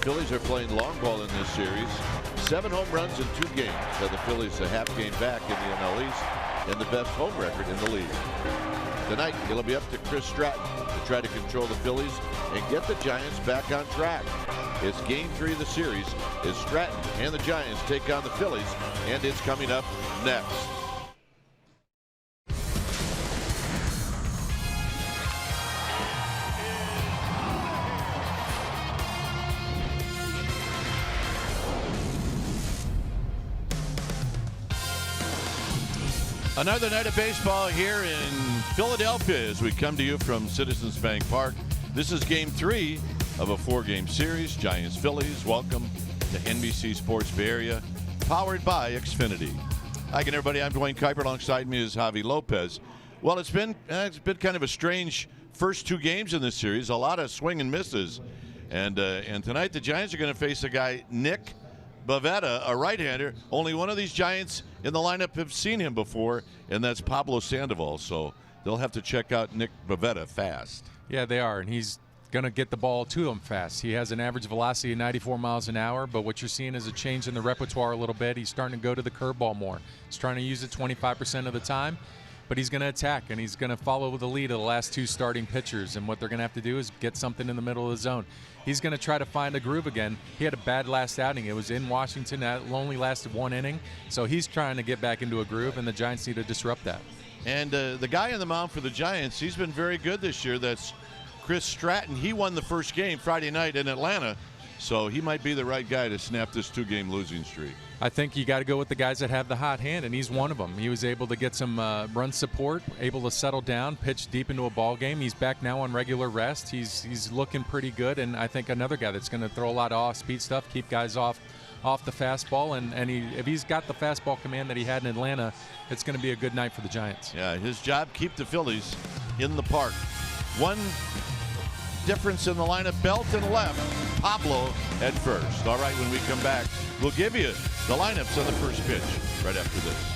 Phillies are playing long ball in this series. 7 home runs in 2 games. Have the Phillies a half game back in the NL East and the best home record in the league. Tonight, it'll be up to Chris Stratton to try to control the Phillies and get the Giants back on track. It's game 3 of the series as Stratton and the Giants take on the Phillies, and it's coming up next. Another night of baseball here in Philadelphia as we come to you from Citizens Bank Park. This is game 3 of a 4-game series. Giants Phillies. Welcome to NBC Sports Bay Area, powered by Xfinity. Hi again, everybody. I'm Dwayne Kuiper. Alongside me is Javi Lopez. Well, it's been kind of a strange first 2 games in this series. A lot of swing and misses, and tonight the Giants are going to face a guy, Nick Bavetta, a right-hander. Only one of these Giants in the lineup have seen him before, and that's Pablo Sandoval. So they'll have to check out Nick Bavetta fast. Yeah, they are, and he's going to get the ball to him fast. He has an average velocity of 94 miles an hour, but what you're seeing is a change in the repertoire a little bit. He's starting to go to the curveball more. He's trying to use it 25% of the time, but he's going to attack, and he's going to follow the lead of the last 2 starting pitchers, and what they're going to have to do is get something in the middle of the zone. He's going to try to find a groove again. He had a bad last outing. It was in Washington. That only lasted 1 inning, so he's trying to get back into a groove, and the Giants need to disrupt that. And the guy on the mound for the Giants, he's been very good this year. That's Chris Stratton. He won the first game Friday night in Atlanta, so he might be the right guy to snap this 2-game losing streak. I think you got to go with the guys that have the hot hand, and he's one of them. He was able to get some run support, able to settle down, pitch deep into a ball game. He's back now on regular rest. He's looking pretty good, and I think another guy that's going to throw a lot of off-speed stuff, keep guys off the fastball, and if he's got the fastball command that he had in Atlanta, it's going to be a good night for the Giants. Yeah, his job, keep the Phillies in the park. One difference in the lineup, Belt and left, Pablo at first. All right, when we come back, we'll give you the lineups on the first pitch right after this.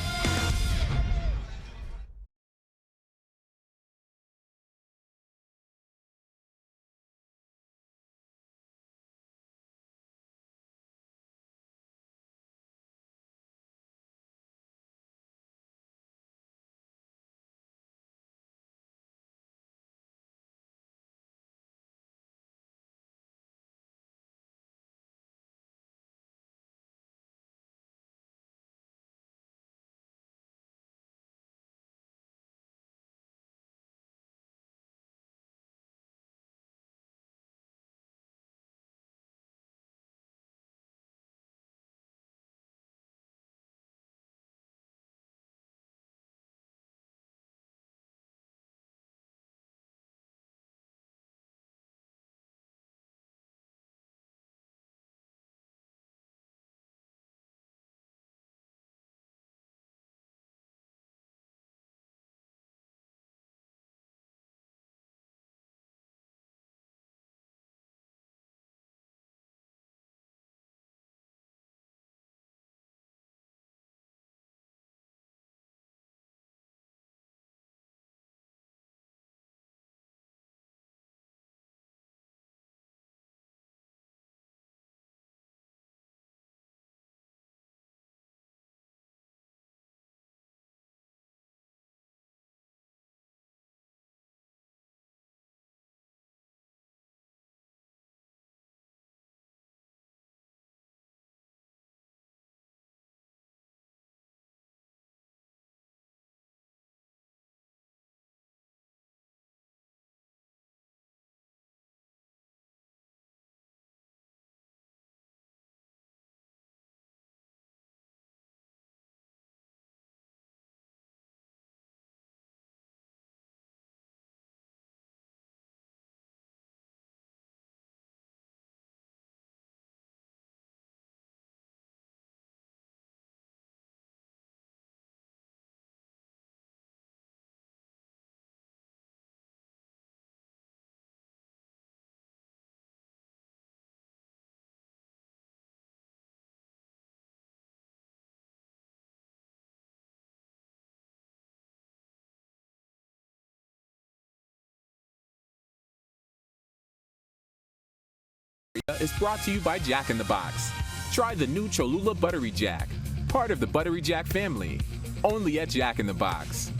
is brought to you by Jack in the Box. Try the new Cholula Buttery Jack, part of the Buttery Jack family. Only at Jack in the Box.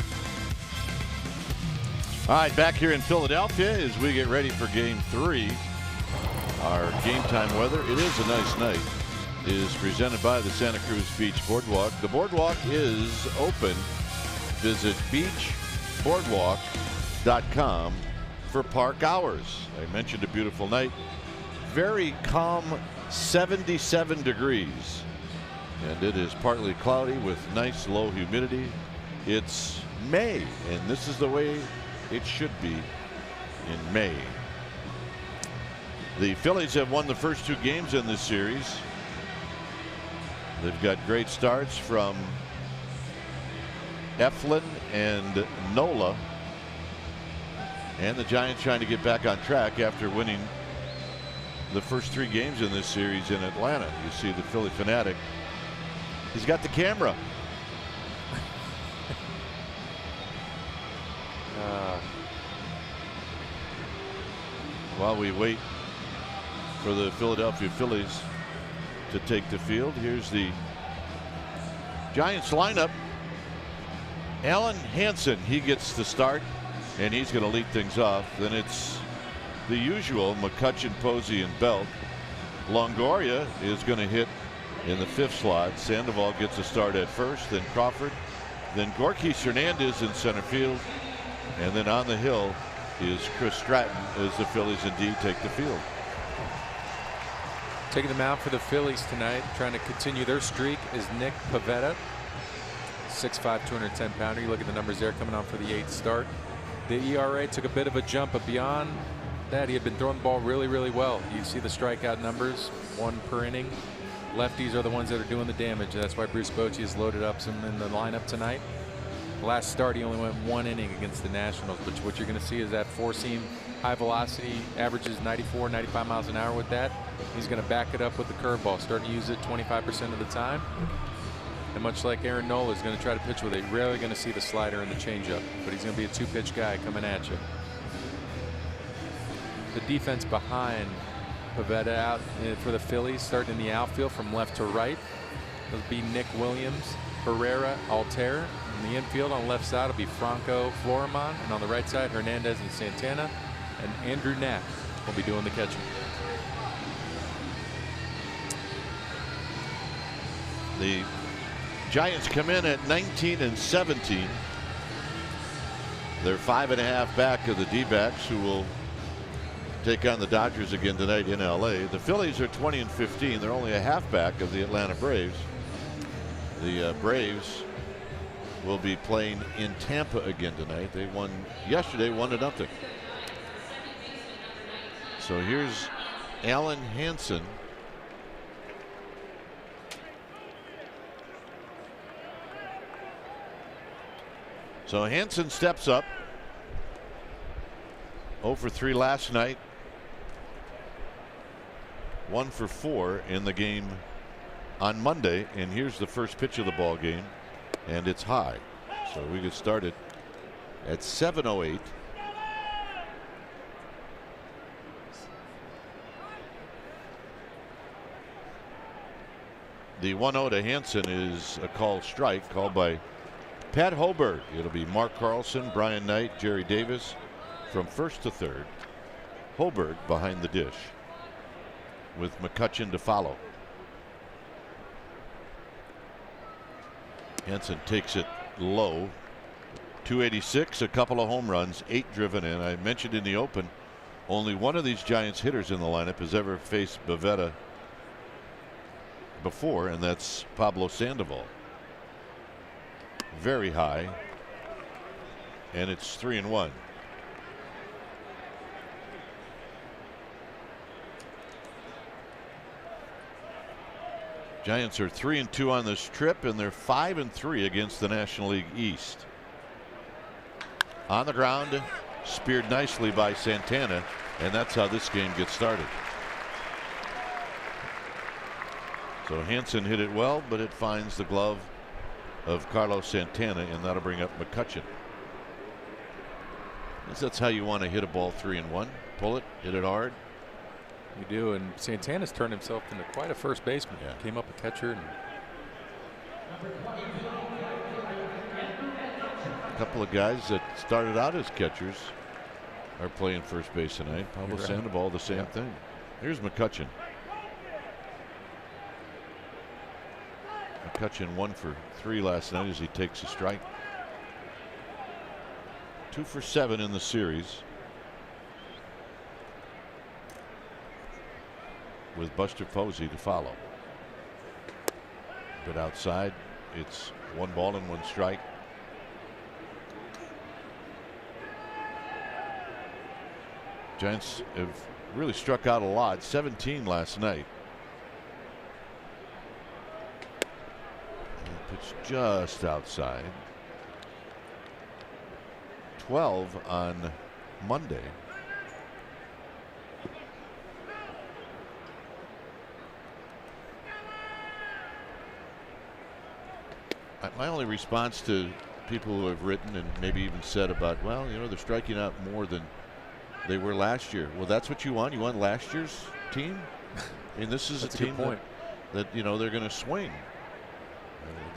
All right, back here in Philadelphia as we get ready for Game 3. Our game time weather, it is a nice night, is presented by the Santa Cruz Beach Boardwalk. The boardwalk is open. Visit beachboardwalk.com for park hours. I mentioned a beautiful night. Very calm, 77 degrees. And it is partly cloudy with nice low humidity. It's May, and this is the way it should be in May. The Phillies have won the first 2 games in this series. They've got great starts from Eflin and Nola. And the Giants trying to get back on track after winning the first 3 games in this series in Atlanta. You see the Philly fanatic. He's got the camera. While we wait for the Philadelphia Phillies to take the field, here's the Giants lineup. Alan Hansen, he gets the start, and he's going to lead things off. Then it's the usual McCutchen, Posey, and Belt. Longoria is going to hit in the 5th slot. Sandoval gets a start at first, then Crawford, then Gorkis Hernandez in center field, and then on the hill is Chris Stratton as the Phillies indeed take the field. Taking the mound for the Phillies tonight, trying to continue their streak, is Nick Pivetta, 6'5", 210-pounder. You look at the numbers there coming on for the 8th start. The ERA took a bit of a jump, but beyond that, he had been throwing the ball really, really well. You see the strikeout numbers, 1 per inning. Lefties are the ones that are doing the damage. That's why Bruce Bochy has loaded up some in the lineup tonight. Last start, he only went 1 inning against the Nationals, but what you're going to see is that 4-seam high velocity, averages 94, 95 miles an hour with that. He's going to back it up with the curveball, starting to use it 25% of the time. And much like Aaron Nola is going to try to pitch with it, you're rarely going to see the slider and the changeup, but he's going to be a 2-pitch guy coming at you. The defense behind Pivetta out for the Phillies, starting in the outfield from left to right. It'll be Nick Williams, Herrera, Altair. In the infield on the left side will be Franco, Florimon, and on the right side Hernandez and Santana, and Andrew Knapp will be doing the catching. The Giants come in at 19-17. They're 5.5 back of the D-backs, who will take on the Dodgers again tonight in LA. The Phillies are 20-15. They're only a half back of the Atlanta Braves. The Braves will be playing in Tampa again tonight. They won yesterday, 1-0. So here's Alan Hansen. So Hansen steps up. 0 for 3 last night. 1 for 4 in the game on Monday. And here's the first pitch of the ball game, and it's high. So we get started at 7:08. The 1-0 to Hansen is a called strike called by Pat Hoberg. It'll be Mark Carlson, Brian Knight, Jerry Davis from first to third. Hoberg behind the dish with McCutchen to follow. Hansen takes it low. 286, a couple of home runs, 8 driven in. I mentioned in the open, only one of these Giants hitters in the lineup has ever faced Pivetta before, and that's Pablo Sandoval. Very high, and it's 3-1. Giants are 3-2 on this trip, and they're 5-3 against the National League East. On the ground, speared nicely by Santana, and that's how this game gets started. So Hansen hit it well, but it finds the glove of Carlos Santana, and that'll bring up McCutchen. That's how you want to hit a ball, 3-1. Pull it, hit it hard. You do, and Santana's turned himself into quite a first baseman. Yeah. Came up a catcher. And a couple of guys that started out as catchers are playing first base tonight. Pablo Right. Sandoval, the same thing. Here's McCutchen. McCutchen 1 for 3 last night as he takes a strike. 2 for 7 in the series. With Buster Posey to follow. But outside, it's 1 ball and 1 strike. Giants have really struck out a lot. 17 last night. Pitch just outside. 12 on Monday. My only response to people who have written and maybe even said about, well, you know, they're striking out more than they were last year. Well, that's what you want? You want last year's team? I mean, this is a team that, you know, they're going to swing.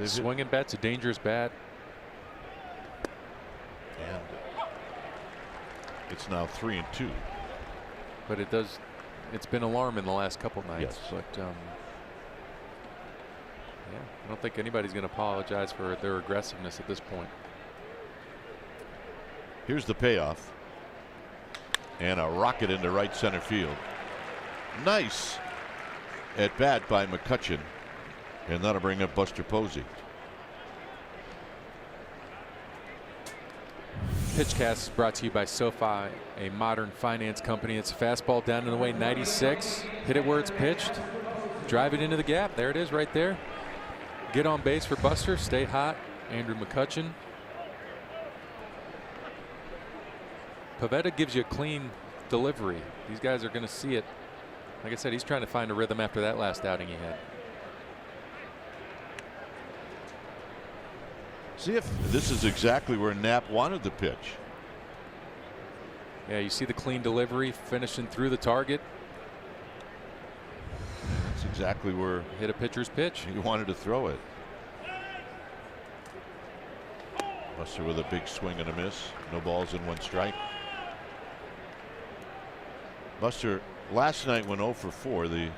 swinging bat's a dangerous bat. And it's now 3-2. But it's been alarming the last couple nights. Yes. But yeah, I don't think anybody's going to apologize for their aggressiveness at this point. Here's the payoff. And a rocket into right center field. Nice at bat by McCutchen. And that'll bring up Buster Posey. Pitchcast is brought to you by SoFi, a modern finance company. It's a fastball down and away, 96. Hit it where it's pitched. Drive it into the gap. There it is right there. Get on base for Buster. Stay hot. Andrew McCutchen. Pavetta gives you a clean delivery. These guys are going to see it. Like I said, he's trying to find a rhythm after that last outing he had. See if this is exactly where Knapp wanted the pitch. Yeah, you see the clean delivery finishing through the target. That's exactly where hit a pitcher's pitch. He wanted to throw it. Buster with a big swing and a miss. No balls and 1 strike. Buster last night went 0 for 4. The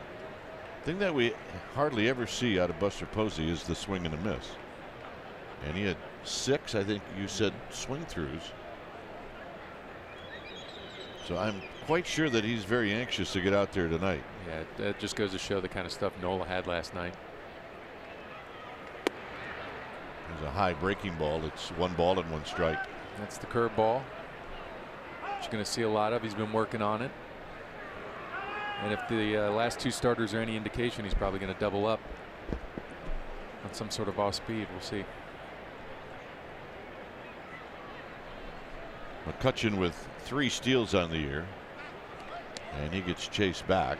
thing that we hardly ever see out of Buster Posey is the swing and a miss. And he had 6, I think you said, swing throughs. So I'm quite sure that he's very anxious to get out there tonight. Yeah, that just goes to show the kind of stuff Nola had last night. There's a high breaking ball. It's 1 ball and 1 strike. That's the curveball. Which you're going to see a lot of. He's been working on it. And if the last 2 starters are any indication, he's probably going to double up on some sort of off speed. We'll see. McCutchen with 3 steals on the year, and he gets chased back.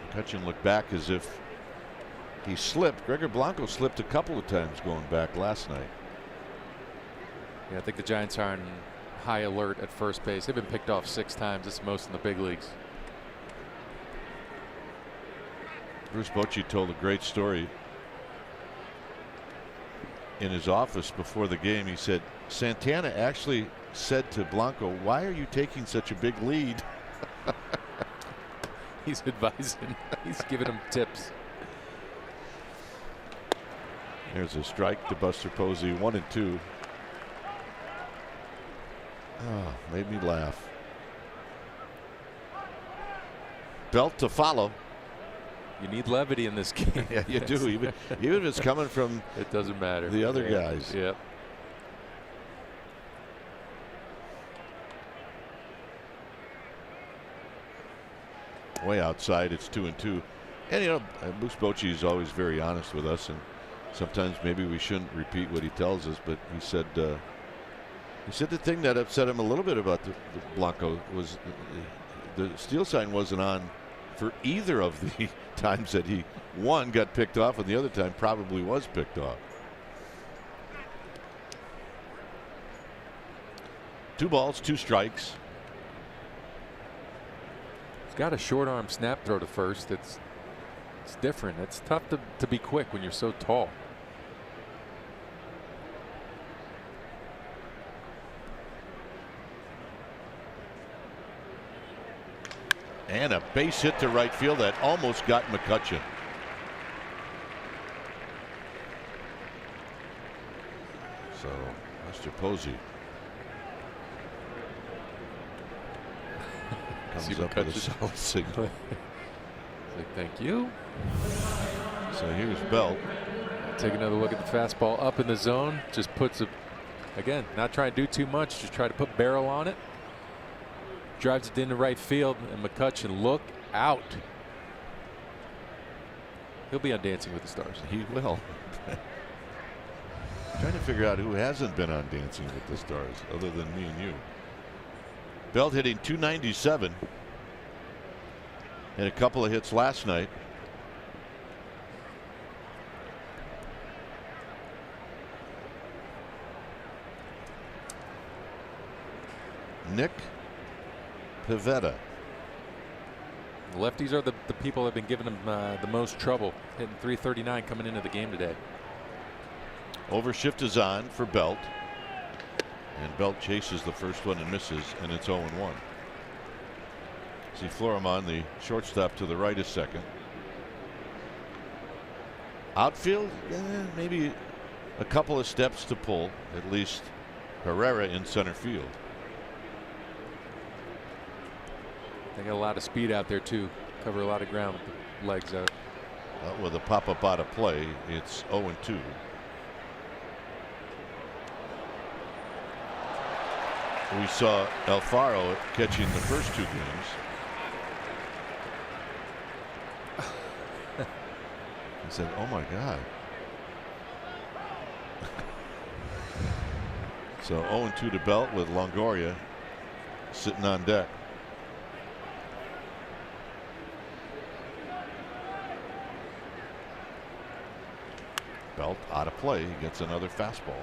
McCutchen looked back as if he slipped. Gregor Blanco slipped a couple of times going back last night. Yeah, I think the Giants are on high alert at first base. They've been picked off 6 times. It's most in the big leagues. Bruce Bochy told a great story in his office before the game. He said Santana actually said to Blanco, "Why are you taking such a big lead?" He's advising. He's giving him tips. There's a strike to Buster Posey. 1-2. Oh, made me laugh. Belt to follow. You need levity in this game. Yeah, you do. Even if it's coming from it doesn't matter. The other guys. Yep. Way outside. It's 2-2. And you know, Bruce Bochy is always very honest with us, and sometimes maybe we shouldn't repeat what he tells us. But he said the thing that upset him a little bit about the Blanco was the steal sign wasn't on for either of the times that he got picked off, and the other time probably was picked off. 2 balls, 2 strikes. got a short arm snap throw to first. It's different. It's tough to be quick when you're so tall. And a base hit to right field that almost got McCutchen. So Mr. Posey comes up with a solid signal. Like, thank you. So here's Belt. Take another look at the fastball up in the zone. Just puts it, again, not trying to do too much, just try to put barrel on it. Drives it into right field, and McCutchen, look out. He'll be on Dancing with the Stars. He will. Trying to figure out who hasn't been on Dancing with the Stars other than me and you. Belt hitting .297. And a couple of hits last night. Nick Pivetta. The lefties are the people that have been giving him the most trouble, hitting .339 coming into the game today. Overshift is on for Belt. And Belt chases the first one and misses, and it's 0-1. See Florimon, the shortstop to the right, is second. Outfield, maybe a couple of steps to pull, at least Herrera in center field. They got a lot of speed out there too. Cover a lot of ground with the legs out. With a pop-up out of play, it's 0-2. We saw Alfaro catching the first two games. He said, "Oh my God." So 0-2 to Belt with Longoria sitting on deck. Belt out of play. He gets another fastball.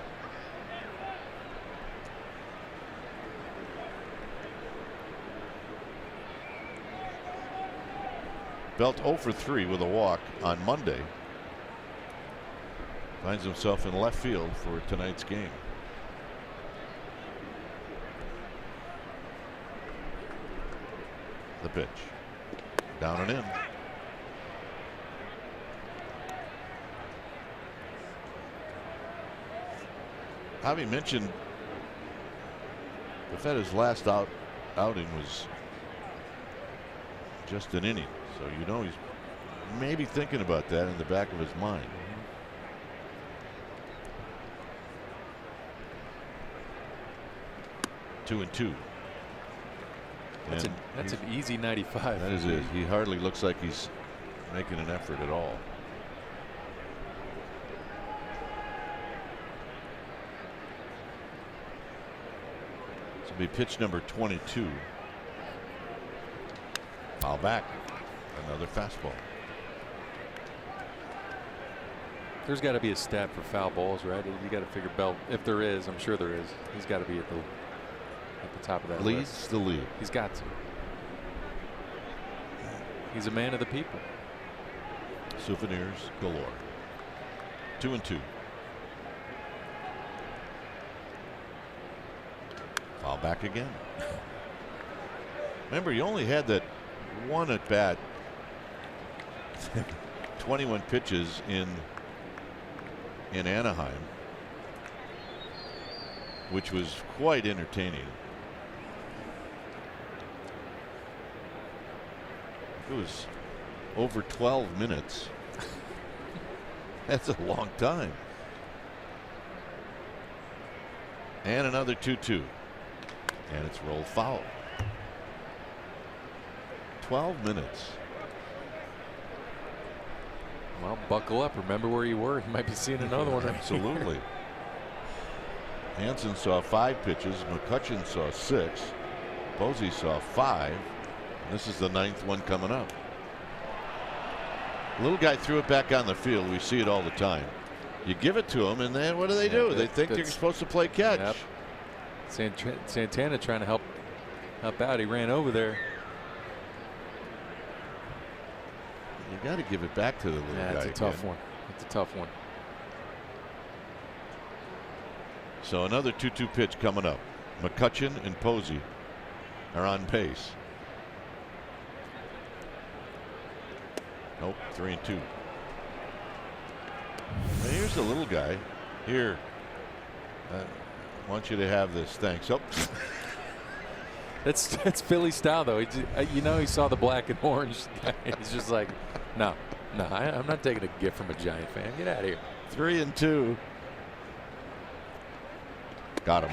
Belt 0 for 3 with a walk on Monday. Finds himself in left field for tonight's game. The pitch. Down and in. Javi mentioned Pivetta's last outing was just an inning. So you know he's maybe thinking about that in the back of his mind. 2-2. That's an easy 95. That is it. He hardly looks like he's making an effort at all. This will be pitch number 22. Foul back. Another fastball. There's got to be a stat for foul balls, right? You got to figure Belt. If there is, I'm sure there is. He's got to be at the top of that Leads list. the league. He's got to. He's a man of the people. Souvenirs galore. 2-2. Foul back again. Remember, he only had that one at bat. 21 pitches in Anaheim, which was quite entertaining. It was over 12 minutes. That's a long time. And another 2-2. And it's rolled foul. 12 minutes. Well, buckle up. Remember where you were. You might be seeing another one. Absolutely. Hansen saw 5 pitches. McCutchen saw 6. Posey saw 5. And this is the 9th one coming up. Little guy threw it back on the field. We see it all the time. You give it to him, and then what do? They think they're supposed to play catch. Yep. Santana trying to help out. He ran over there. You got to give it back to the little guy. It's a tough one. It's a tough one. So another 2-2 pitch coming up. McCutchen and Posey are on pace. Nope, 3-2. Now here's the little guy. Here, I want you to have this. Thanks. Oh. That's Philly style, though. He saw the black and orange. He's just like, no, I'm not taking a gift from a Giant fan. Get out of here. 3-2. Got him.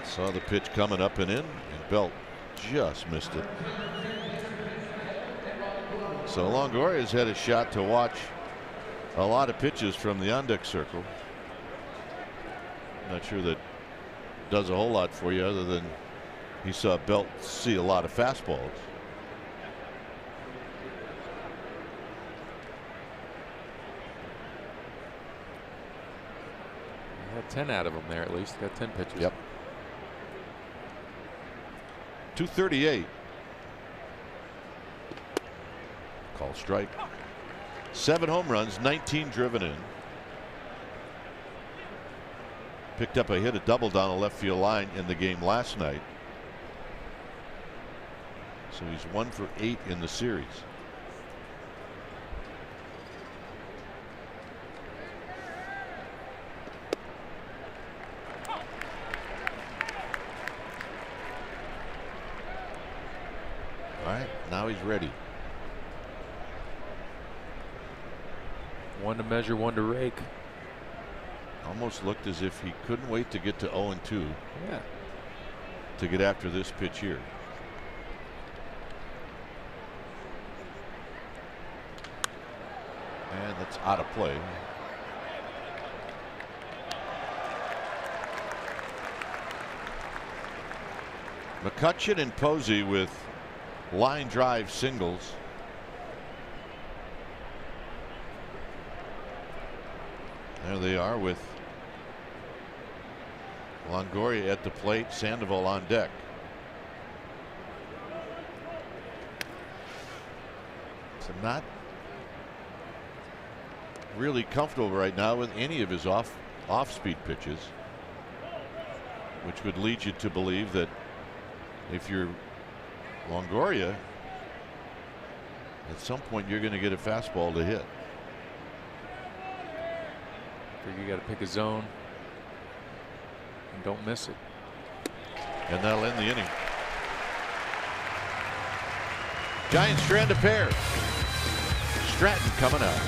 Saw the pitch coming up and in, and Belt just missed it. So Longoria's had a shot to watch a lot of pitches from the on-deck circle. Not sure that does a whole lot for you other than he saw Belt see a lot of fastballs. Got 10 out of them there at least. Got 10 pitches. Yep. 238. Call strike. 7 home runs, 19 driven in. Picked up a hit, a double down the left field line in the game last night. So he's 1 for 8 in the series. All right, now he's ready. 1 to measure, 1 to rake. Almost looked as if he couldn't wait to get to 0-2. Yeah. To get after this pitch here. And that's out of play. McCutchen and Posey with line drive singles. There they are with Longoria at the plate, Sandoval on deck. So not really comfortable right now with any of his off-speed pitches, which would lead you to believe that if you're Longoria, at some point you're going to get a fastball to hit. You got to pick a zone and don't miss it. And that'll end the inning. Giants strand a pair. Stratton coming out.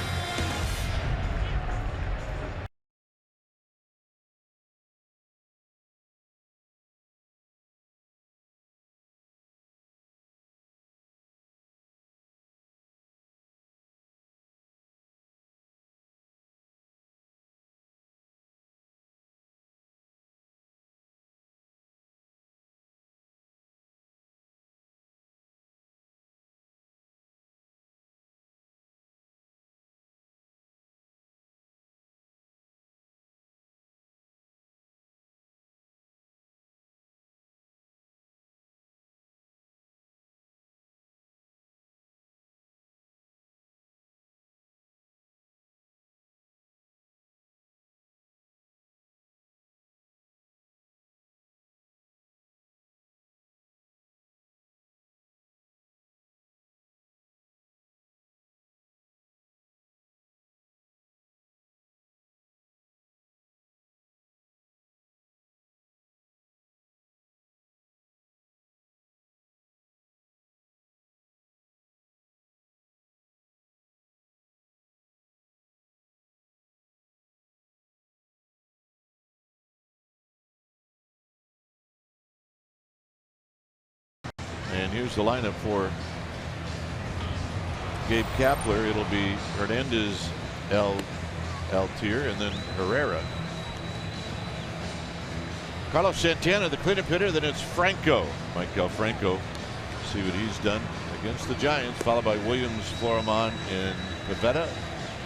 And here's the lineup for Gabe Kapler. It'll be Hernandez, Altier, and then Herrera. Carlos Santana, the cleanup hitter. Then it's Franco, Michael Franco. See what he's done against the Giants, followed by Williams, Florimon, and Pivetta,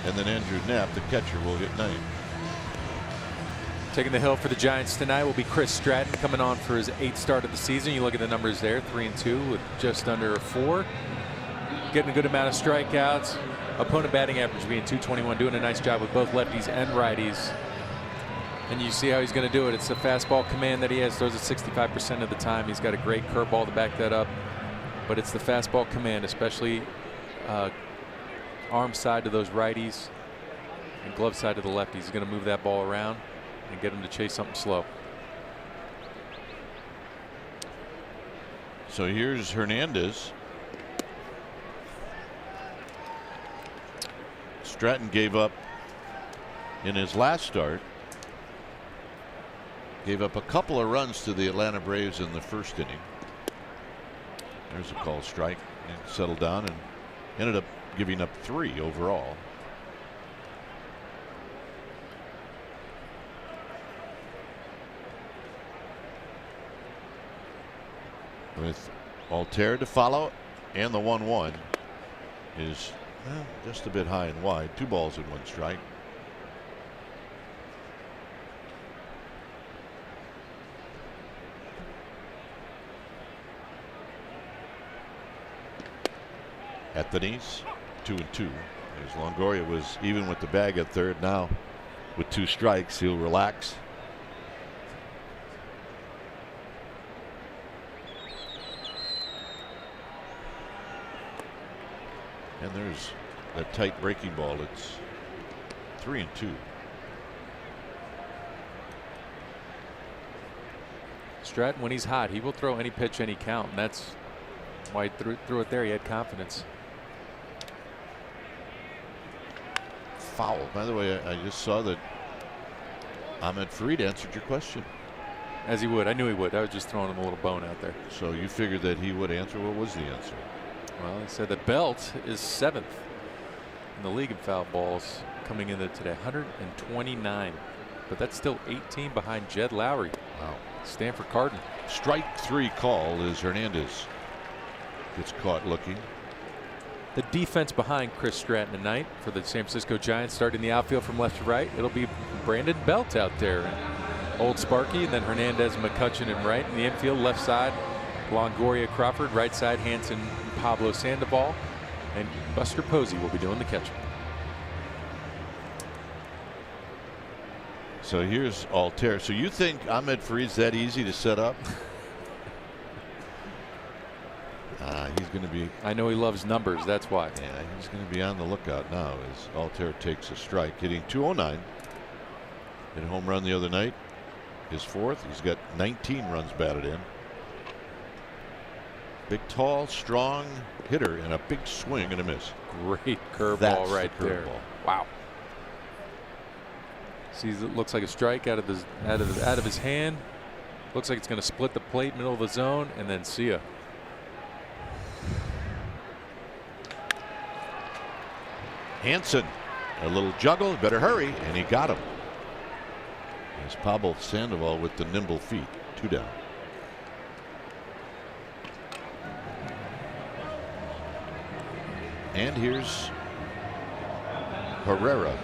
and then Andrew Knapp, the catcher, will hit 9. Taking the hill for the Giants tonight will be Chris Stratton, coming on for his 8th start of the season. You look at the numbers there, 3-2 with just under a 4. Getting a good amount of strikeouts. Opponent batting average being .221, doing a nice job with both lefties and righties. And you see how he's going to do it. It's the fastball command that he has. Throws it 65% of the time. He's got a great curveball to back that up. But it's the fastball command, especially arm side to those righties and glove side to the lefties. He's going to move that ball around and get him to chase something slow. So here's Hernandez. Stratton gave up in his last start. Gave up a couple of runs to the Atlanta Braves in the first inning. There's a call strike, and settled down and ended up giving up 3 overall. With Altair to follow, and the 1-1 is just a bit high and wide. 2 balls and 1 strike. At the knees, 2-2. As Longoria was even with the bag at third. Now with 2 strikes, he'll relax. And there's that tight breaking ball. It's 3-2. Stratton, when he's hot, he will throw any pitch, any count, and that's why he threw it there. He had confidence. Foul. By the way, I just saw that Ahmed Fareed answered your question. As he would. I knew he would. I was just throwing him a little bone out there. So you figured that he would answer. What was the answer? Well, he said the Belt is 7th in the league in foul balls coming into today, 129. But that's still 18 behind Jed Lowry. Wow. Stanford Cardin. Strike 3 call as Hernandez gets caught looking. The defense behind Chris Stratton tonight for the San Francisco Giants, starting the outfield from left to right. It'll be Brandon Belt out there. Old Sparky, and then Hernandez and McCutcheon in right. In the infield, left side, Longoria Crawford. Right side, Hanson and Pablo Sandoval. And Buster Posey will be doing the catching. So here's Altair. So you think Ahmed Fareed's that easy to set up? He's going to be. I know he loves numbers. That's why. Yeah, he's going to be on the lookout now as Altair takes a strike, hitting .209. Hit a home run the other night. His 4th. He's got 19 runs batted in. Big, tall, strong hitter, and a big swing and a miss. Great curveball right there. Curveball. Wow. Sees it looks like a strike out of his hand. Looks like it's going to split the plate, middle of the zone, and then see ya. Hanson, a little juggle, better hurry, and he got him. As Pablo Sandoval with the nimble feet. 2 down. And here's Herrera.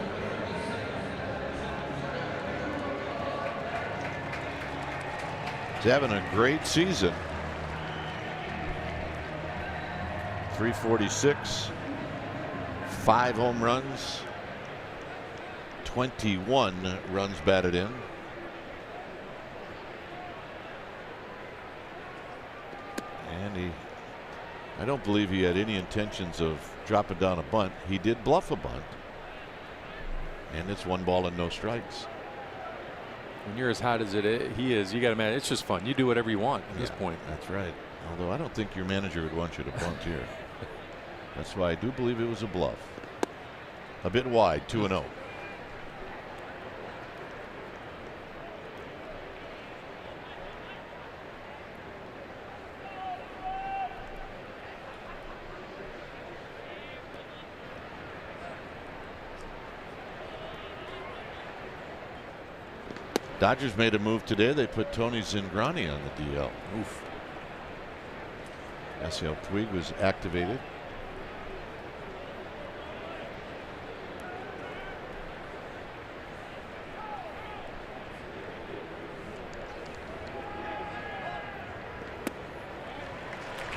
He's having a great season. 346. 5 home runs, 21 runs batted in. And I don't believe he had any intentions of dropping down a bunt. He did bluff a bunt. And it's 1 ball and no strikes. When you're as hot as he is, you got to imagine it's just fun. You do whatever you want at this point. That's right. Although I don't think your manager would want you to bunt here. That's why I do believe it was a bluff. A bit wide, 2-0. Dodgers made a move today. They put Tony Zingrani on the DL. Oof. Yasiel Puig was activated.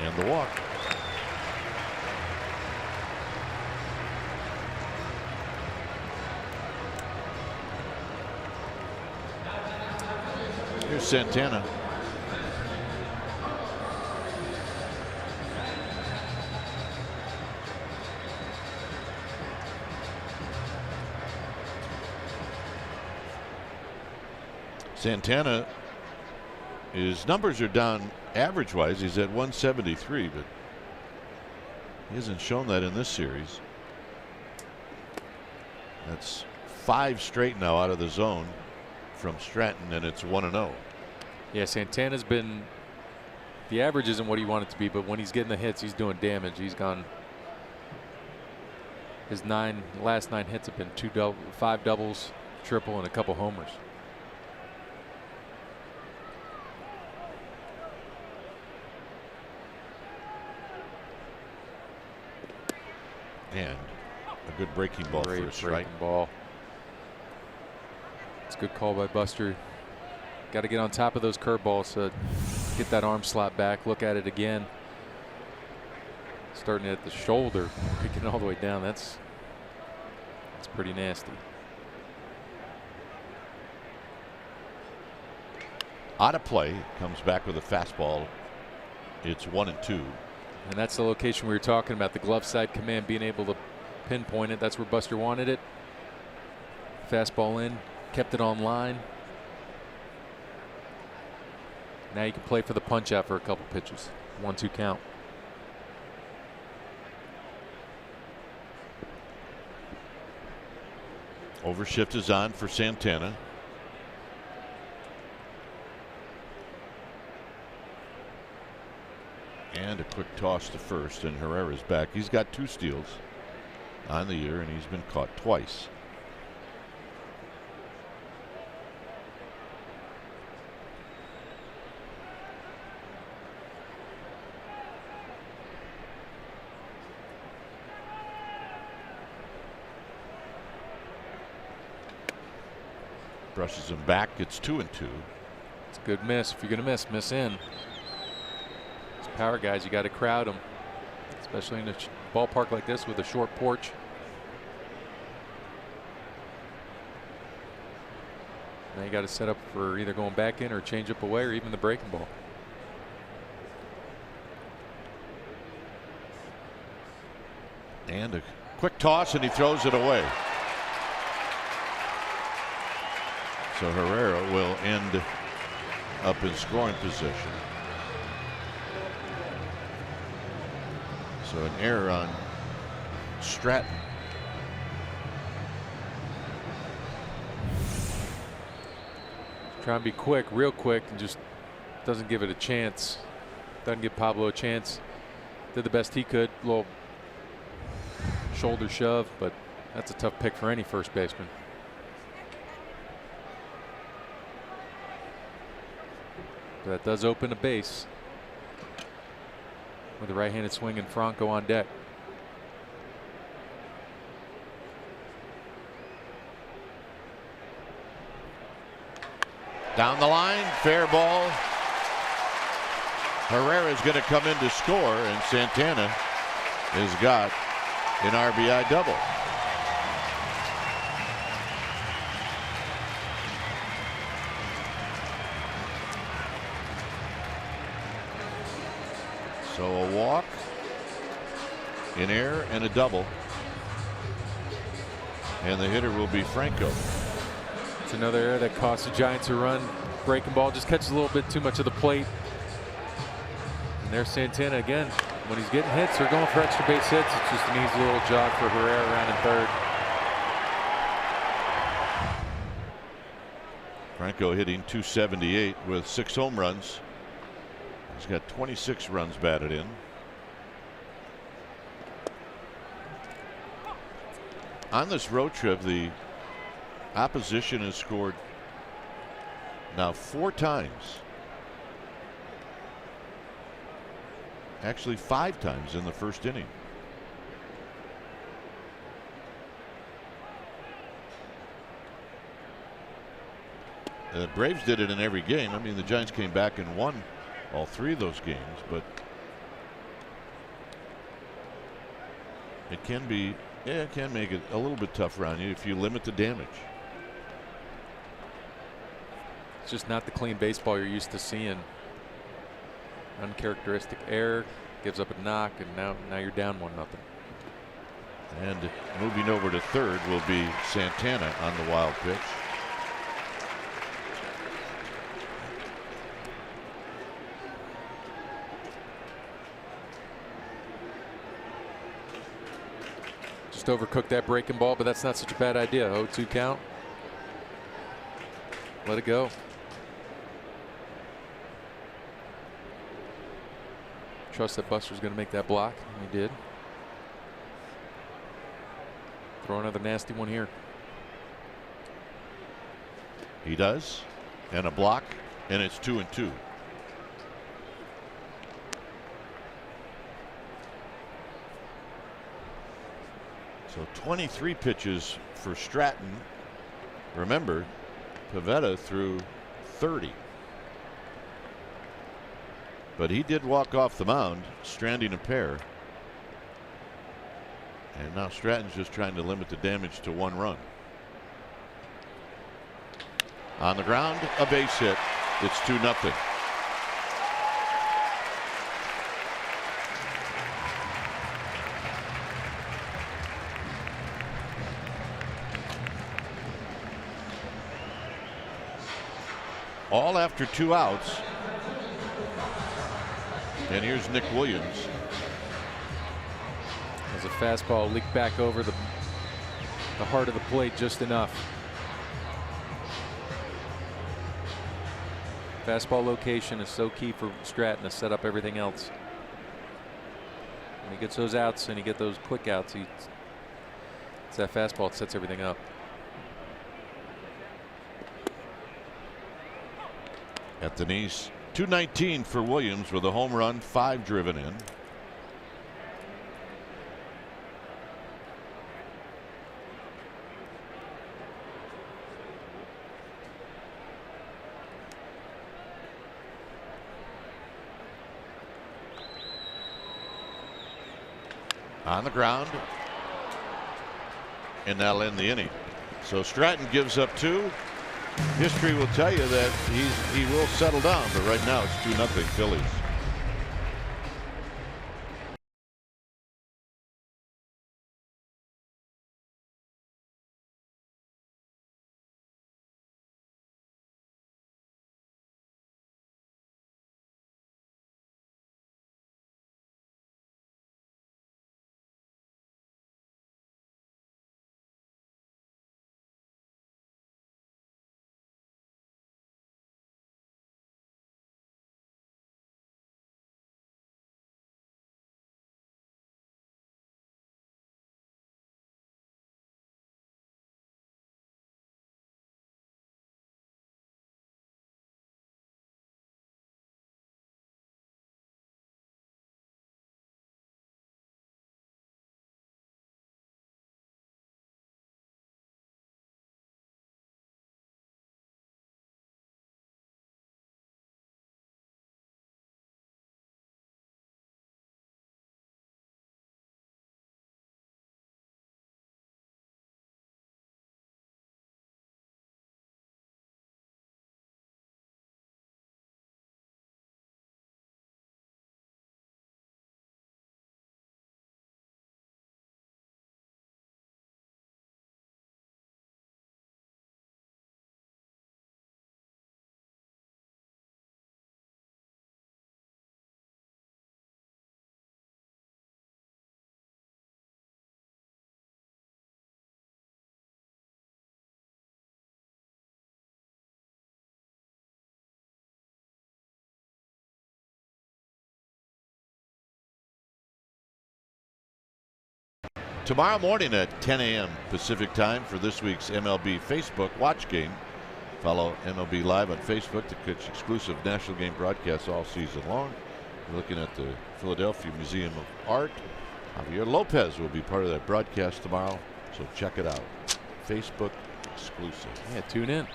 And the walk. Here's Santana. Santana, his numbers are down average wise. He's at 173, but he hasn't shown that in this series. That's 5 straight now out of the zone from Stratton, and it's 1-0. Yeah, Santana's been, the average isn't what he wanted to be, but when he's getting the hits, he's doing damage. He's gone, his last 9 hits have been 5 doubles, triple, and a couple homers. And a good breaking ball for a strike. Ball. It's a good call by Buster. Got to get on top of those curveballs to get that arm slot back. Look at it again. Starting at the shoulder, kicking all the way down. That's pretty nasty. Out of play, comes back with a fastball. It's 1-2. And that's the location we were talking about, the glove side command, being able to pinpoint it. That's where Buster wanted it. Fastball in, kept it on line. Now you can play for the punch out for a couple pitches. 1-2 count. Overshift is on for Santana. And a quick toss to first, and Herrera's back. He's got 2 steals on the year, and he's been caught twice. Brushes him back. It's 2-2. It's a good miss. If you're going to miss in. Power guys, you got to crowd them, especially in a ballpark like this with a short porch. Now you got to set up for either going back in or change up away or even the breaking ball. And a quick toss, and he throws it away. So Herrera will end up in scoring position. So an error on Stratton. Trying to be quick, real quick, and just doesn't give it a chance. Doesn't give Pablo a chance. Did the best he could. Little shoulder shove, but that's a tough pick for any first baseman. But that does open a base. With a right-handed swing and Franco on deck. Down the line, fair ball. Herrera's going to come in to score, and Santana has got an RBI double. So a walk, an error, and a double. And the hitter will be Franco. It's another error that costs the Giants a run. Breaking ball just catches a little bit too much of the plate. And there's Santana again. When he's getting hits or going for extra base hits, it's just an easy little jog for Herrera around in third. Franco hitting .278 with 6 home runs. He's got 26 runs batted in. On this road trip, the opposition has scored now 4 times. Actually 5 times in the first inning. The Braves did it in every game. I mean, the Giants came back and won all 3 of those games, but it can be, yeah, it can make it a little bit tougher on you if you limit the damage. It's just not the clean baseball you're used to seeing. Uncharacteristic error, gives up a knock, and now you're down 1-0. And moving over to third will be Santana on the wild pitch. Just overcooked that breaking ball, but that's not such a bad idea. 0-2 count. Let it go. Trust that Buster's going to make that block. And he did. Throw another nasty one here. He does. And a block. And it's 2-2. So 23 pitches for Stratton. Remember, Pivetta threw 30. But he did walk off the mound, stranding a pair. And now Stratton's just trying to limit the damage to 1 run. On the ground, a base hit. It's 2-0. All after 2 outs. And here's Nick Williams. As a fastball leaked back over the heart of the plate just enough. Fastball location is so key for Stratton to set up everything else. When he gets those outs and he gets those quick outs, it's that fastball that sets everything up. At the knees. 219 for Williams with a home run, 5 driven in. On the ground. And that'll end the inning. So Stratton gives up 2. History will tell you that he will settle down, but right now it's 2-0 Phillies. Tomorrow morning at 10 a.m. Pacific time for this week's MLB Facebook watch game. Follow MLB Live on Facebook to catch exclusive national game broadcasts all season long. We're looking at the Philadelphia Museum of Art. Javier Lopez will be part of that broadcast tomorrow, so check it out. Facebook exclusive. Yeah, tune in.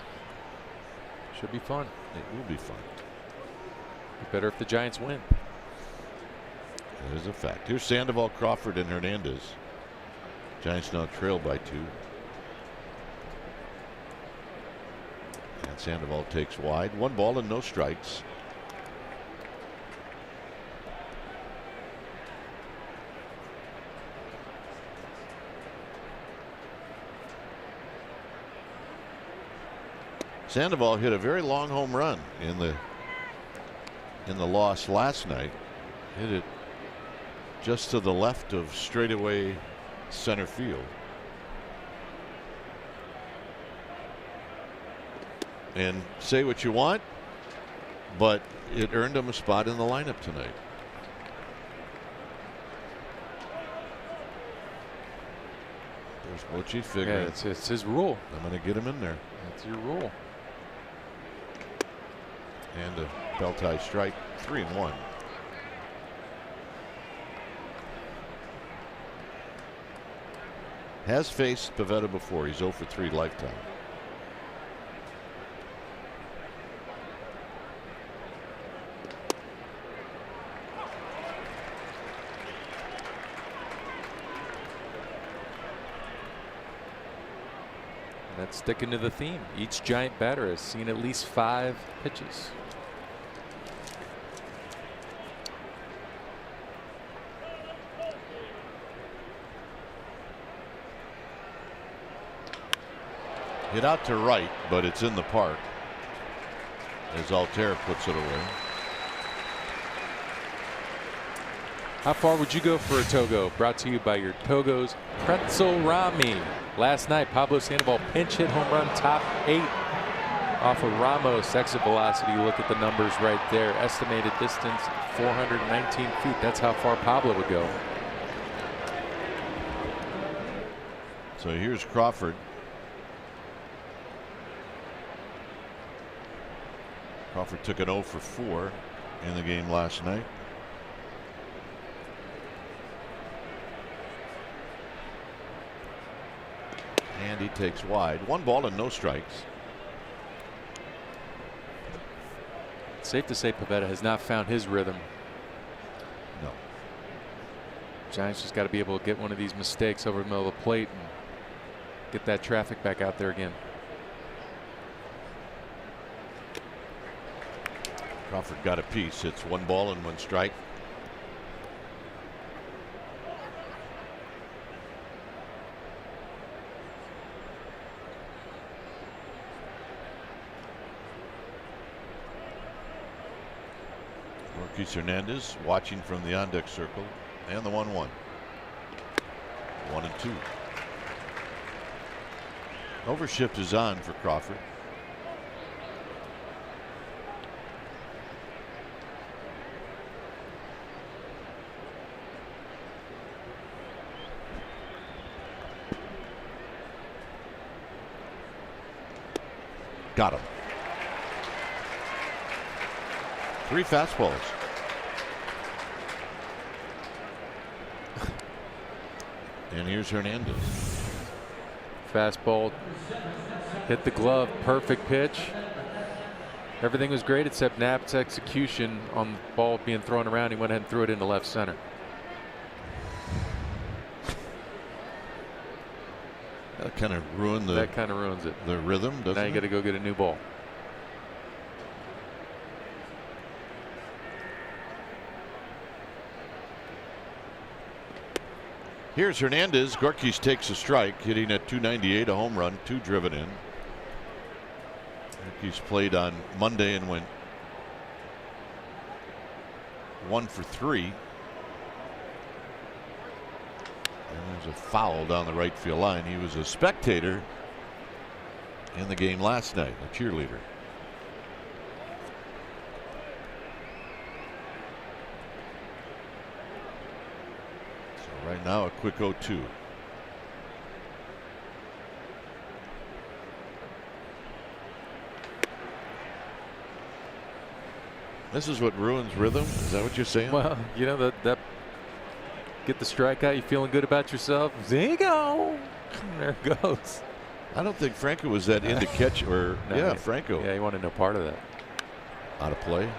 Should be fun. It will be fun. Be better if the Giants win. That is a fact. Here's Sandoval, Crawford, and Hernandez. Giants now trail by 2. And Sandoval takes wide. 1 ball and no strikes. Sandoval hit a very long home run in the loss last night. Hit it just to the left of straightaway center field. And say what you want, but it earned him a spot in the lineup tonight. There's Bochy figuring. Yeah, it's his rule. I'm going to get him in there. That's your rule. And a belt tie strike. 3-1. Has faced Pavetta before. He's 0 for 3 lifetime. That's sticking to the theme. Each Giant batter has seen at least 5 pitches. Hit out to right, but it's in the park as Altair puts it away. How far would you go for a Togo? Brought to you by your Togo's Pretzel Rami. Last night, Pablo Sandoval pinch hit home run top 8 off of Ramos. Exit velocity, look at the numbers right there. Estimated distance 419 feet. That's how far Pablo would go. So here's Crawford. Crawford took an 0 for 4 in the game last night. And he takes wide. 1 ball and no strikes. It's safe to say Pavetta has not found his rhythm. No. Giants just got to be able to get one of these mistakes over the middle of the plate and get that traffic back out there again. Crawford got a piece. It's 1 ball and 1 strike. Marquis Hernandez watching from the on-deck circle, and the 1-1. 1-2. Overshift is on for Crawford. Got him. 3 fastballs. And here's Hernandez. Fastball hit the glove. Perfect pitch. Everything was great except Knapp's execution on the ball being thrown around. He went ahead and threw it into left center. That kind of ruined the. That kind of ruins it. The rhythm, doesn't it? Now you got to go get a new ball. Here's Hernandez. Gorkis takes a strike, hitting at 298, a home run, 2 driven in. Gorkis played on Monday and went 1 for 3. And there's a foul down the right field line. He was a spectator in the game last night, a cheerleader. Right now, a quick 0-2. This is what ruins rhythm. Is that what you're saying? Well, you know that get the strikeout. You feeling good about yourself? There you go. There it goes. I don't think Franco was that into catch or No, yeah, Franco. Yeah, he wanted no part of that. Out of play.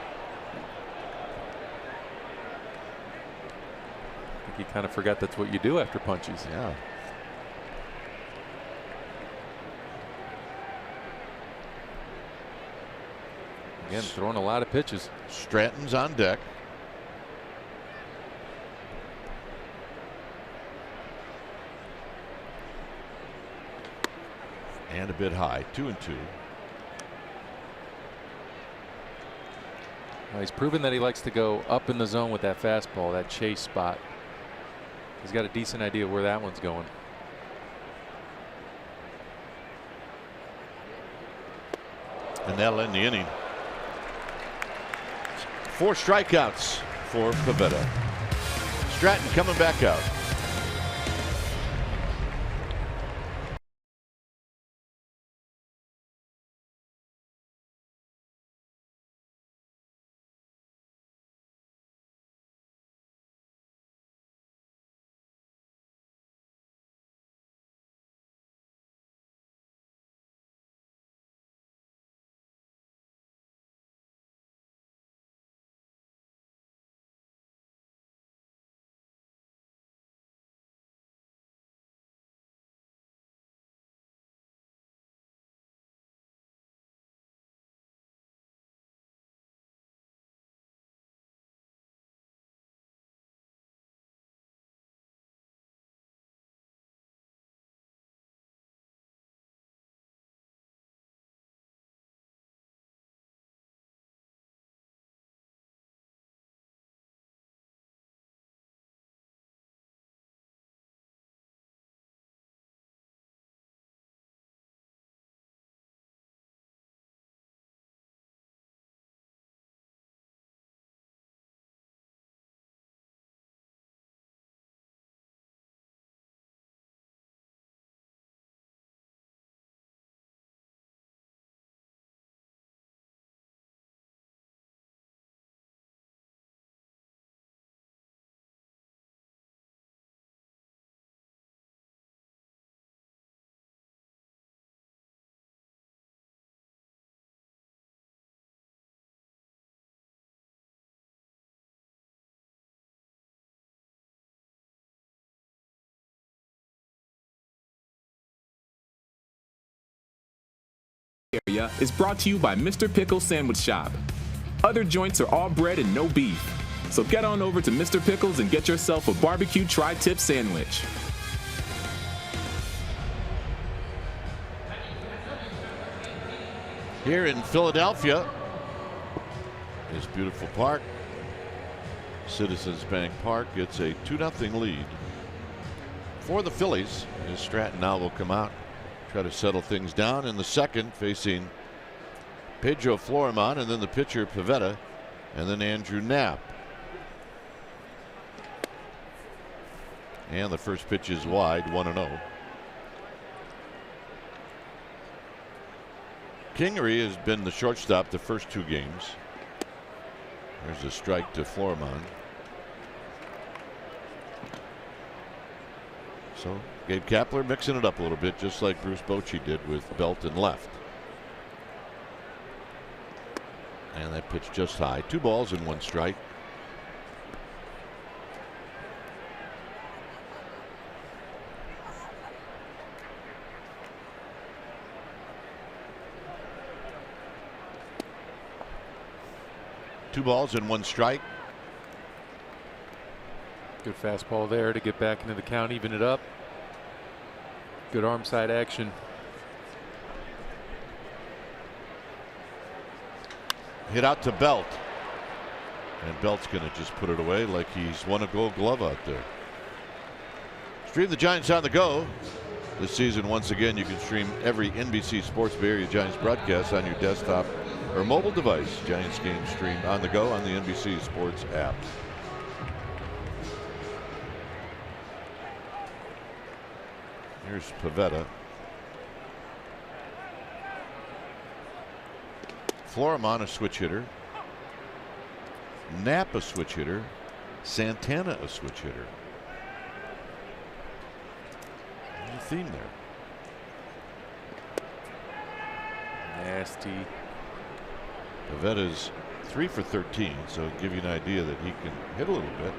He kind of forgot that's what you do after punches. Yeah. Again, throwing a lot of pitches. Stratton's on deck. And a bit high, 2-2. Well, he's proven that he likes to go up in the zone with that fastball, that chase spot. He's got a decent idea where that one's going. And that'll end the inning. 4 strikeouts for Pivetta. Stratton coming back out. Area is brought to you by Mr. Pickle's Sandwich Shop. Other joints are all bread and no beef. So get on over to Mr. Pickle's and get yourself a barbecue tri-tip sandwich. Here in Philadelphia, this beautiful park, Citizens Bank Park, gets a 2-0 lead for the Phillies, as Stratton now will come out, try to settle things down in the second, facing Pedro Florimon, and then the pitcher Pivetta, and then Andrew Knapp. And the first pitch is wide, 1-0. Kingery has been the shortstop the first 2 games. There's a strike to Florimon. So Gabe Kapler mixing it up a little bit, just like Bruce Bochy did with Belt and left. And that pitch just high. 2 balls and 1 strike. Two balls and 1 strike. Good fastball there to get back into the count, even it up. Good arm side action. Hit out to Belt. And Belt's going to just put it away like he's won a Gold Glove out there. Stream the Giants on the go. This season, once again, you can stream every NBC Sports Bay Area Giants broadcast on your desktop or mobile device. Giants game streamed on the go on the NBC Sports app. Here's Pivetta. Florimon a switch hitter. Knapp a switch hitter. Santana a switch hitter. There's a theme there. Nasty. Pivetta's 3 for 13, so it'll give you an idea that he can hit a little bit.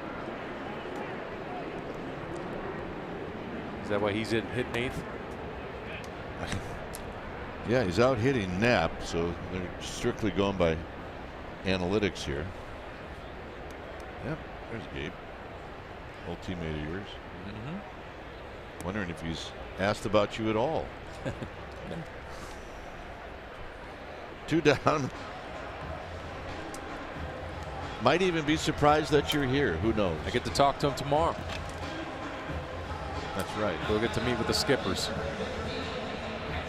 Is that why he's hitting 8th? Yeah, he's out hitting Knapp, so they're strictly going by analytics here. Yep, there's Gabe. Old teammate of yours. Wondering if he's asked about you at all. 2 down. Might even be surprised that you're here. Who knows? I get to talk to him tomorrow. That's right. We'll get to meet with the skippers.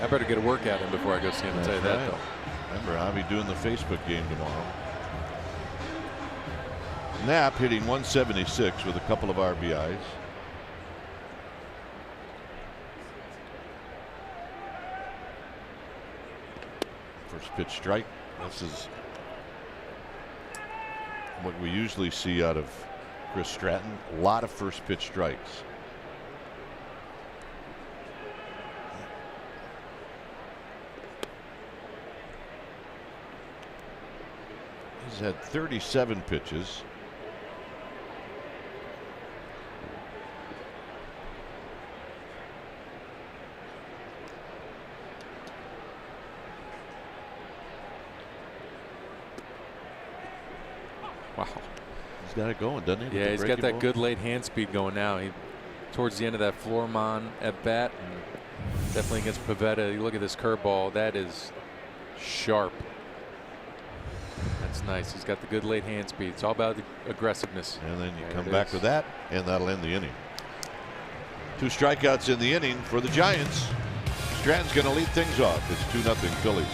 I better get a workout in before I go see him. I'll tell you that, though. Remember, I'll be doing the Facebook game tomorrow. Knapp hitting 176 with a couple of RBIs. First pitch strike. This is what we usually see out of Chris Stratton. A lot of first pitch strikes. He's had 37 pitches. Wow. He's got it going, doesn't he? Yeah, he's got that good late hand speed going now. He towards the end of that Florman at bat, and definitely against Pavetta. You look at this curveball, that is sharp. That's nice. He's got the good late hand speed. It's all about the aggressiveness. And then you come back with that, and that'll end the inning. 2 strikeouts in the inning for the Giants. Stratton's going to lead things off. It's 2-0 Phillies.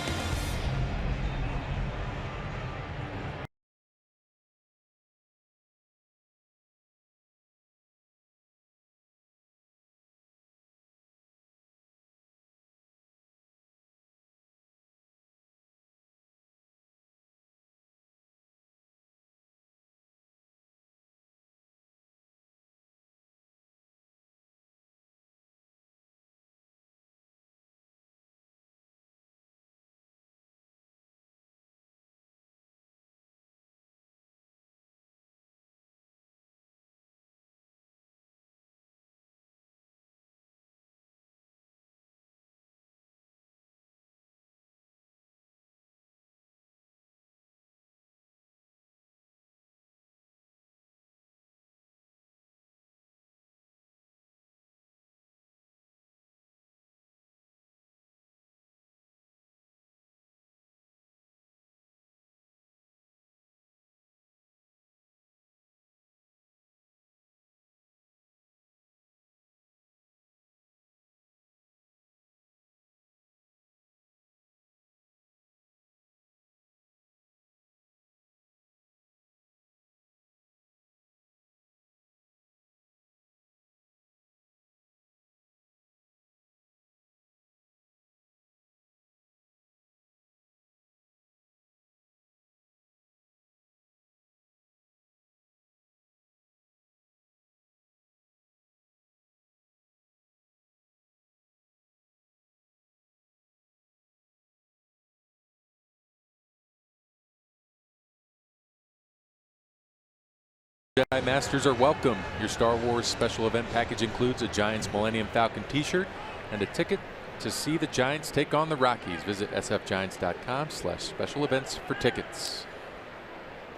Jedi Masters are welcome. Your Star Wars special event package includes a Giants Millennium Falcon t-shirt and a ticket to see the Giants take on the Rockies. Visit sfgiants.com/special events for tickets.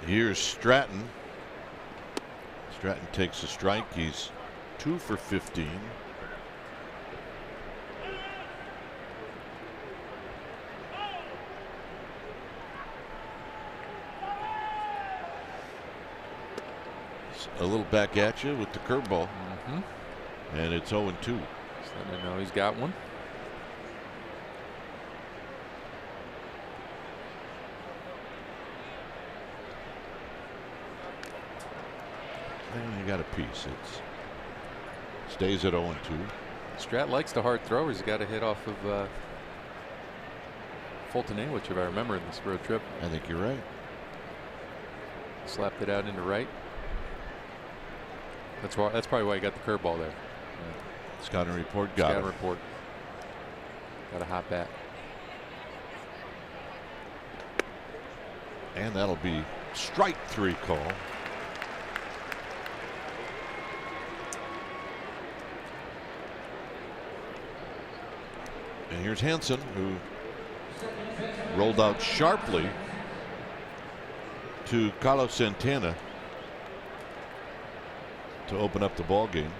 Here's Stratton. Stratton takes a strike. He's 2 for 15. A little back at you with the curveball. And it's 0-2. So I know he's got one. And you got a piece. It stays at 0-2. Strat likes the hard throwers. He got a hit off of Fulton English, if I remember, in this road trip. I think you're right. Slapped it out into right. That's probably why he got the curveball there. Scouting report got Scouting it. report. Got a hot bat. And that'll be strike 3 call. And here's Hansen, who rolled out sharply to Carlos Santana to open up the ball game.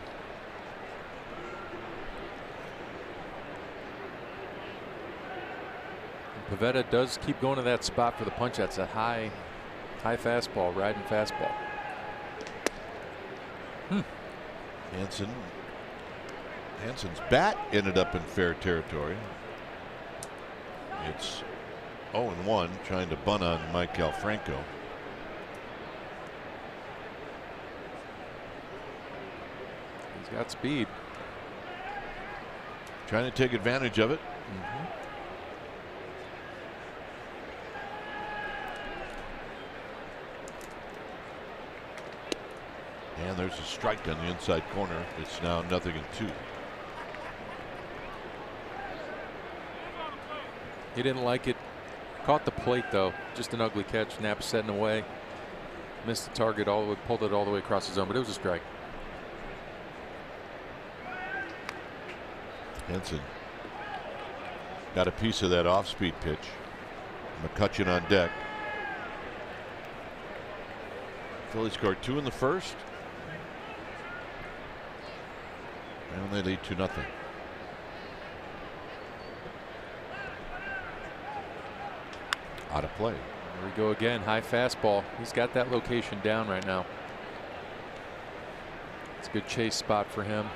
Pivetta does keep going to that spot for the punch. That's a high fastball, riding fastball. Hansen's bat ended up in fair territory. It's 0-1, trying to bunt on Mike Alfranco. He's got speed. Trying to take advantage of it. And there's a strike on the inside corner. It's now 0-2. He didn't like it. Caught the plate though. Just an ugly catch. Knapp setting away. Missed the target all the way, pulled it all the way across the zone, but it was a strike. Henson got a piece of that off-speed pitch. McCutchen on deck. Phillies scored 2 in the first. And they lead 2-0. Out of play. There we go again. High fastball. He's got that location down right now. It's a good chase spot for him.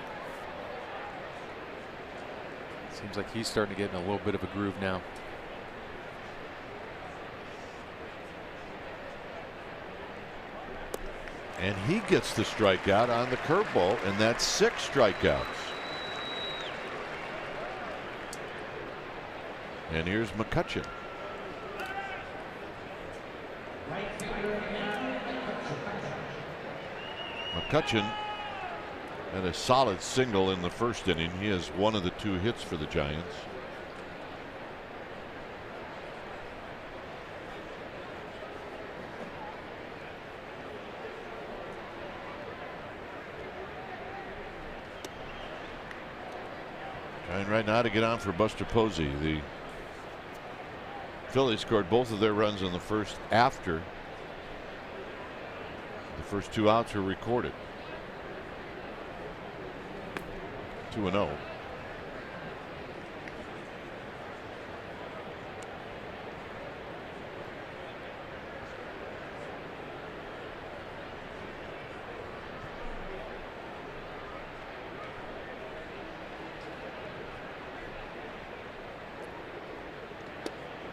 Seems like he's starting to get in a little bit of a groove now. And he gets the strikeout on the curveball, and that's 6 strikeouts. And here's McCutchen. McCutchen had a solid single in the first inning. He has one of the 2 hits for the Giants. Trying right now to get on for Buster Posey. The Phillies scored both of their runs in the first after the first 2 outs were recorded. 2-0.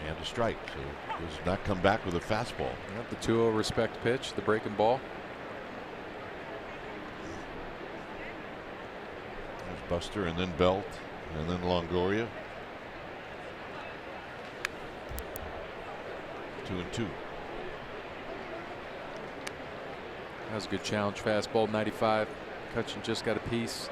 And a strike. So does not come back with a fastball. Yep, the 2-0 respect pitch, the breaking ball. There's Buster and then Belt and then Longoria. 2-2. That was a good challenge fastball. 95. Cutchin just got a piece.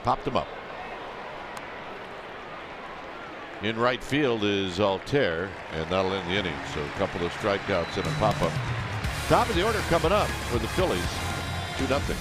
Popped him up. In right field is Altair, and that'll end the inning. So a couple of strikeouts and a pop-up. Top of the order coming up for the Phillies. 2-0.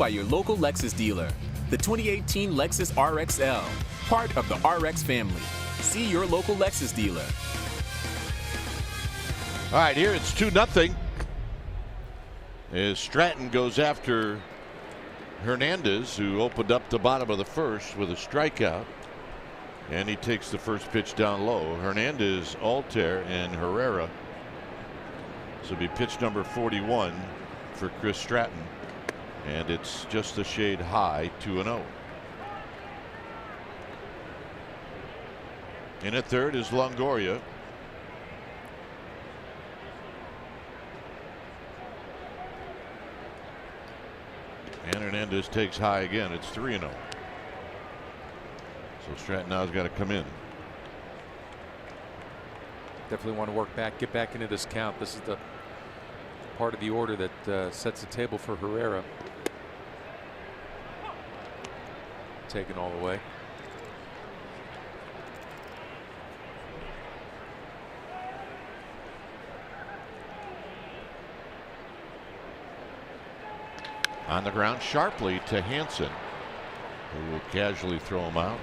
by your local Lexus dealer. The 2018 Lexus RXL, part of the RX family. See your local Lexus dealer. All right, here it's 2-0. As Stratton goes after Hernandez, who opened up the bottom of the first with a strikeout. And he takes the first pitch down low. Hernandez, Altair, and Herrera. This will be pitch number 41 for Chris Stratton. And it's just a shade high, 2-0. In at third is Longoria. And Hernandez takes high again. It's 3-0. So Stratton now's got to come in. Definitely want to work back, get back into this count. This is the part of the order that sets the table for Herrera. Taken all the way. On the ground sharply to Hansen, who will casually throw him out.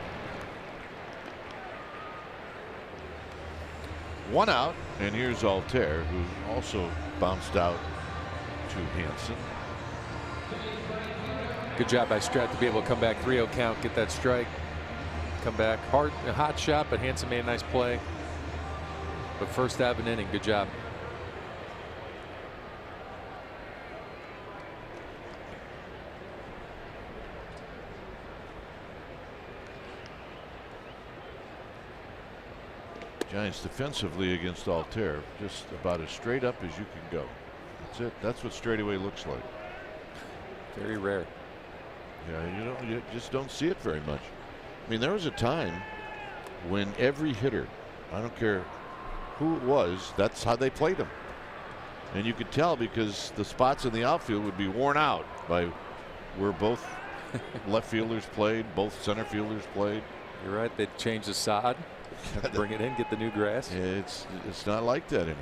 1 out, and here's Altair, who also bounced out to Hansen. Good job by Stratton to be able to come back, 3-0 count, get that strike, come back. Hard, a hot shot, but Hansen made a nice play. But first half an inning, good job. Giants defensively against Altair, just about as straight up as you can go. That's it. That's what straightaway looks like. Very rare. Yeah, you just don't see it very much. I mean, there was a time when every hitter, I don't care who it was, that's how they played them. And you could tell because the spots in the outfield would be worn out by where both left fielders played, both center fielders played. You're right. They'd change the sod. Bring it in, get the new grass. It's not like that anymore.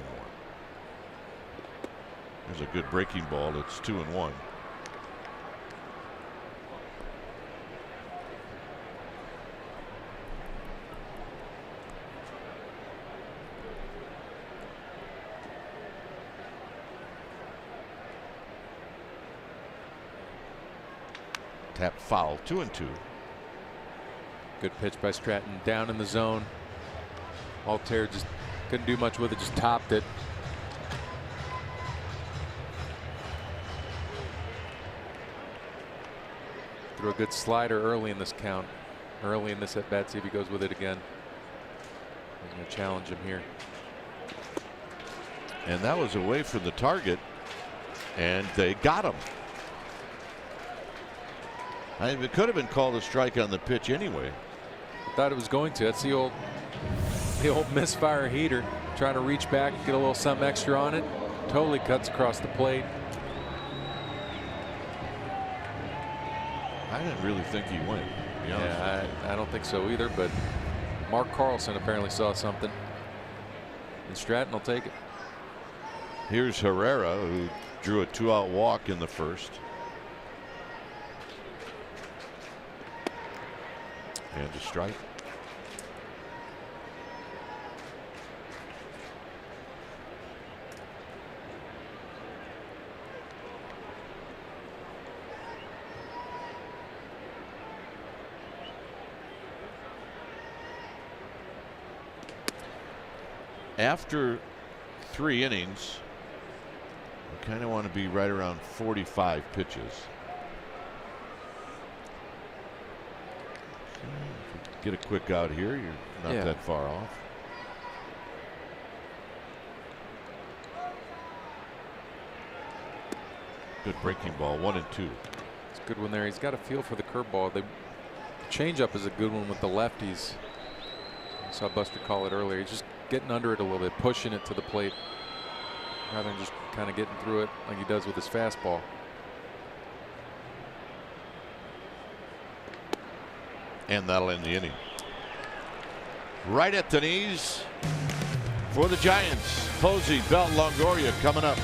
There's a good breaking ball. It's 2-1. Tap foul, 2-2. Good pitch by Stratton, down in the zone. Altair just couldn't do much with it, just topped it. Threw a good slider early in this count, early in this at bat. See if he goes with it again. He's going to challenge him here. And that was away from the target, and they got him. I mean, it could have been called a strike on the pitch anyway. Thought it was going to. That's the old misfire heater. Trying to reach back, get a little something extra on it. Totally cuts across the plate. I didn't really think he went. To be honest. Yeah, I don't think so either. But Mark Carlson apparently saw something. And Stratton will take it. Here's Herrera, who drew a 2-out walk in the first. And a strike. After 3 innings, we kind of want to be right around 45 pitches. Get a quick out here, you're not that far off. Good breaking ball, 1-2. It's a good one there. He's got a feel for the curveball. The changeup is a good one with the lefties. I saw Buster call it earlier. He's just getting under it a little bit, pushing it to the plate rather than just kind of getting through it like he does with his fastball. And that'll end the inning. Right at the knees for the Giants. Posey, Belt, Longoria coming up.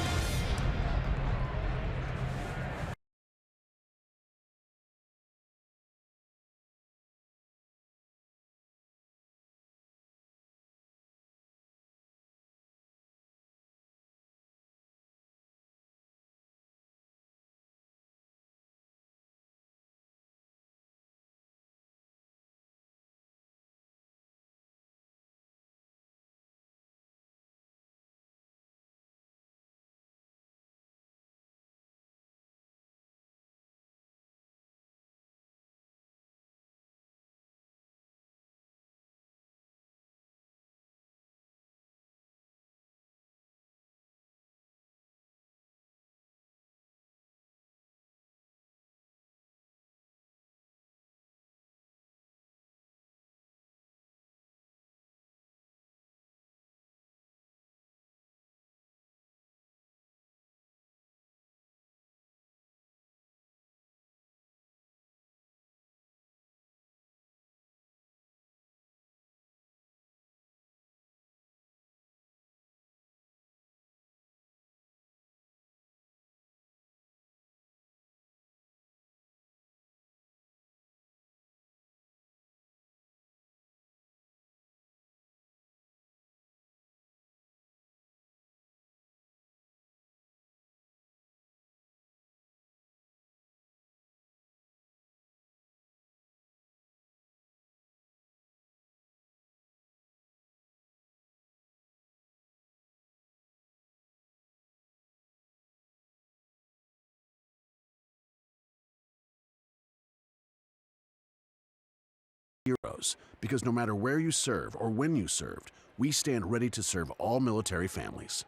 heroes, because no matter where you serve or when you served, we stand ready to serve all military families.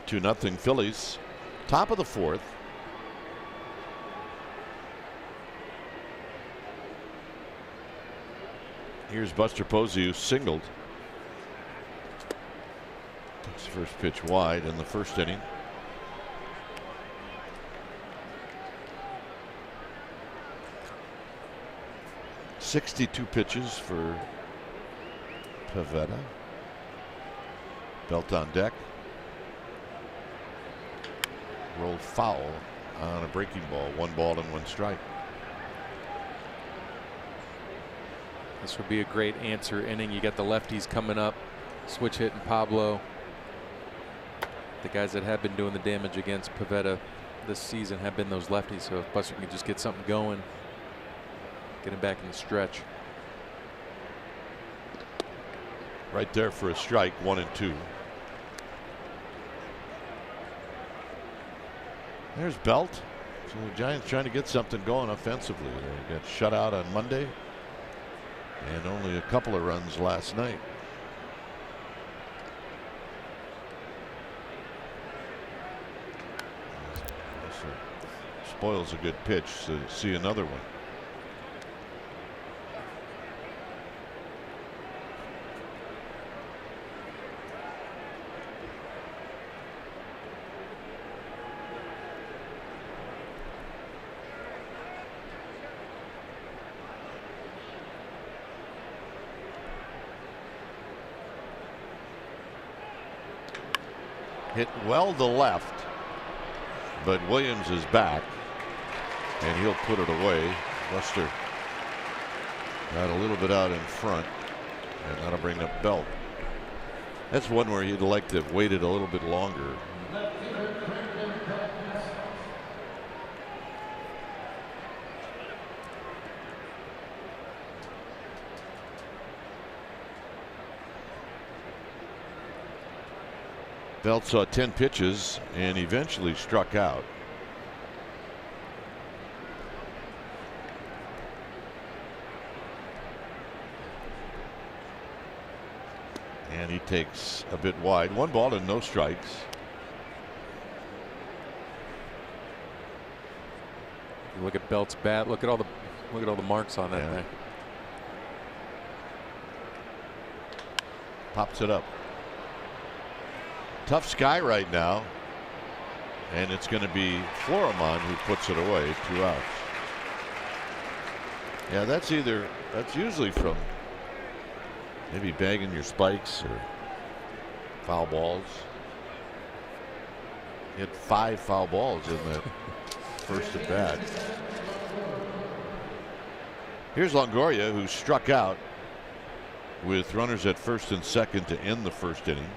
2-0 Phillies. Top of the fourth. Here's Buster Posey, who singled. Takes the first pitch wide in the first inning. .62 pitches for Pivetta. Belt on deck. Rolled foul on a breaking ball. 1 ball and 1 strike. This would be a great answer inning. You got the lefties coming up, switch hitting Pablo. The guys that have been doing the damage against Pivetta this season have been those lefties. So if Buster can just get something going, get him back in the stretch. Right there for a strike. 1-2. There's Belt. So the Giants trying to get something going offensively. They got shut out on Monday and only a couple of runs last night. Spoils a good pitch to see another one. Hit well to left, but Williams is back and he'll put it away. Buster got a little bit out in front, and that'll bring up Belt. That's one where he'd like to have waited a little bit longer. Belt saw 10 pitches and eventually struck out. And he takes a bit wide. 1 ball and no strikes. You look at Belt's bat. Look at all the marks on that thing. Pops it up. Tough sky right now, and it's going to be Florimon who puts it away. 2 outs. Yeah, that's usually from maybe bagging your spikes or foul balls. He had 5 foul balls in that first at bat. Here's Longoria, who struck out with runners at first and second to end the first inning.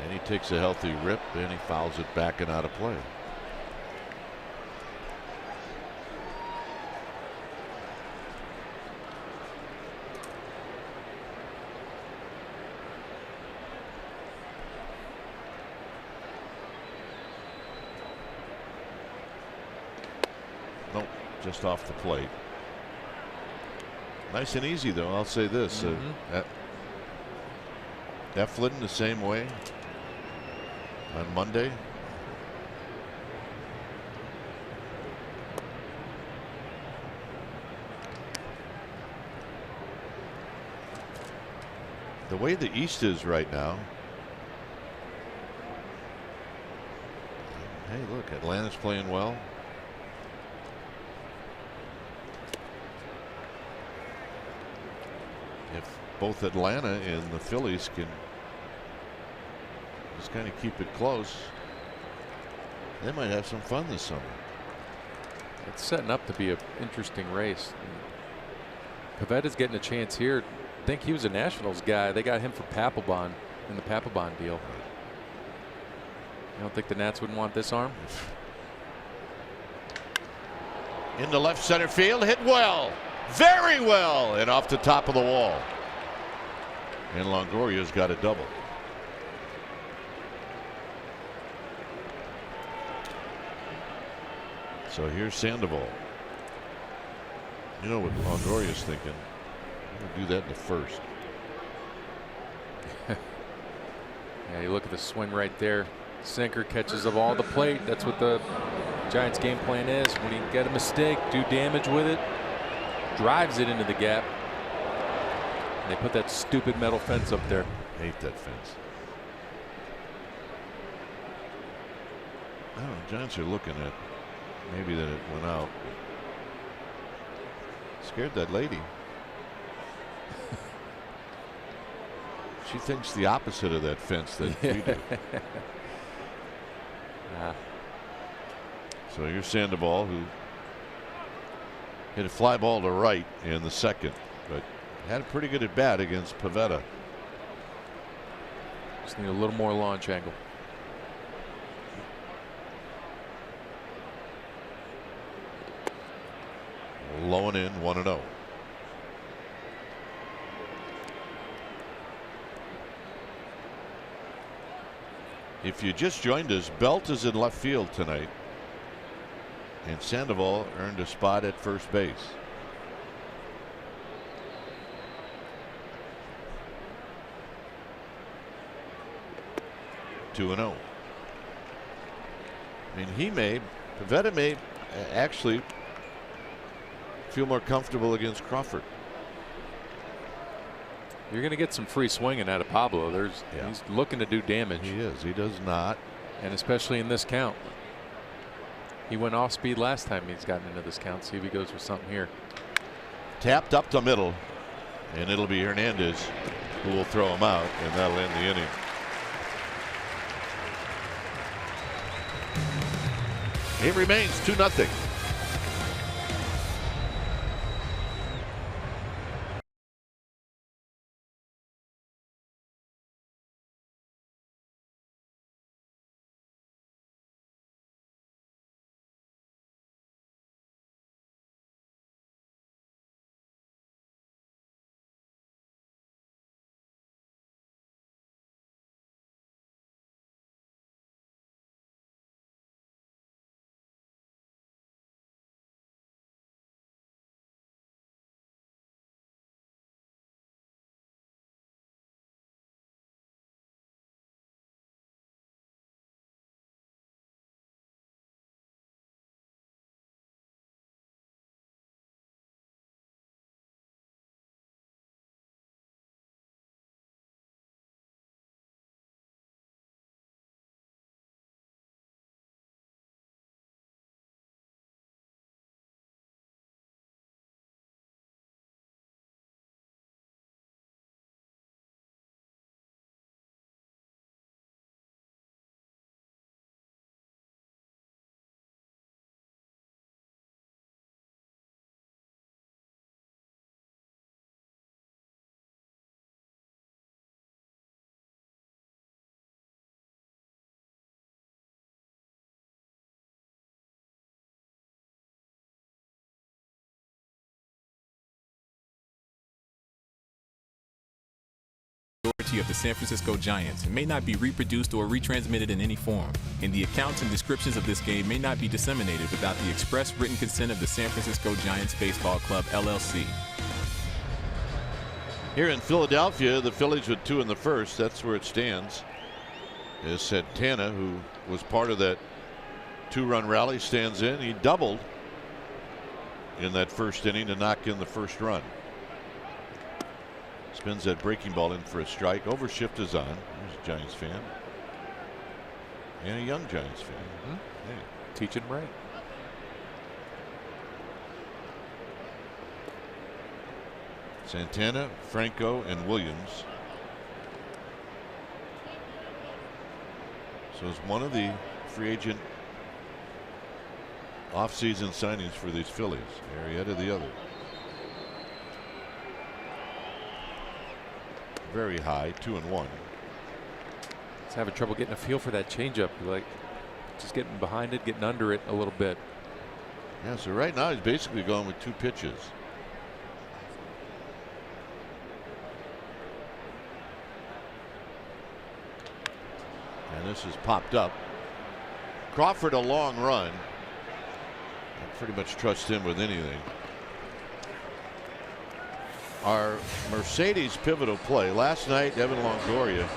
And he takes a healthy rip and he fouls it back and out of play. Nope, just off the plate. Nice and easy though, I'll say this. Eflin the same way on Monday. The way the East is right now. Hey, look, Atlanta's playing well. If both Atlanta and the Phillies can just kind of keep it close, they might have some fun this summer. It's setting up to be an interesting race. Pavetta's getting a chance here. I think he was a Nationals guy. They got him for Papelbon in the Papelbon deal. You don't think the Nats wouldn't want this arm? Into left center field, hit well, very well, and off the top of the wall. And Longoria's got a double. So here's Sandoval. You know what Longoria's thinking? I'm gonna do that in the first. Yeah, you look at the swing right there. Sinker catches of all the plate. That's what the Giants' game plan is. When you get a mistake, do damage with it. Drives it into the gap. And they put that stupid metal fence up there. Hate that fence. I don't know. Giants are looking at maybe that it went out. Scared that lady. She thinks the opposite of that fence that we do. So here's Sandoval, who hit a fly ball to right in the second, but had a pretty good at bat against Pivetta. Just need a little more launch angle. Low and in, 1-0. If you just joined us, Belt is in left field tonight, and Sandoval earned a spot at first base. (2-0). I mean, Pivetta may actually feel more comfortable against Crawford. You're going to get some free swinging out of Pablo. He's looking to do damage. He is. He does not. And especially in this count. He went off speed last time he's gotten into this count. See if he goes with something here. Tapped up the middle, and it'll be Hernandez who will throw him out, and that'll end the inning. It remains 2-0. Of the San Francisco Giants and may not be reproduced or retransmitted in any form, and the accounts and descriptions of this game may not be disseminated without the express written consent of the San Francisco Giants Baseball Club, LLC. Here in Philadelphia, the Phillies with 2 in the first. That's where it stands. Is Santana, who was part of that 2-run rally, stands in. He doubled in that first inning to knock in the first run. Spins that breaking ball in for a strike. Overshift is on. There's a Giants fan. And a young Giants fan. Mm-hmm. Hey. Teaching him right. Santana, Franco, and Williams. So it's one of the free agent offseason signings for these Phillies. Arrieta the other. Very high, 2-1. He's having trouble getting a feel for that changeup. Like just getting behind it, getting under it a little bit. Yeah, so right now he's basically going with 2 pitches. And this is popped up. Crawford a long run. I pretty much trust him with anything. Our Mercedes pivotal play last night, Evan Longoria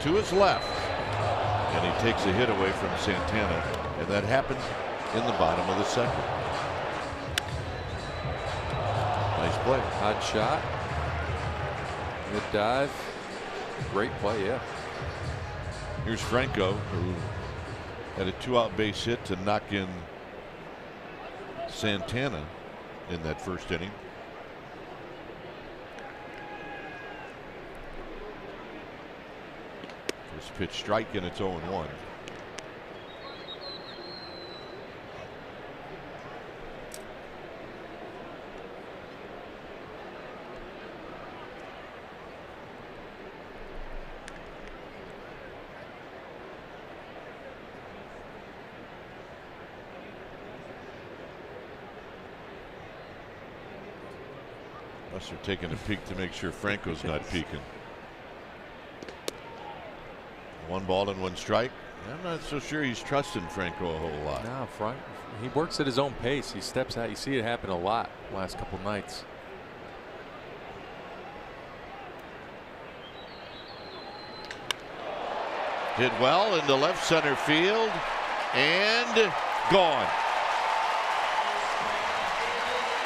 to his left, and he takes a hit away from Santana, and that happened in the bottom of the second. Nice play. Hot shot. Good dive. Great play, yeah. Here's Franco, who had a 2-out base hit to knock in Santana in that first inning. First pitch strike, and it's 0-1. Unless they're taking a peek to make sure Franco's not peeking. 1 ball and 1 strike. I'm not so sure he's trusting Franco a whole lot. No, Frank, he works at his own pace. He steps out. You see it happen a lot last couple nights. Hit well into left center field and gone.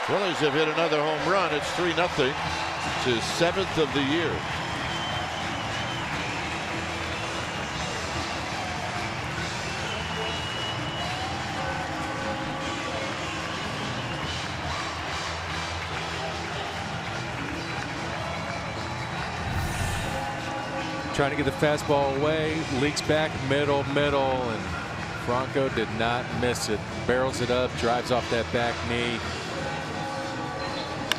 Phillies have hit another home run. It's 3-0. It's his 7th of the year. Trying to get the fastball away, leaks back, middle, and Franco did not miss it. Barrels it up, drives off that back knee.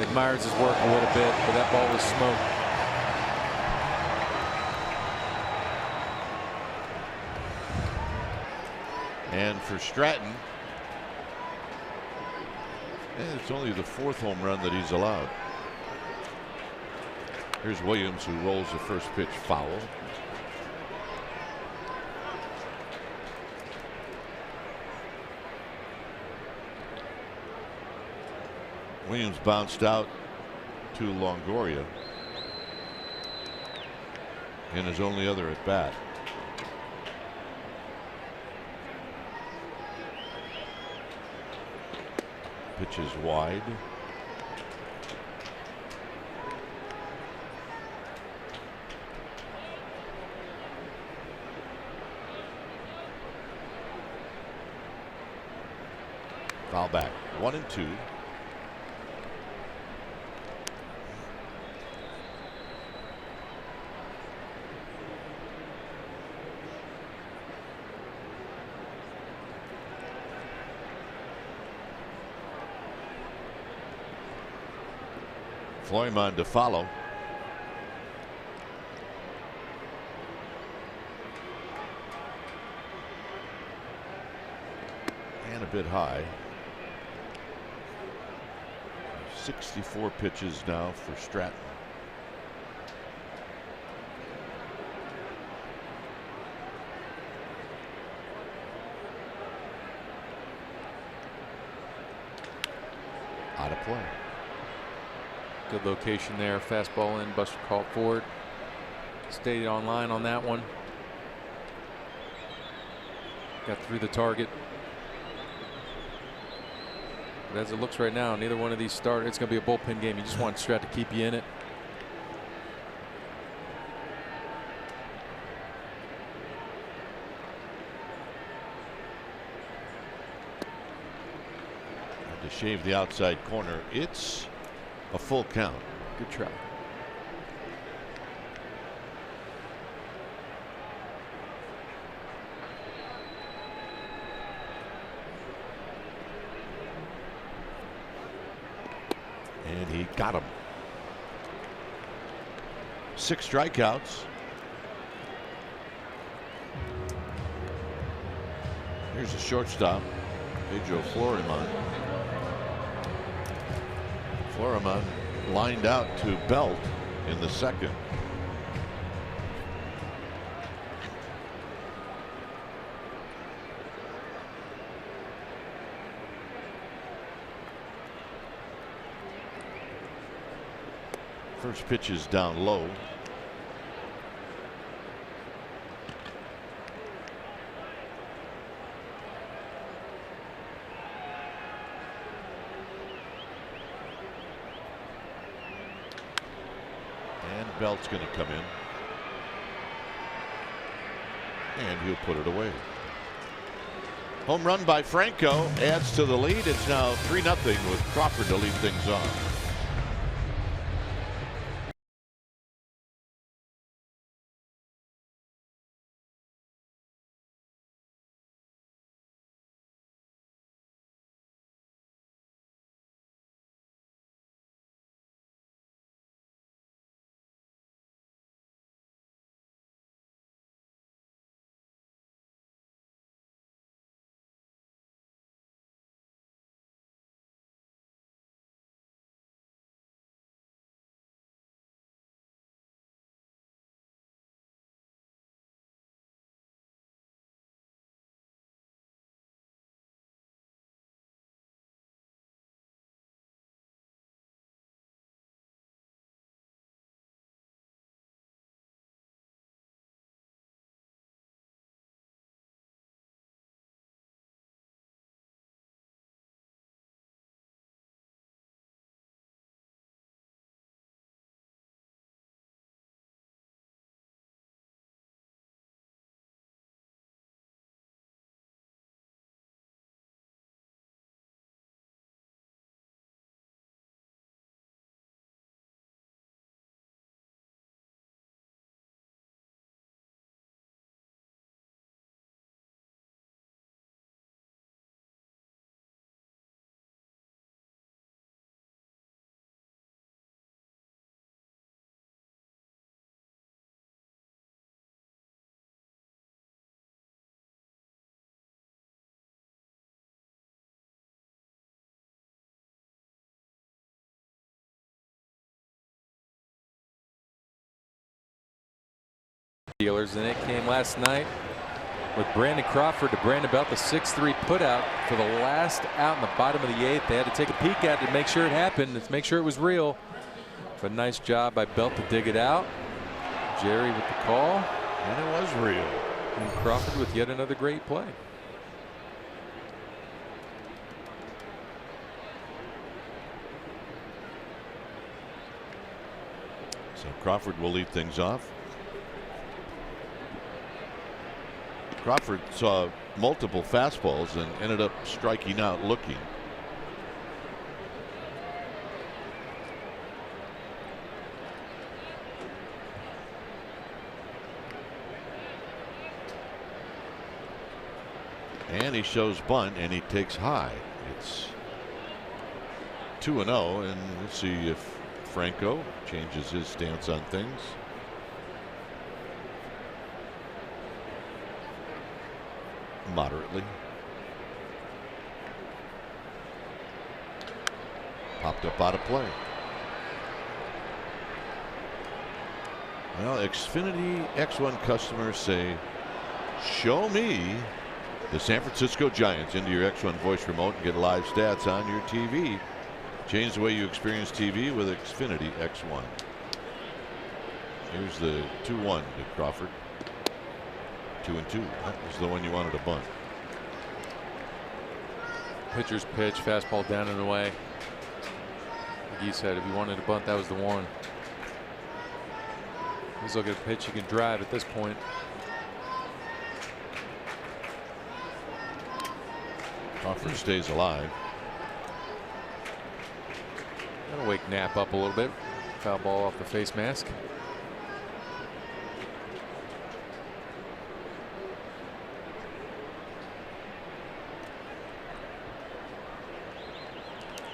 Admires his work a little bit, but that ball was smoked. And for Stratton, it's only the 4th home run that he's allowed. Here's Williams, who rolls the first pitch foul. Williams bounced out to Longoria in his only other at bat. Pitch is wide. Foul back. 1-2. Floymon to follow. And a bit high. 64 pitches now for Stratton. Out of play. Good location there. Fastball in. Buster called forward. Stayed on line on that one. Got through the target. But as it looks right now, neither one of these start. It's going to be a bullpen game. You just want Strat to keep you in it. To shave the outside corner. It's a full count. Good try. And he got him. 6 strikeouts. Here's the shortstop, Pedro Florimon. Florimon lined out to Belt in the second. First pitch is down low. And Belt's going to come in. And he'll put it away. Home run by Franco adds to the lead. It's now 3-0 with Crawford to lead things off. Dealers, and it came last night with Brandon Crawford to Brandon Belt, the 6-3 put out for the last out in the bottom of the 8th. They had to take a peek at it to make sure it happened, to make sure it was real. But nice job by Belt to dig it out. Jerry with the call. And it was real. And Crawford with yet another great play. So Crawford will lead things off. Crawford saw multiple fastballs and ended up striking out looking. And he shows bunt and he takes high. It's 2-0, and we'll see if Franco changes his stance on things. Moderately. Popped up out of play. Well, Xfinity X1 customers say, show me the San Francisco Giants into your X1 voice remote and get live stats on your TV. Change the way you experience TV with Xfinity X1. Here's the 2-1 to Crawford. 2-2. That was the one you wanted to bunt. Pitcher's pitch, fastball down and away. Like you said, if you wanted to bunt, that was the one. He's looking at a pitch you can drive at this point. Crawford stays alive. Gonna wake Knapp up a little bit. Foul ball off the face mask.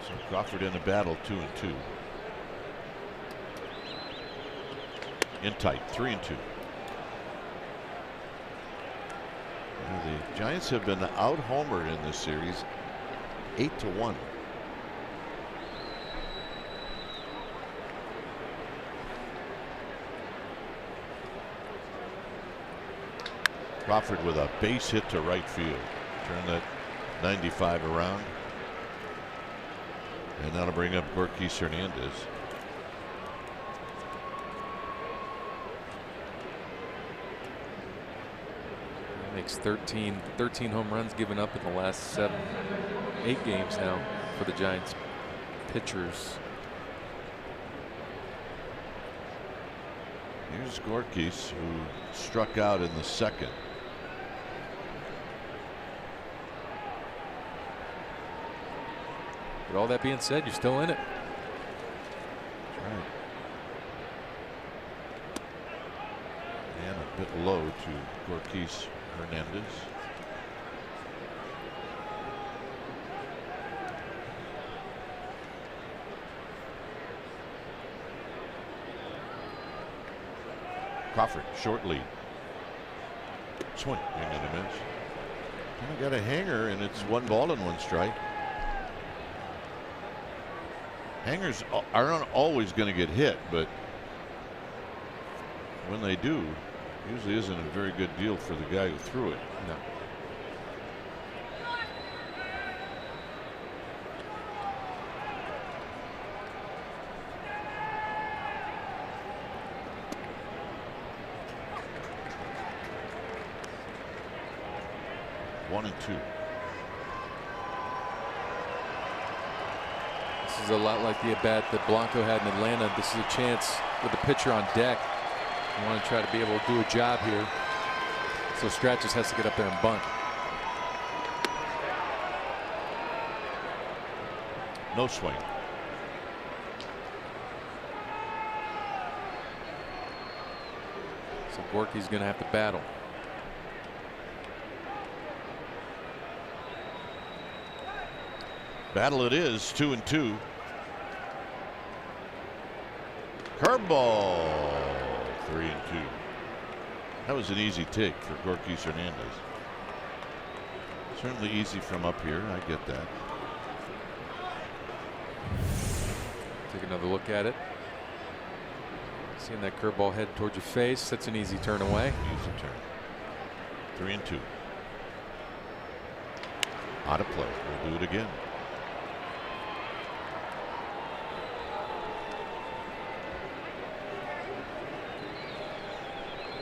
So Crawford in a battle, 2-2. In tight, 3-2. The Giants have been out-homered in this series, 8-1. Crawford with a base hit to right field. Turn that 95 around. And that'll bring up Gorkis Hernandez. Makes 13 home runs given up in the last 8 games now for the Giants pitchers. Here's Gorkis, who struck out in the second. But all that being said, you're still in it. That's right. And a bit low to Gorkis Hernandez. Crawford, short lead. Swing, and a miss. And I got a hanger, and it's 1 ball and 1 strike. Hangers aren't always going to get hit, but when they do, usually isn't a very good deal for the guy who threw it. No. One and two. This is a lot like the at-bat that Blanco had in Atlanta. This is a chance with the pitcher on deck. You want to try to be able to do a job here. So Strat just has to get up there and bunt. No swing. So Gorky's going to have to battle. Battle it is, 2 and 2. Curveball, 3 and 2. That was an easy take for Gorkis Hernandez. Certainly easy from up here. I get that. Take another look at it. Seeing that curveball head towards your face. That's an easy turn away. Easy turn. 3 and 2. Out of play. We'll do it again.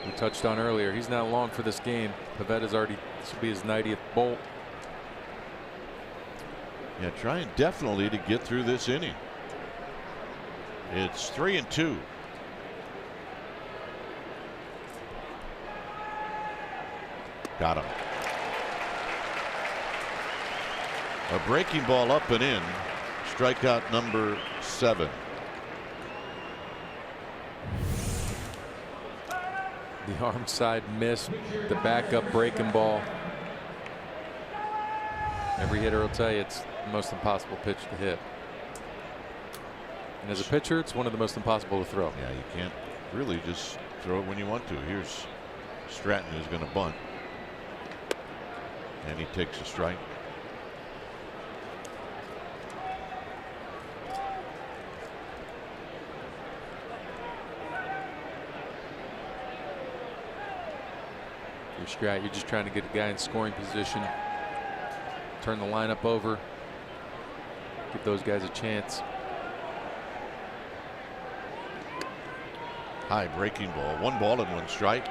We touched on earlier, he's not long for this game. Pavetta's already, this will be his 90th bolt. Yeah, trying definitely to get through this inning. It's 3 and 2. Got him. A breaking ball up and in. Strikeout number 7. The arm side miss, the backup breaking ball. Every hitter will tell you it's the most impossible pitch to hit. And as a pitcher, it's one of the most impossible to throw. Yeah, you can't really just throw it when you want to. Here's Stratton, who's going to bunt. And he takes a strike. Strat, you're just trying to get a guy in scoring position, turn the lineup over, give those guys a chance. High breaking ball, 1 ball and 1 strike.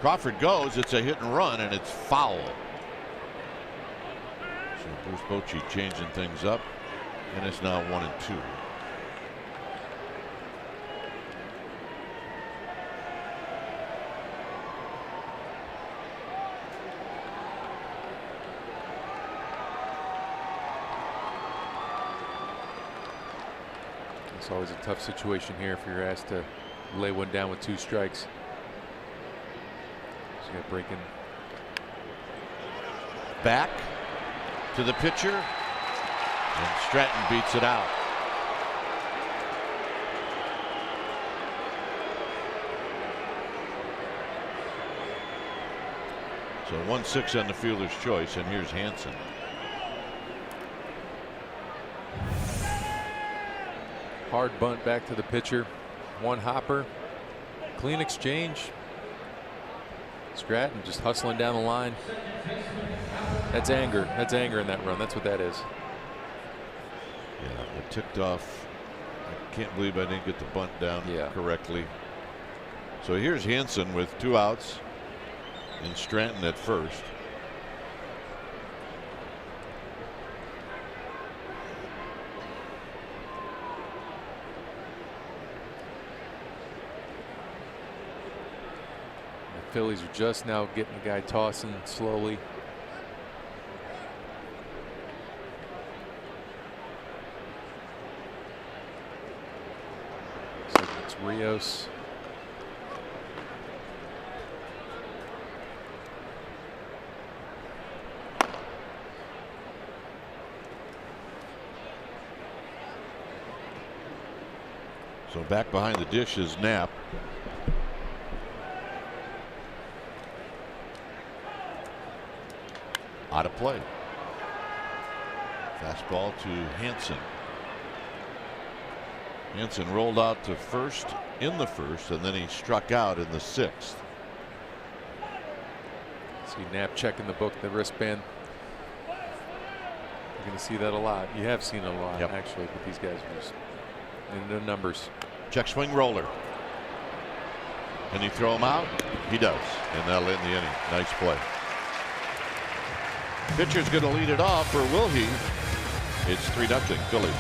Crawford goes, it's a hit and run, and it's foul. So Bruce Bochy changing things up, and it's now 1 and 2. It's always a tough situation here if you're asked to lay one down with 2 strikes. Got breaking back to the pitcher, and Stratton beats it out. So 1-6 on the fielder's choice, and here's Hansen. Hard bunt back to the pitcher. 1 hopper. Clean exchange. Stratton just hustling down the line. That's anger. That's anger in that run. That's what that is. Yeah, it ticked off. I can't believe I didn't get the bunt down correctly. So here's Hansen with 2 outs and Stratton at first. The Phillies are just now getting the guy tossing slowly. So it's Rios. So back behind the dish is Knapp. Out of play. Fastball to Hansen. Hansen rolled out to first in the first, and then he struck out in the 6th. See Knapp checking the book, the wristband. You're going to see that a lot. You have seen it a lot, actually, but these guys are just in the numbers. Check swing roller. Can he throw him out? He does, and that'll end the inning. Nice play. Pitcher's going to lead it off, or will he? It's 3-0 Phillies.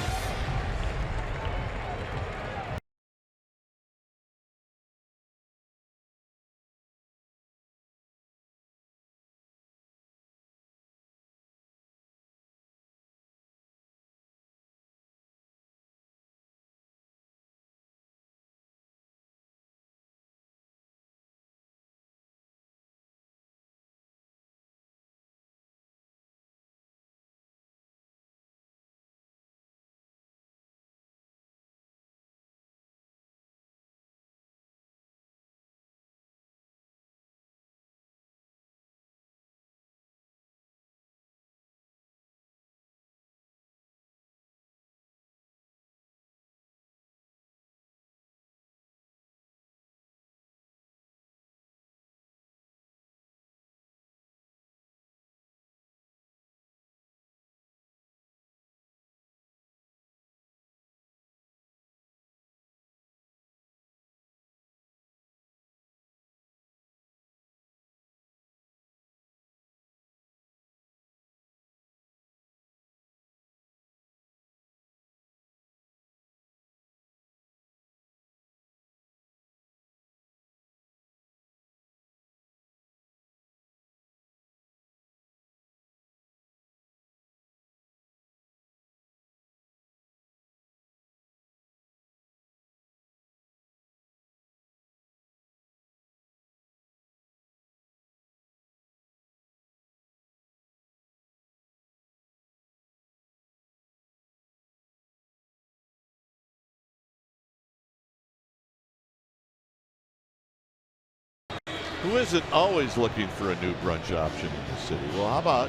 Who isn't always looking for a new brunch option in the city? Well, how about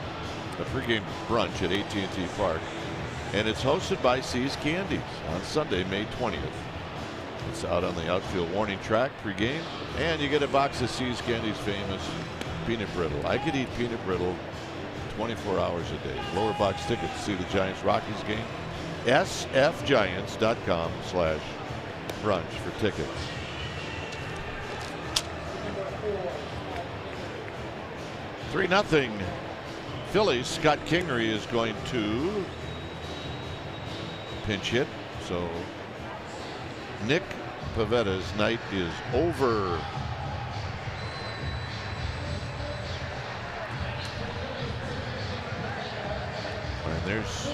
a pregame brunch at AT&T Park? And it's hosted by See's Candies on Sunday, May 20th. It's out on the outfield warning track pregame, and you get a box of See's Candies famous peanut brittle. I could eat peanut brittle 24 hours a day. Lower box tickets to see the Giants-Rockies game. sfgiants.com/brunch for tickets. Three nothing Phillies. Scott Kingery is going to pinch hit. So Nick Pavetta's night is over. And there's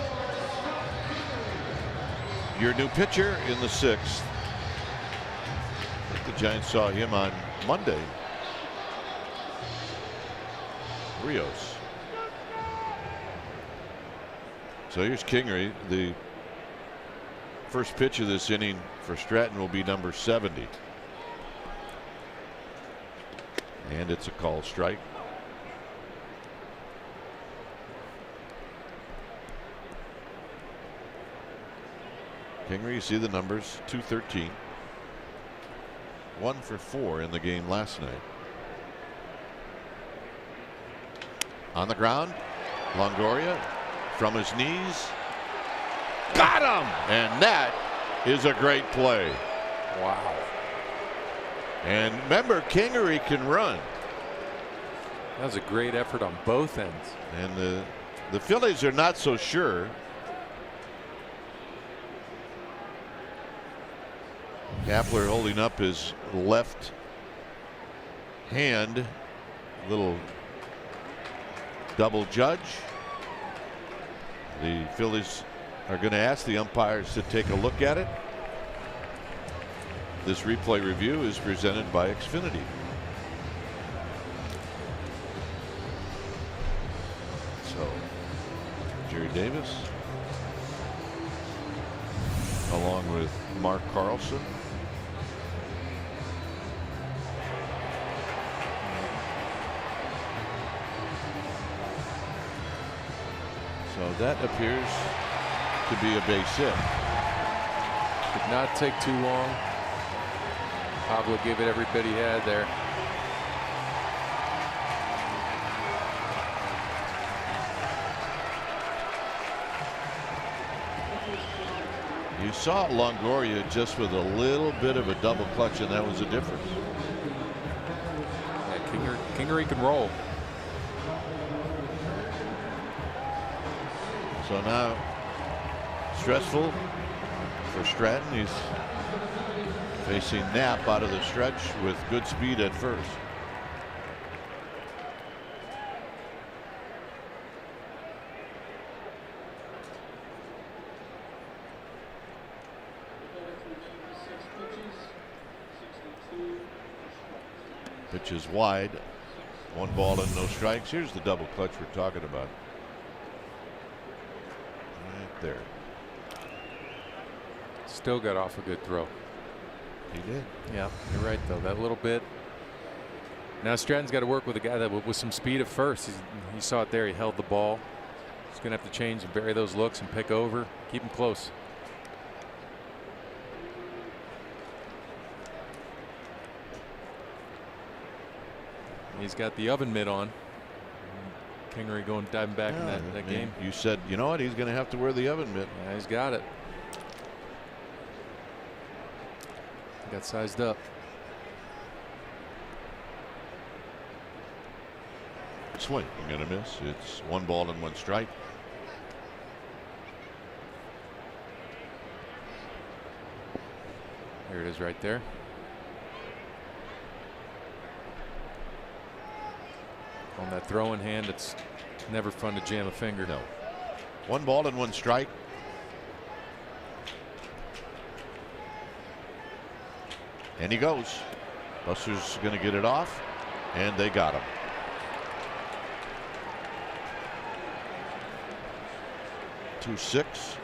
your new pitcher in the 6th. I think the Giants saw him on Monday. Rios. So here's Kingery. The first pitch of this inning for Stratton will be number 70. And it's a call strike. Kingery, you see the numbers, 213. 1 for 4 in the game last night. On the ground, Longoria from his knees. Got him! And that is a great play. Wow. And remember, Kingery can run. That was a great effort on both ends. And the Phillies are not so sure. Kapler holding up his left hand. Little double judge. The Phillies are going to ask the umpires to take a look at it. This replay review is presented by Xfinity. So, Jerry Davis, along with Mark Carlson. So that appears to be a base hit. Did not take too long. Pablo gave it every bit he had there. You saw Longoria just with a little bit of a double clutch, and that was the difference. Yeah, Kingery can roll. So now stressful for Stratton. He's facing Knapp out of the stretch with good speed at first. Pitch is wide. 1 ball and no strikes. Here's the double clutch we're talking about. Right there. Still got off a good throw. He did. Yeah, you're right though. That little bit. Now Stratton's got to work with a guy that with some speed at first. He saw it there. He held the ball. He's going to have to change and vary those looks and pick over. Keep him close. He's got the oven mitt on. Kingery going diving back in that game. You said, you know what, he's going to have to wear the oven mitt. Yeah, he's got it. Got sized up. Swing, I'm going to miss. It's 1 ball and 1 strike. Here it is right there. On that throwing hand, it's never fun to jam a finger. No. 1 ball and 1 strike. And he goes. Buster's going to get it off, and they got him. Two 6.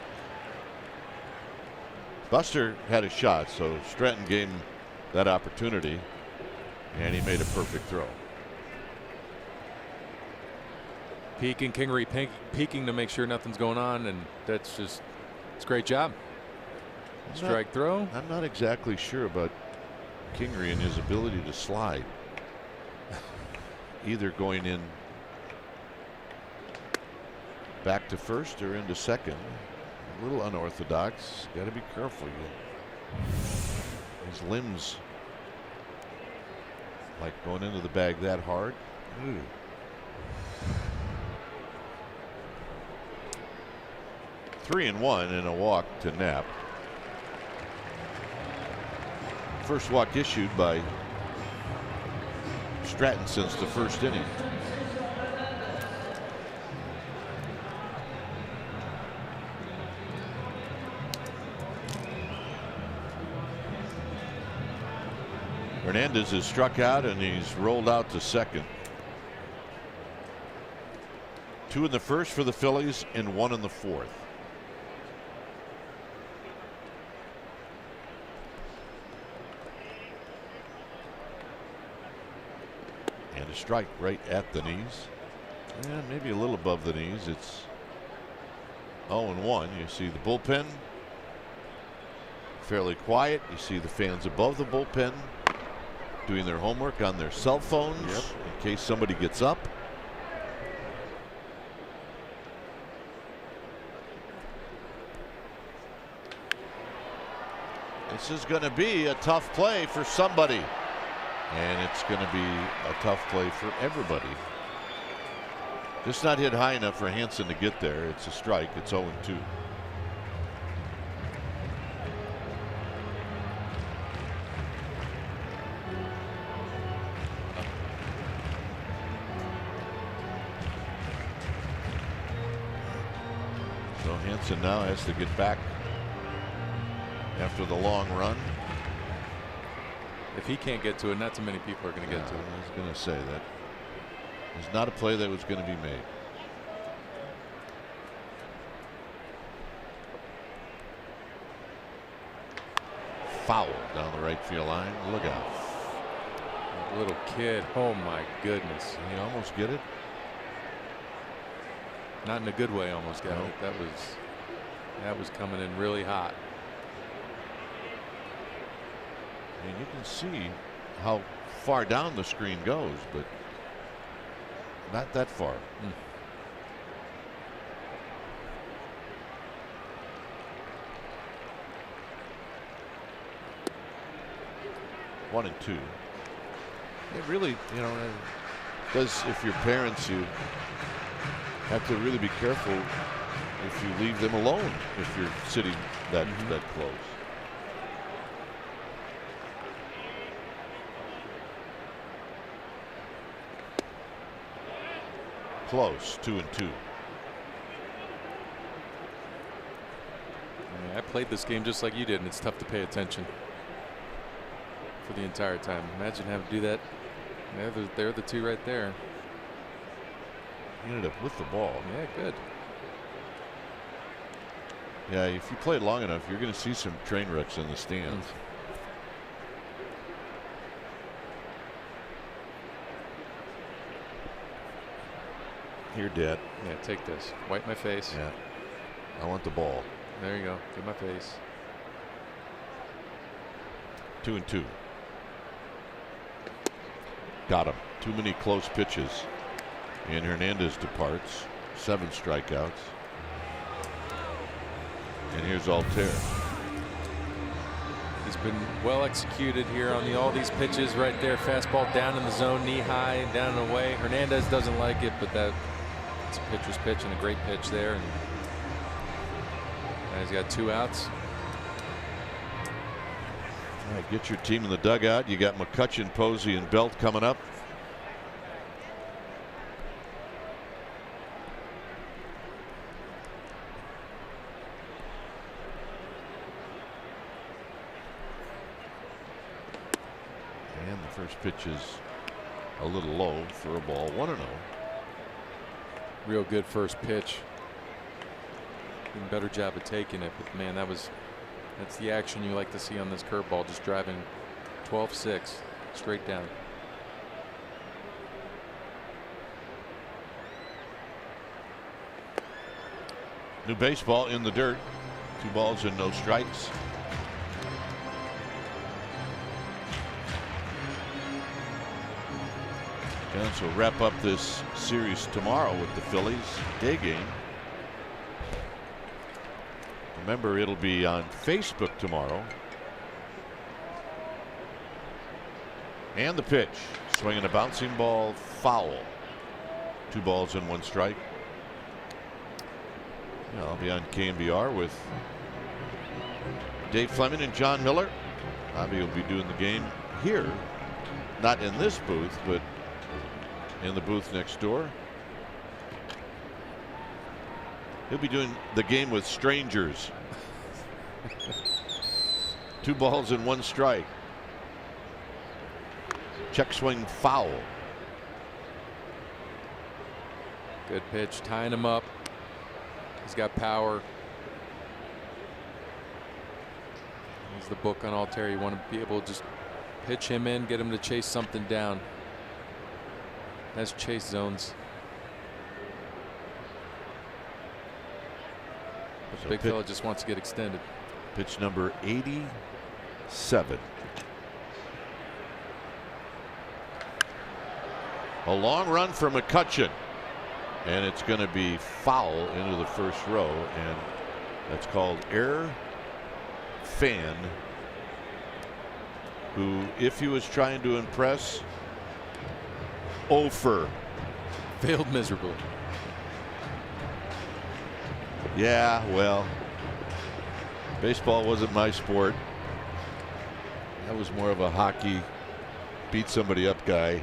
Buster had a shot, so Stratton gave him that opportunity, and he made a perfect throw. Peeking, Kingery peeking to make sure nothing's going on, and that's just, it's a great job. Strike throw. I'm not exactly sure about Kingery and his ability to slide. Either going in back to first or into second. A little unorthodox. Got to be careful. His limbs like going into the bag that hard. Ooh. 3-1 and a walk to Knapp. First walk issued by Stratton since the first inning. Hernandez is struck out and he's rolled out to second. 2 in the first for the Phillies and 1 in the fourth. And a strike right at the knees. And maybe a little above the knees. It's 0-1. You see the bullpen fairly quiet. You see the fans above the bullpen doing their homework on their cell phones in case somebody gets up. This is going to be a tough play for somebody. And it's going to be a tough play for everybody. Just not hit high enough for Hansen to get there. It's a strike. It's 0-2. So Hansen now has to get back after the long run. If he can't get to it, not too many people are going to get to it. I was going to say that was not a play that was going to be made. Foul down the right field line. Look out. That little kid. Oh my goodness. He almost get it. Not in a good way. Almost got it. That was coming in really hot. And you can see how far down the screen goes, but not that far. 1-2. It really, you know, does, if you're parents, you have to really be careful if you leave them alone if you're sitting that close. Close. 2-2. I played this game just like you did, and it's tough to pay attention for the entire time. Imagine having to do that. They're the two right there. He ended up with the ball. Yeah, good. Yeah, if you play it long enough, you're going to see some train wrecks in the stands. Here, Dad. Yeah, take this. Wipe my face. Yeah. I want the ball. There you go. Get my face. 2-2. Got him. Too many close pitches. And Hernandez departs. 7 strikeouts. And here's Altair. He's been well executed here on all these pitches right there. Fastball down in the zone, knee high, down and away. Hernandez doesn't like it, but that's a pitcher's pitch and a great pitch there. And he's got 2 outs. All right, get your team in the dugout. You got McCutchen, Posey, and Belt coming up. And the first pitch is a little low for a ball. 1-0. Real good first pitch. Doing a better job of taking it, but man, that's the action you like to see on this curveball. Just driving 12-6 straight down. New baseball in the dirt. 2 balls and no strikes. Giants will wrap up this series tomorrow with the Phillies day game. Remember, it'll be on Facebook tomorrow. And the pitch. Swinging a bouncing ball, foul. 2 balls and 1 strike. Yeah, I'll be on KMBR with Dave Fleming and John Miller. Bobby will be doing the game here. Not in this booth, but in the booth next door. He'll be doing the game with strangers. 2 balls and 1 strike. Check swing, foul. Good pitch, tying him up. He's got power. Here's the book on Altair. You want to be able to just pitch him in, get him to chase something down. That's chase zones. The big fella just wants to get extended. Pitch number 87. A long run for McCutchen. And it's going to be foul into the first row. And that's called error fan who, if he was trying to impress, Ofer. Failed miserably. Yeah, well, baseball wasn't my sport. That was more of a hockey, beat somebody up guy.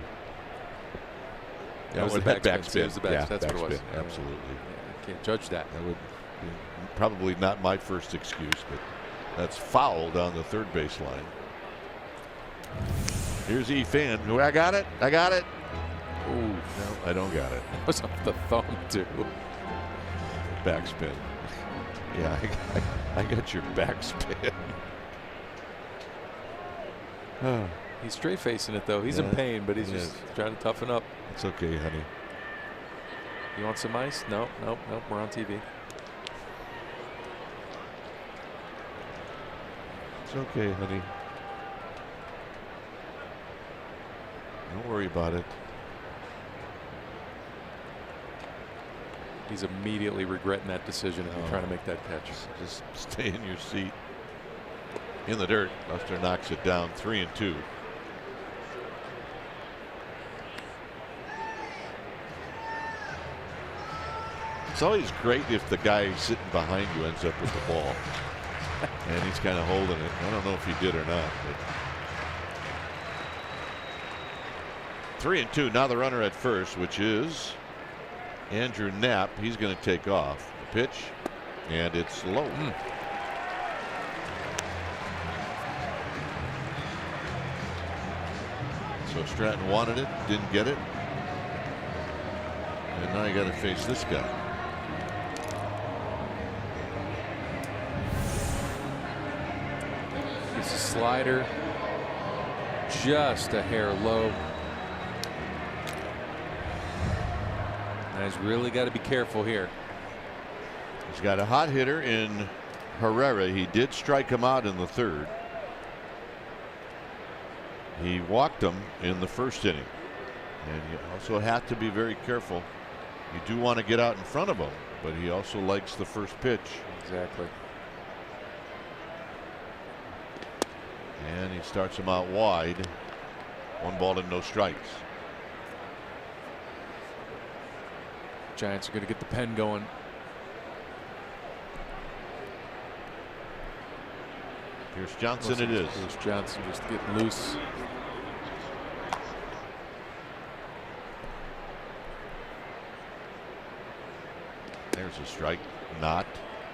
That was the backspin. It was the Yeah, that's what it was. Absolutely. Yeah, can't judge that. That would be probably not my first excuse, but that's foul down the third base line. Here's Fan. I got it. I got it. Ooh, No, I don't got it. that was off the thumb too. Backspin. Yeah, I got your backspin. He's straight facing it though. He's in pain, but he's just trying to toughen up. It's okay, honey. You want some ice? No, nope. We're on TV. It's okay, honey. Don't worry about it. He's immediately regretting that decision if you're trying to make that catch. Just stay in your seat. In the dirt. Buster knocks it down. 3-2. It's always great if the guy sitting behind you ends up with the ball. And he's kind of holding it. I don't know if he did or not. But 3-2. Now the runner at first, which is Andrew Knapp. He's going to take off. The pitch, and it's low. So Stratton wanted it, didn't get it. And now you got to face this guy. It's a slider, just a hair low. And he's really got to be careful here. He's got a hot hitter in Herrera. He did strike him out in the third. He walked him in the first inning. And you also have to be very careful. You do want to get out in front of him, but he also likes the first pitch. Exactly. And he starts him out wide. 1 ball and no strikes. Giants are going to get the pen going. Here's Johnson. It is. Here's Johnson just getting loose. There's a strike. Not.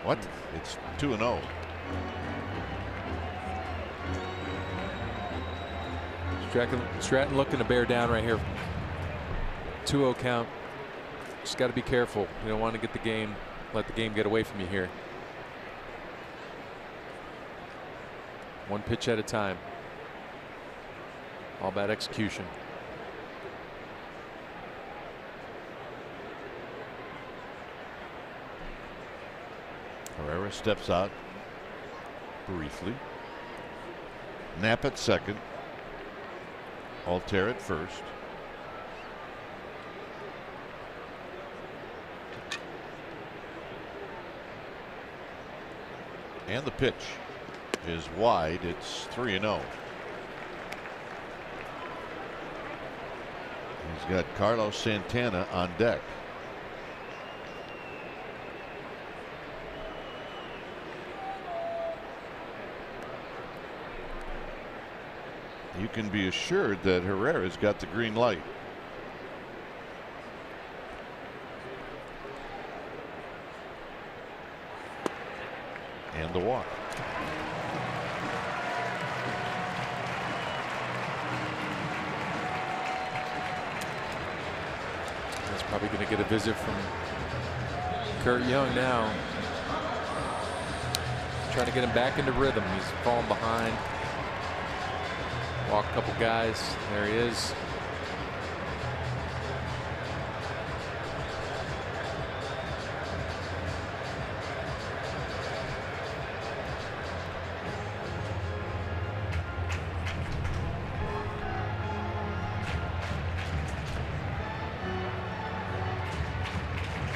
What? It's 2-0. Stratton looking to bear down right here. 2-0 count. Just got to be careful. You don't want to get the game, let the game get away from you here. 1 pitch at a time. All about execution. Herrera steps out briefly. Knapp at second. Altair at first. And the pitch is wide. It's 3-0. He's got Carlos Santana on deck. You can be assured that Herrera's got the green light. And the walk. He's probably going to get a visit from Kurt Young now. Trying to get him back into rhythm. He's falling behind. Walk a couple guys. There he is.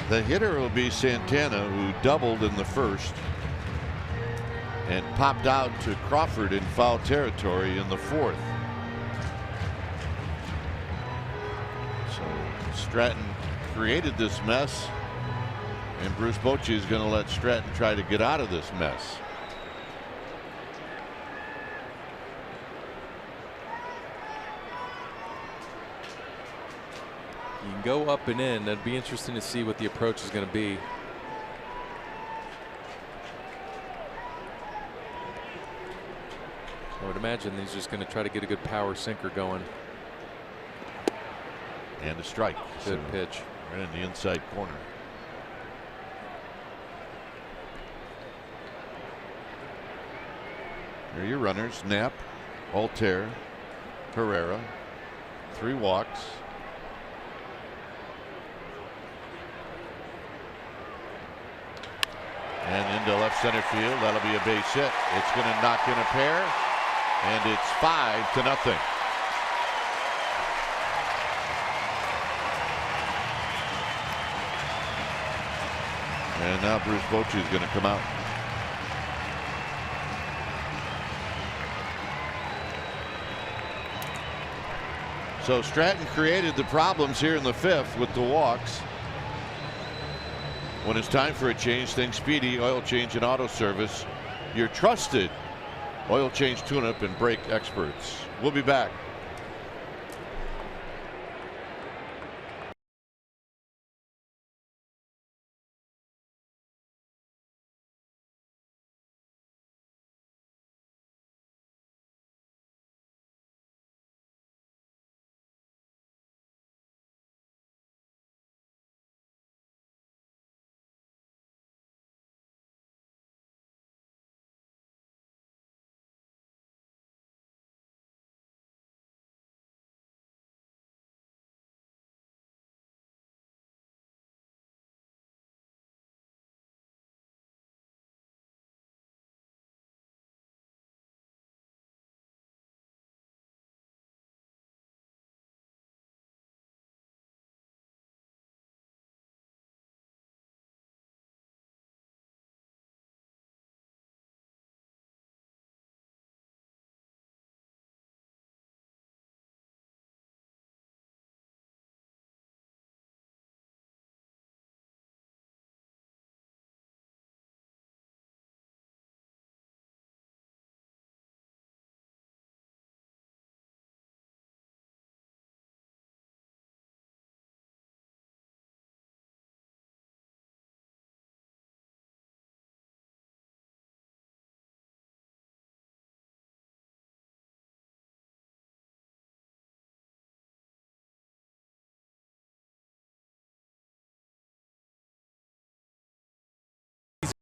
The hitter will be Santana, who doubled in the first and popped out to Crawford in foul territory in the 4th. So Stratton created this mess, and Bruce Bochy is going to let Stratton try to get out of this mess. You can go up and in. It'd be interesting to see what the approach is going to be. I would imagine he's just going to try to get a good power sinker going. And a strike. Good pitch. Right in the inside corner. Here are your runners: Knapp, Altair, Herrera. 3 walks. And into left center field. That'll be a base hit. It's going to knock in a pair, and it's 5-0. And now Bruce Bochy is going to come out. So Stratton created the problems here in the 5th with the walks. When it's time for a change, think Speedy Oil Change and Auto Service, your trusted oil change tune-up and brake experts. We'll be back.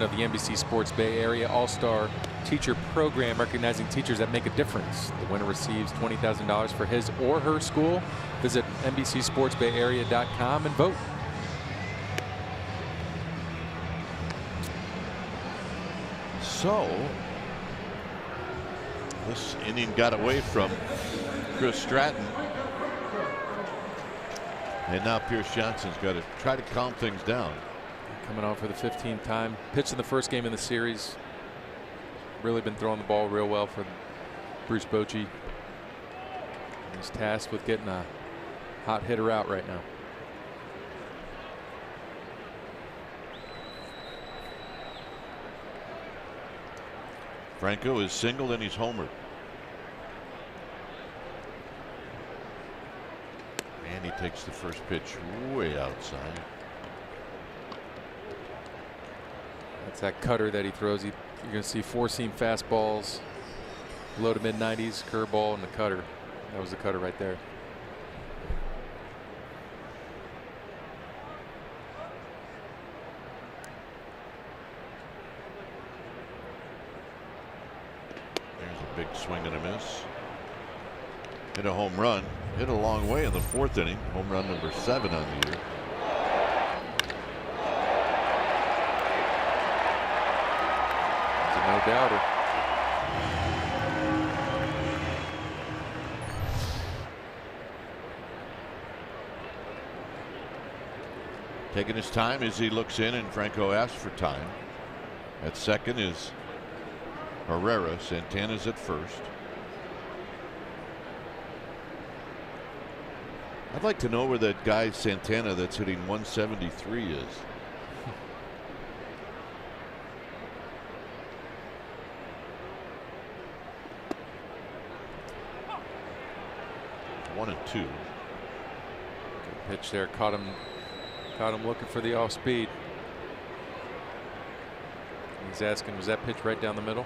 Of the NBC Sports Bay Area All-Star Teacher Program, recognizing teachers that make a difference. The winner receives $20,000 for his or her school. Visit NBCSportsBayArea.com and vote. So this inning got away from Chris Stratton, and now Pierce Johnson's got to try to calm things down. Coming on for the 15th time. Pitched in the first game in the series. Really been throwing the ball real well for Bruce Bochy. He's tasked with getting a hot hitter out right now. Franco is single and he's homered. And he takes the first pitch way outside. That's that cutter that he throws. You're going to see 4-seam fastballs, low to mid-90s, curveball, and the cutter. That was the cutter right there. There's a big swing and a miss. Hit a home run. Hit a long way in the 4th inning. Home run number 7 on the year. No doubter. Taking his time as he looks in, and Franco asks for time. At second is Herrera. Santana's at first. I'd like to know where that guy Santana that's hitting 173 is. 1-2. Good pitch there. Caught him looking for the off speed. He's asking, was that pitch right down the middle?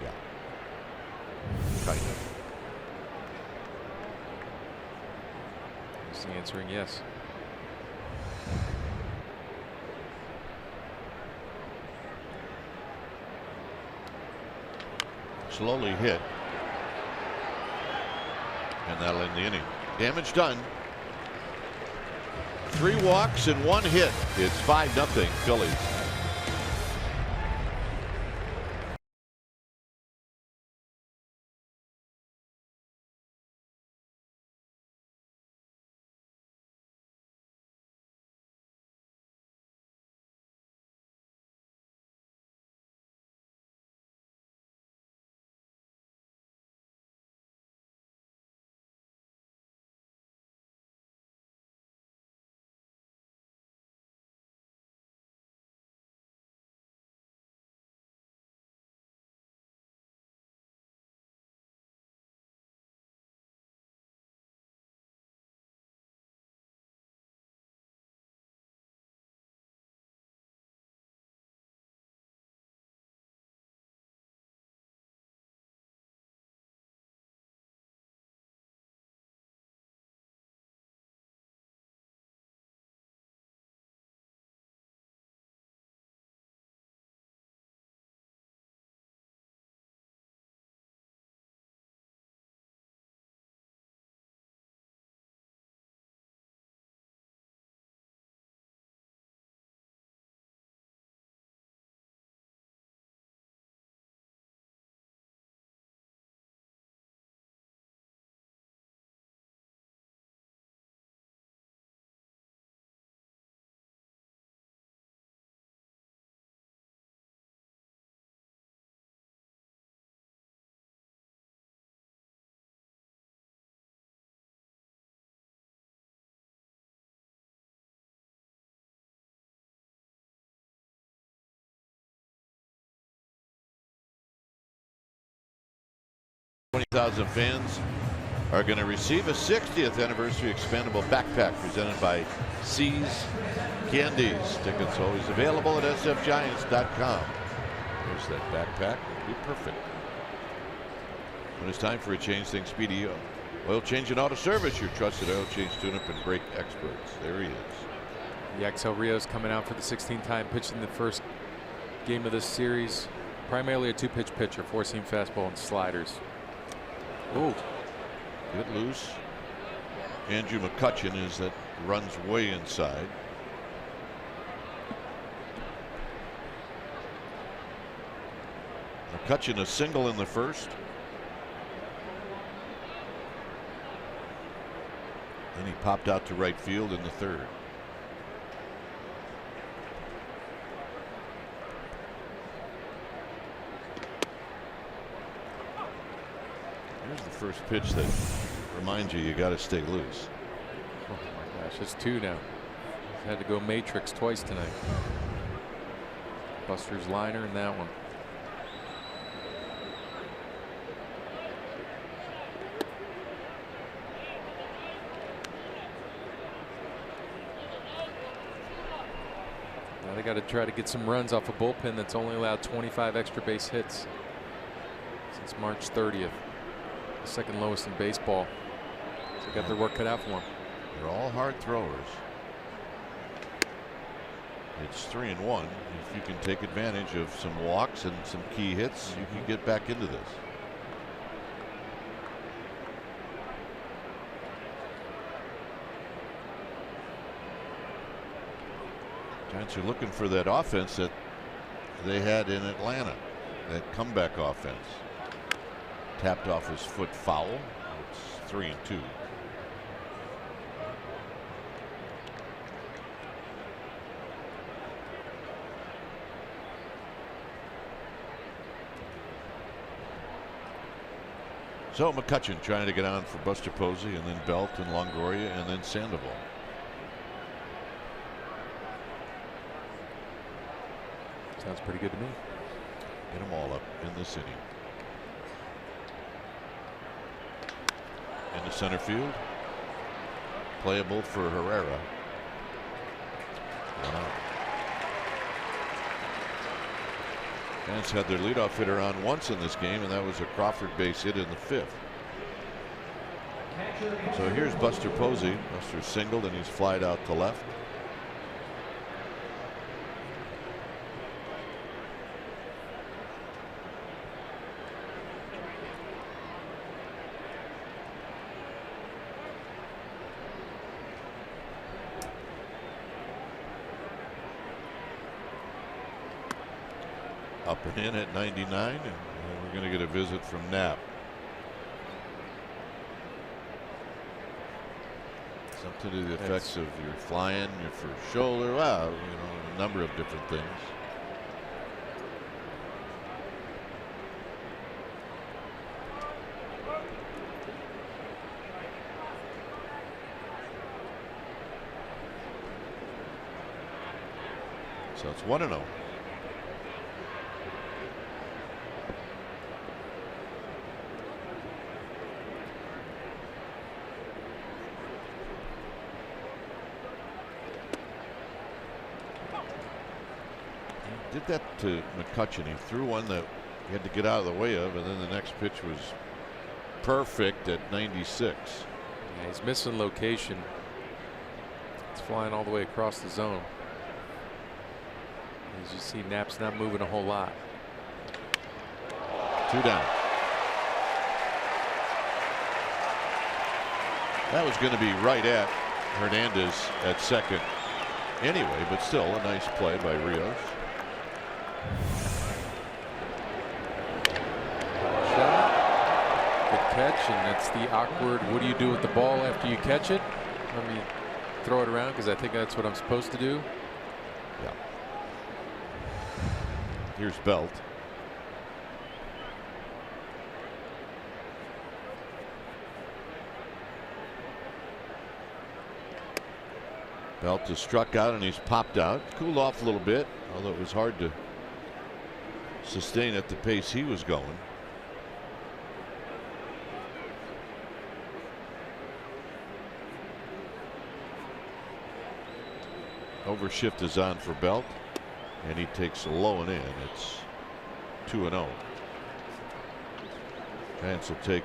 Yeah. Kind of. He's answering yes. Slowly hit. And that'll end the inning. Damage done. 3 walks and 1 hit. It's 5-0 Phillies. $20,000 fans are going to receive a 60th anniversary expandable backpack presented by C's Candies. Tickets always available at sfgiants.com. There's that backpack. It'll be perfect. When it's time for a change, think Speedy Oil Change and Auto Service, your trusted oil change tune-up and brake experts. There he is. Yaxel Rios coming out for the 16th time, pitching the first game of this series. Primarily a 2-pitch pitcher, 4-seam fastball and sliders. Oh, get loose. Andrew McCutchen is that runs way inside. McCutchen a single in the first. Then he popped out to right field in the third. Here's the first pitch that reminds you got to stay loose. Oh my gosh, it's 2 now. Had to go matrix twice tonight. Buster's liner and that one. Now they got to try to get some runs off a bullpen that's only allowed 25 extra base hits since March 30th. The second lowest in baseball. So they got their work cut out for them. They're all hard throwers. It's 3-1. If you can take advantage of some walks and some key hits, you can get back into this. Giants are looking for that offense that they had in Atlanta, that comeback offense. Tapped off his foot foul. It's 3-2. So McCutcheon trying to get on for Buster Posey, and then Belt and Longoria, and then Sandoval. Sounds pretty good to me. Get them all up in this inning. Into center field. Playable for Herrera. Wow. Giants had their leadoff hitter on once in this game, and that was a Crawford base hit in the 5th. So here's Buster Posey. Buster singled, and he's flied out to left. Up and in at 99, and we're going to get a visit from Knapp. Something to the effects of you're flying, your first shoulder, wow, a number of different things. So it's 1-0. Did that to McCutcheon. He threw one that he had to get out of the way of, and then the next pitch was perfect at 96. Yeah, he's missing location. It's flying all the way across the zone. As you see, Knapp's not moving a whole lot. 2 down. That was going to be right at Hernandez at second anyway, but still a nice play by Rios. Good catch, and that's the awkward, what do you do with the ball after you catch it? Let me throw it around, because I think that's what I'm supposed to do. Yeah. Here's Belt. Belt is struck out, and he's popped out. Cooled off a little bit, although it was hard to sustain at the pace he was going. Overshift is on for Belt, and he takes a low and in. It's 2-0. Giants will take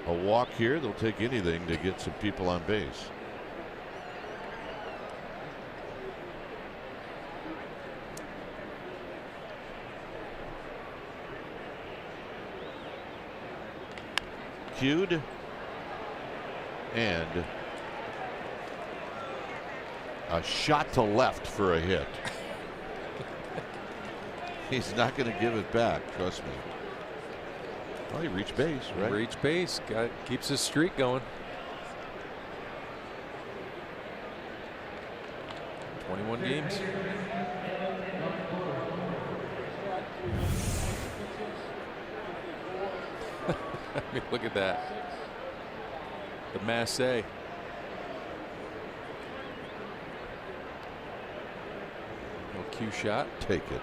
a walk here. They'll take anything to get some people on base. Cued, and a shot to left for a hit. He's not going to give it back, trust me. Well, he reached base, right? Reach base, keeps his streak going. 21 games. I mean, look at that. The Massey. No cue shot. Take it.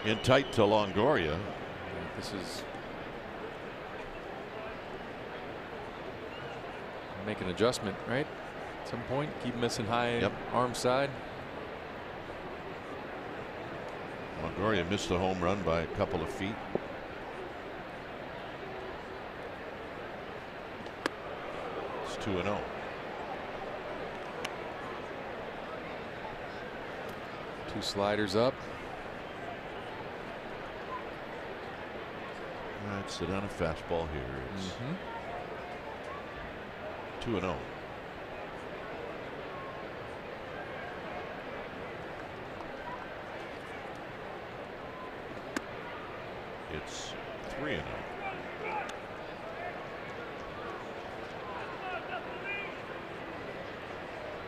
In tight to Longoria. This is make an adjustment, right? At some point, keep missing high arm side. Longoria missed the home run by a couple of feet. It's 2-0. Two sliders up. All right, sit on a fastball here. It's 2-0. It's 3-0.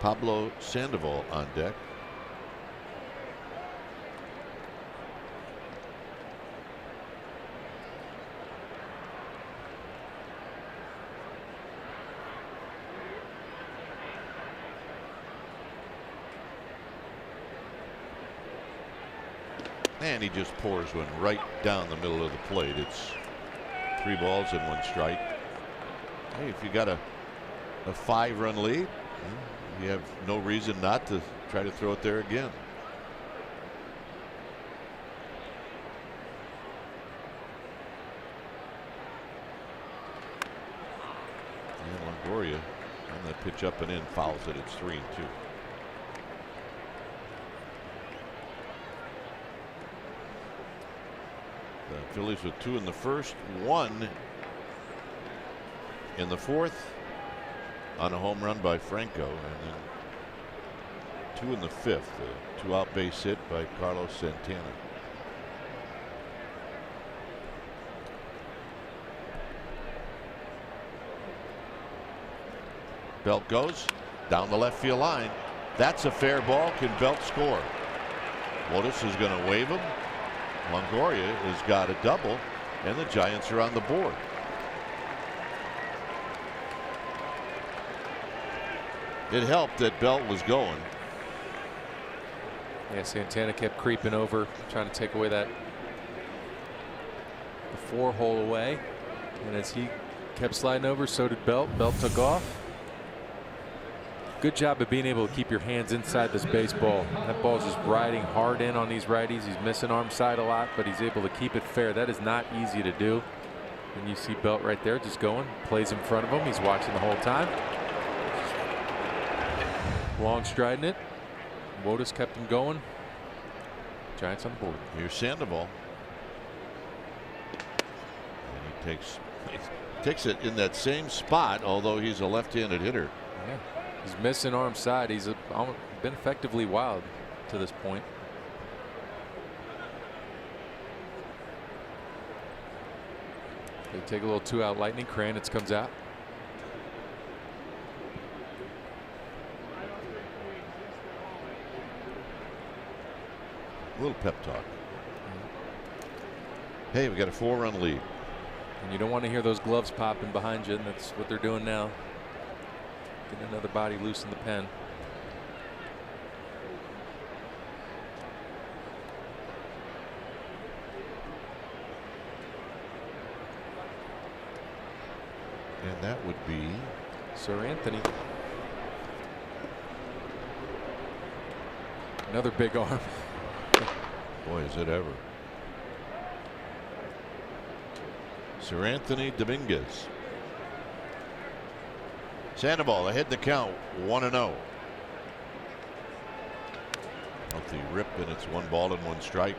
Pablo Sandoval on deck. And he just pours one right down the middle of the plate. It's 3 balls and 1 strike. Hey, if you got a 5-run lead, you have no reason not to try to throw it there again. And Longoria on that pitch up and in fouls it. It's 3-2. The Phillies with 2 in the first, 1 in the fourth on a home run by Franco, and then 2 in the fifth, a 2-out base hit by Carlos Santana. Belt goes down the left field line. That's a fair ball. Can Belt score? Wotus is going to wave him. Longoria has got a double, and the Giants are on the board. It helped that Belt was going. Yeah, Santana kept creeping over, trying to take away that the 4-hole away. And as he kept sliding over, so did Belt. Belt took off. Good job of being able to keep your hands inside this baseball. That ball's just riding hard in on these righties. He's missing arm side a lot, but he's able to keep it fair. That is not easy to do. And you see Belt right there just going, plays in front of him. He's watching the whole time. Long striding it. Wotus kept him going. Giants on the board. Here's Sandoval. And he takes it in that same spot, although he's a left-handed hitter. Yeah. He's missing arm side. He's been effectively wild to this point. They take a little 2-out lightning. Kranitz comes out. A little pep talk. Hey, we got a 4-run lead. And you don't want to hear those gloves popping behind you, and that's what they're doing now. Get another body loose in the pen. And that would be Sir Anthony. Another big arm. Boy, is it ever. Sir Anthony Dominguez. Sandoval ahead in the count, 1-0. Healthy rip, and it's 1 ball and 1 strike.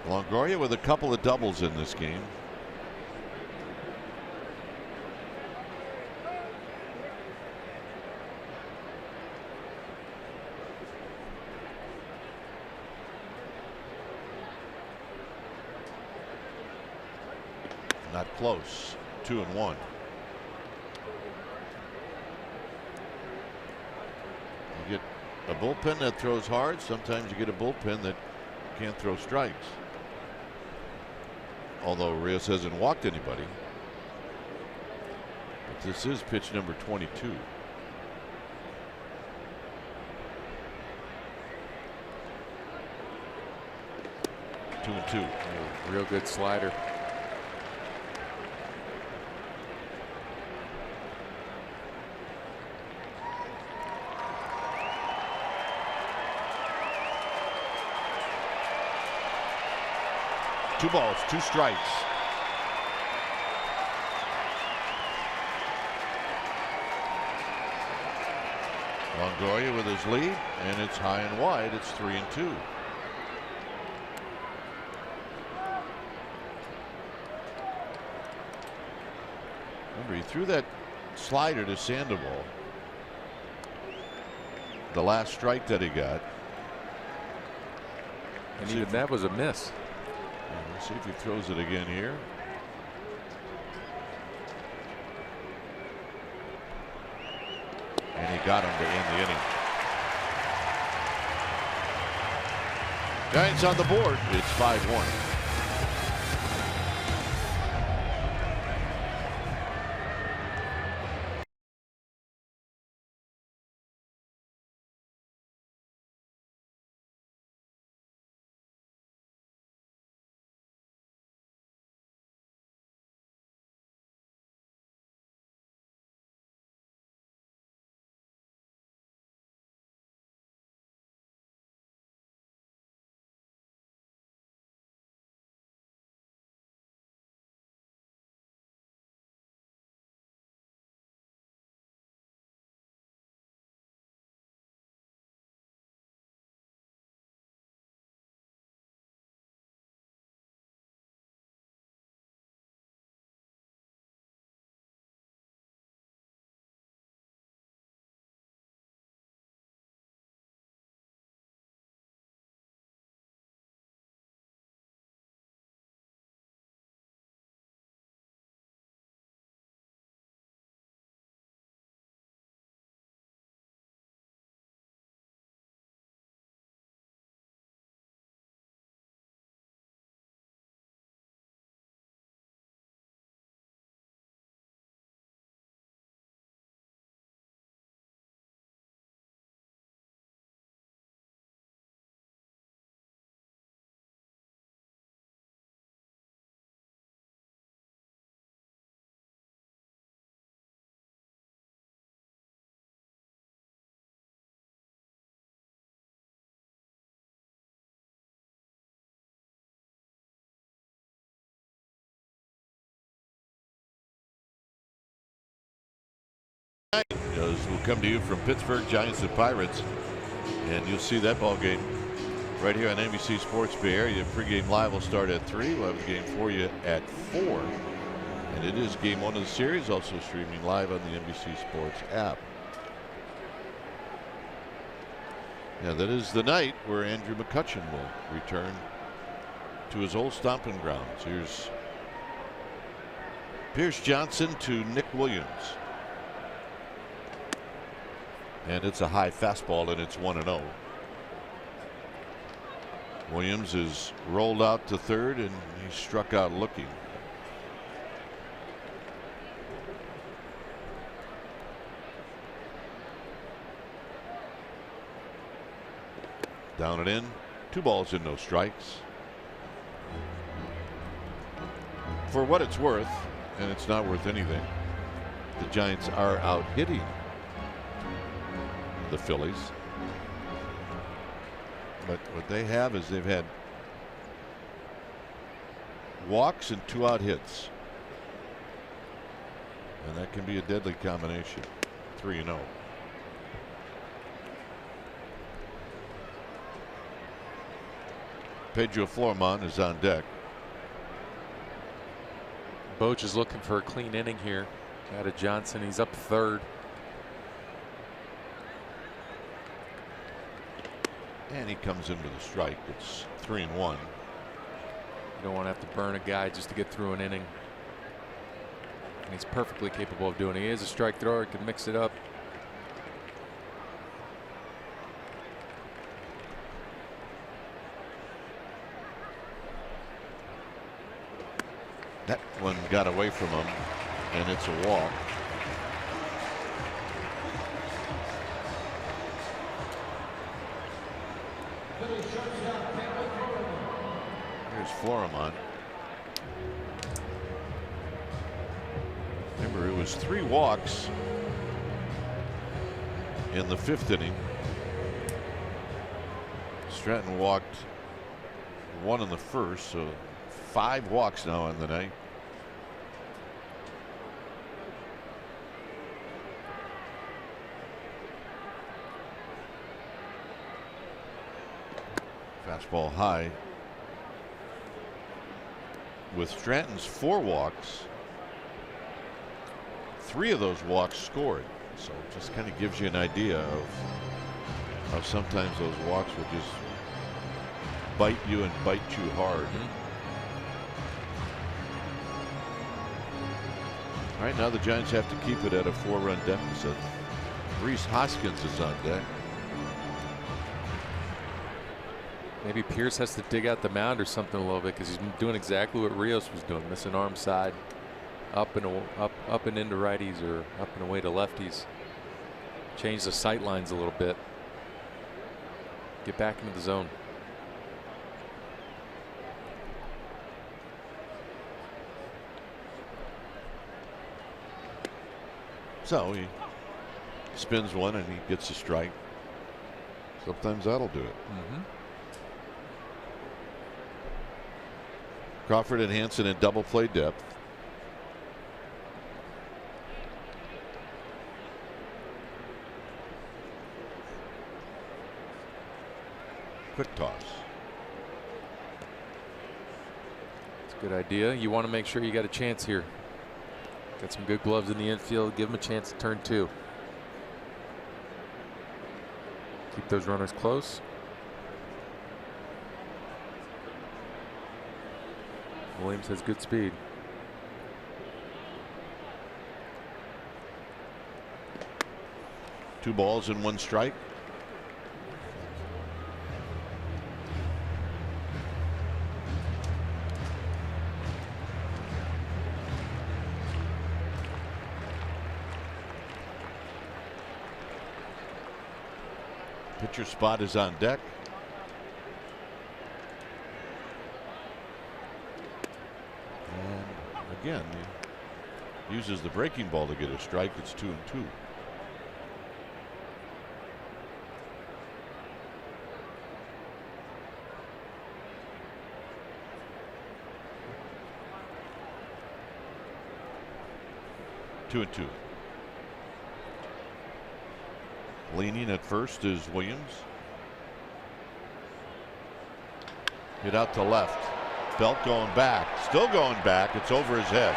Longoria with a couple of doubles in this game. Not close. 2-1. You get a bullpen that throws hard. Sometimes you get a bullpen that can't throw strikes. Although Rios hasn't walked anybody. But this is pitch number 22. Two and two. Real good slider. Two balls, 2 strikes. Longoria with his lead, and it's high and wide. It's 3-2. Remember, he threw that slider to Sandoval. The last strike that he got. And even that was a miss. Let's see if he throws it again here. And he got him to end the inning. Giants on the board. It's 5-1. We'll come to you from Pittsburgh, Giants and Pirates, and you'll see that ball game right here on NBC Sports Bay Area. Pregame live will start at 3. We'll have the game for you at 4, and it is game 1 of the series, also streaming live on the NBC Sports app. Yeah, that is the night where Andrew McCutchen will return to his old stomping grounds. Here's Pierce Johnson to Nick Williams. And it's a high fastball, and it's 1-0. Williams is rolled out to third, and he struck out looking. Down and in. 2 balls and no strikes. For what it's worth, and it's not worth anything, the Giants are out hitting the Phillies. But what they have is they've had walks and 2 out hits. And that can be a deadly combination. 3-0. Pedro Florman is on deck. Boch is looking for a clean inning here out of Johnson. He's up third. And he comes in with a strike. It's 3-1. You don't want to have to burn a guy just to get through an inning. And he's perfectly capable of doing it. He is a strike thrower. He can mix it up. That one got away from him, and it's a walk. Here's Florimon. Remember, it was 3 walks in the 5th inning. Stratton walked 1 in the 1st, so 5 walks now on the night. Fastball high. With Stratton's 4 walks, 3 of those walks scored. So it just kind of gives you an idea of how sometimes those walks will just bite you and bite you hard. All right, now the Giants have to keep it at a 4-run deficit. Rhys Hoskins is on deck. Maybe Pierce has to dig out the mound or something a little bit, because he's been doing exactly what Rios was doing, missing arm side, up and into righties or up and away to lefties. Change the sight lines a little bit. Get back into the zone. So he spins one and he gets a strike. Sometimes that'll do it. Crawford and Hansen in double play depth. Quick toss. It's a good idea. You want to make sure you got a chance here. Got some good gloves in the infield. Give him a chance to turn 2. Keep those runners close. Williams has good speed. Two balls and 1 strike. Pitcher spot is on deck. And again, he uses the breaking ball to get a strike. It's 2-2. Two and two. Leaning at first is Williams. Hit out to left. Belt going back. Still going back. It's over his head.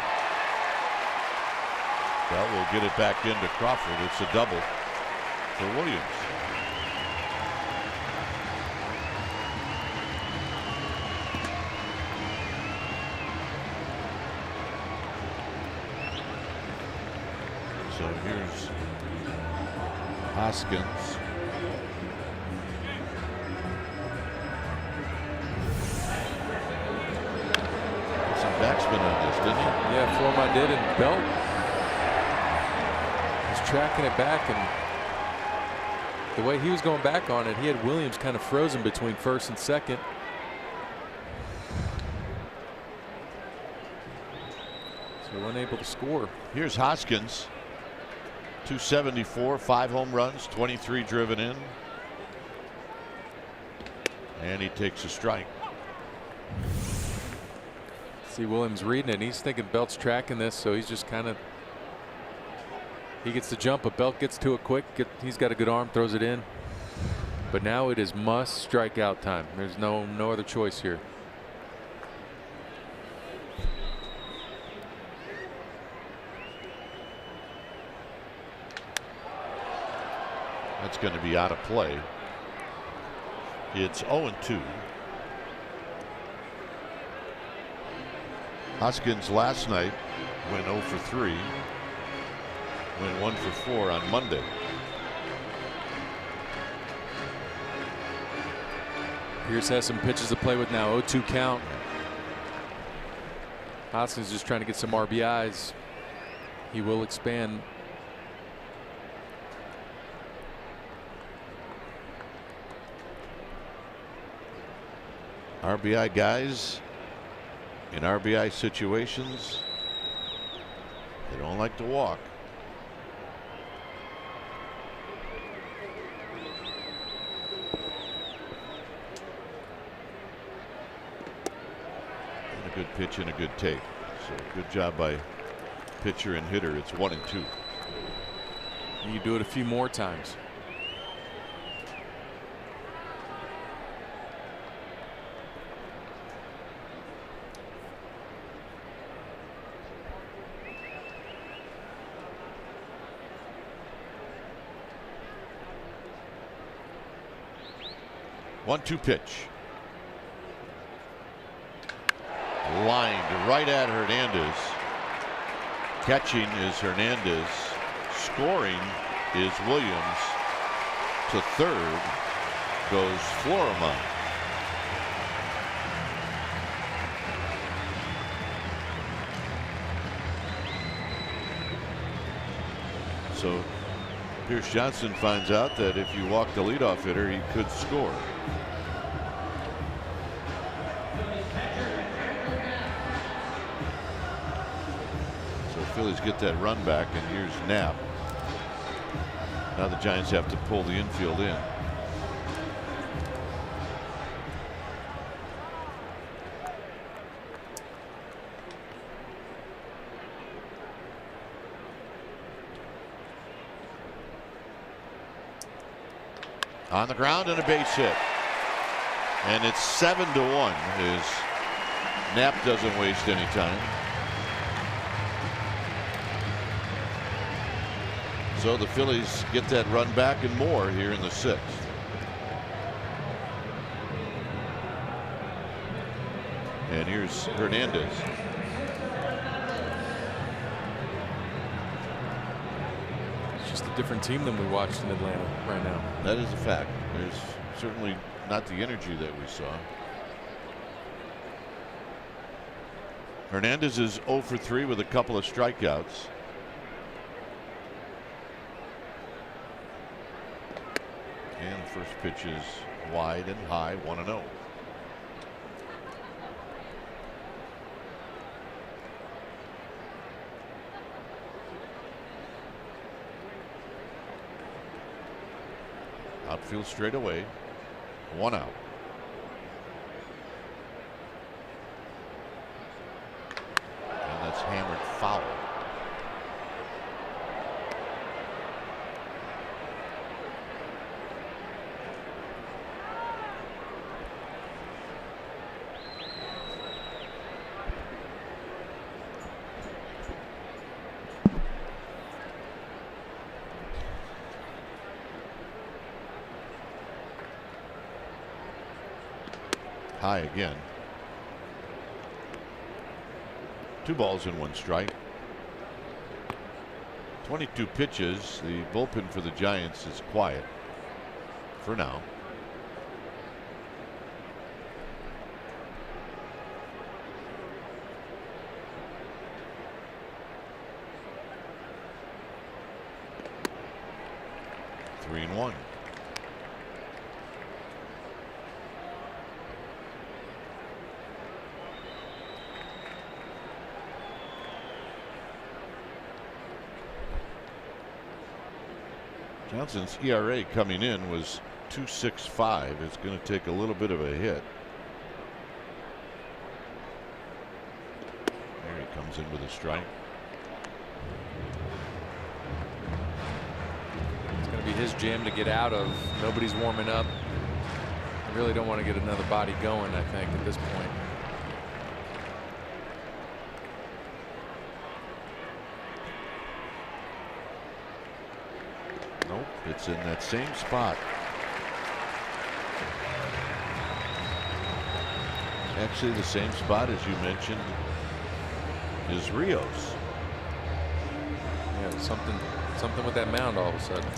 Belt will get it back into Crawford. It's a double for Williams. So here's Hoskins. Some backspin on this, didn't he? Yeah, Flormont did, and Belt was tracking it back, and the way he was going back on it, he had Williams kind of frozen between first and second. So unable to score. Here's Hoskins. 274, 5 home runs, 23 driven in. And he takes a strike. See Williams reading it, and he's thinking Belt's tracking this, so he's just kind of, he gets the jump, but Belt gets to it quick. He's got a good arm, throws it in. But now it is must strikeout time. There's no other choice here. That's going to be out of play. It's 0-2. Hoskins last night went 0 for 3. Went 1 for 4 on Monday. Pierce has some pitches to play with now. 0-2 count. Hoskins just trying to get some RBIs. He will expand. RBI guys in RBI situations, they don't like to walk. And a good pitch and a good take. So good job by pitcher and hitter. It's 1-2. You do it a few more times. One-two pitch. Lined right at Hernandez. Catching is Hernandez. Scoring is Williams. To third goes Flormont. So Pierce Johnson finds out that if you walk the leadoff hitter, he could score. So Phillies get that run back, and here's Knapp. Now the Giants have to pull the infield in. On the ground and a base hit. And it's 7-1 as Knapp doesn't waste any time. So the Phillies get that run back and more here in the 6th. And here's Hernandez. It's just a different team than we watched in Atlanta right now. That is a fact. There's certainly not the energy that we saw. Hernandez is 0 for 3 with a couple of strikeouts. And the first pitch is wide and high, 1-0. Outfield straight away, 1 out. And that's hammered foul. High again. 2 balls and 1 strike. 22 pitches. The bullpen for the Giants is quiet for now. Three and 1. Johnson's ERA coming in was 2.65. It's going to take a little bit of a hit. There he comes in with a strike. It's going to be his jam to get out of. Nobody's warming up. I really don't want to get another body going, I think, at this point. Nope, it's in that same spot. Actually, the same spot as you mentioned is Rios. Yeah, something with that mound all of a sudden.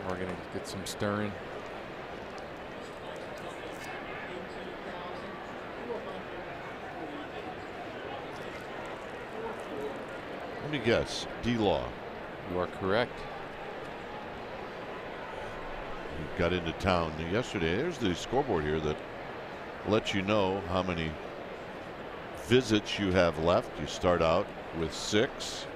We're going to get some stirring. Let me guess, D-Law. You are correct. He got into town yesterday. There's the scoreboard here that lets you know how many visits you have left. You start out with 6.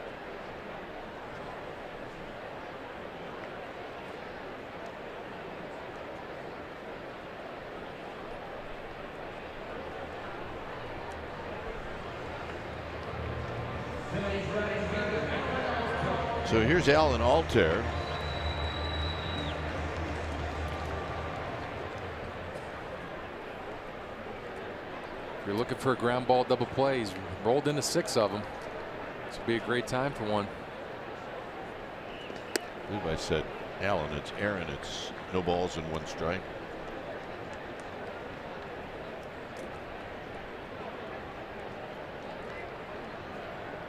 So here's Alan Altair. If you're looking for a ground ball double play, he's rolled into 6 of them. This would be a great time for one. I believe I said Alan. It's Aaron. It's no balls and 1 strike.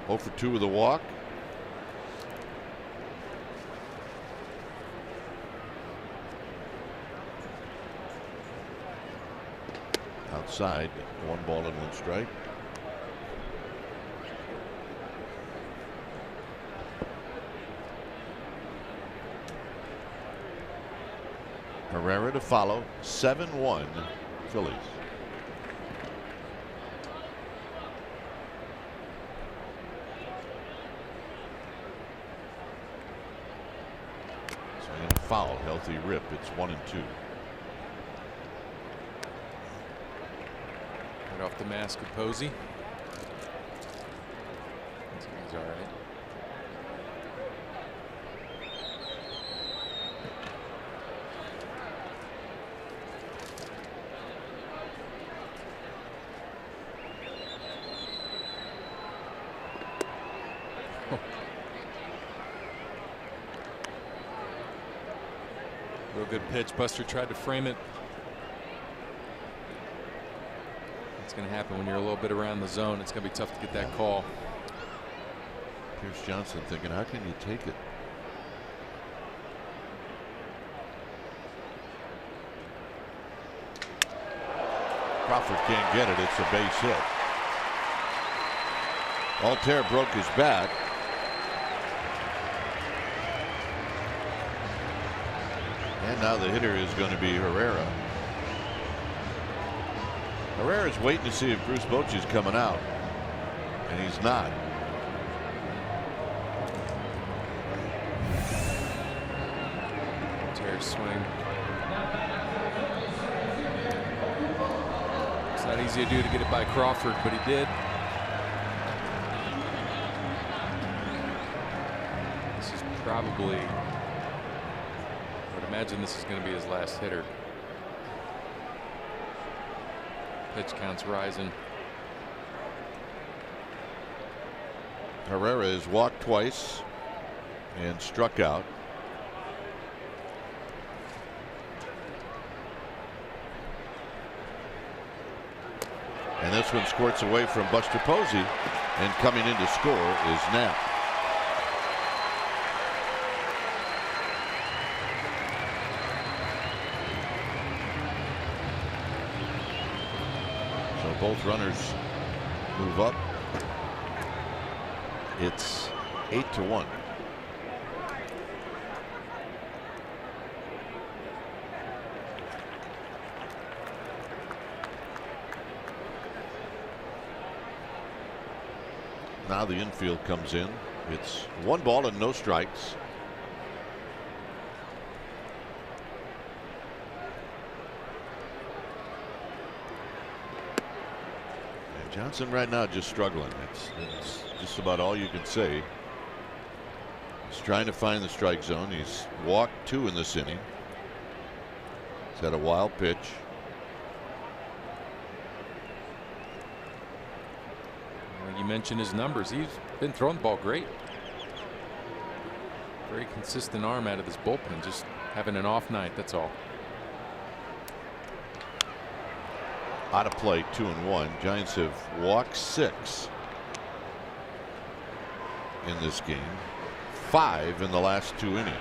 Oh for 2 with a walk. Outside, 1 ball and 1 strike. Herrera to follow. 7-1 Phillies. Swing and a foul. Healthy rip. It's 1-2. Off the mask of Posey. He's all right. Real good pitch. Buster tried to frame it. It's going to happen when you're a little bit around the zone. It's going to be tough to get that call. Pierce Johnson thinking, how can you take it? Crawford can't get it. It's a base hit. Altair broke his bat. And now the hitter is going to be Herrera. Herrera's waiting to see if Bruce Bochy's coming out, and he's not. Terry swing. It's not easy to do to get it by Crawford, but he did. This is probably, I would imagine this is going to be his last hitter. Pitch counts rising. Herrera has walked twice and struck out. And this one squirts away from Buster Posey, and coming in to score is Knapp. So both runners move up. It's 8-1. Now the infield comes in. It's 1 ball and no strikes. And Johnson right now just struggling. It's just about all you can say. He's trying to find the strike zone. He's walked 2 in this inning. He's had a wild pitch. You mentioned his numbers. He's been throwing the ball great. Very consistent arm out of this bullpen. Just having an off night, that's all. Out of play, 2-1. Giants have walked 6 in this game. 5 in the last 2 innings.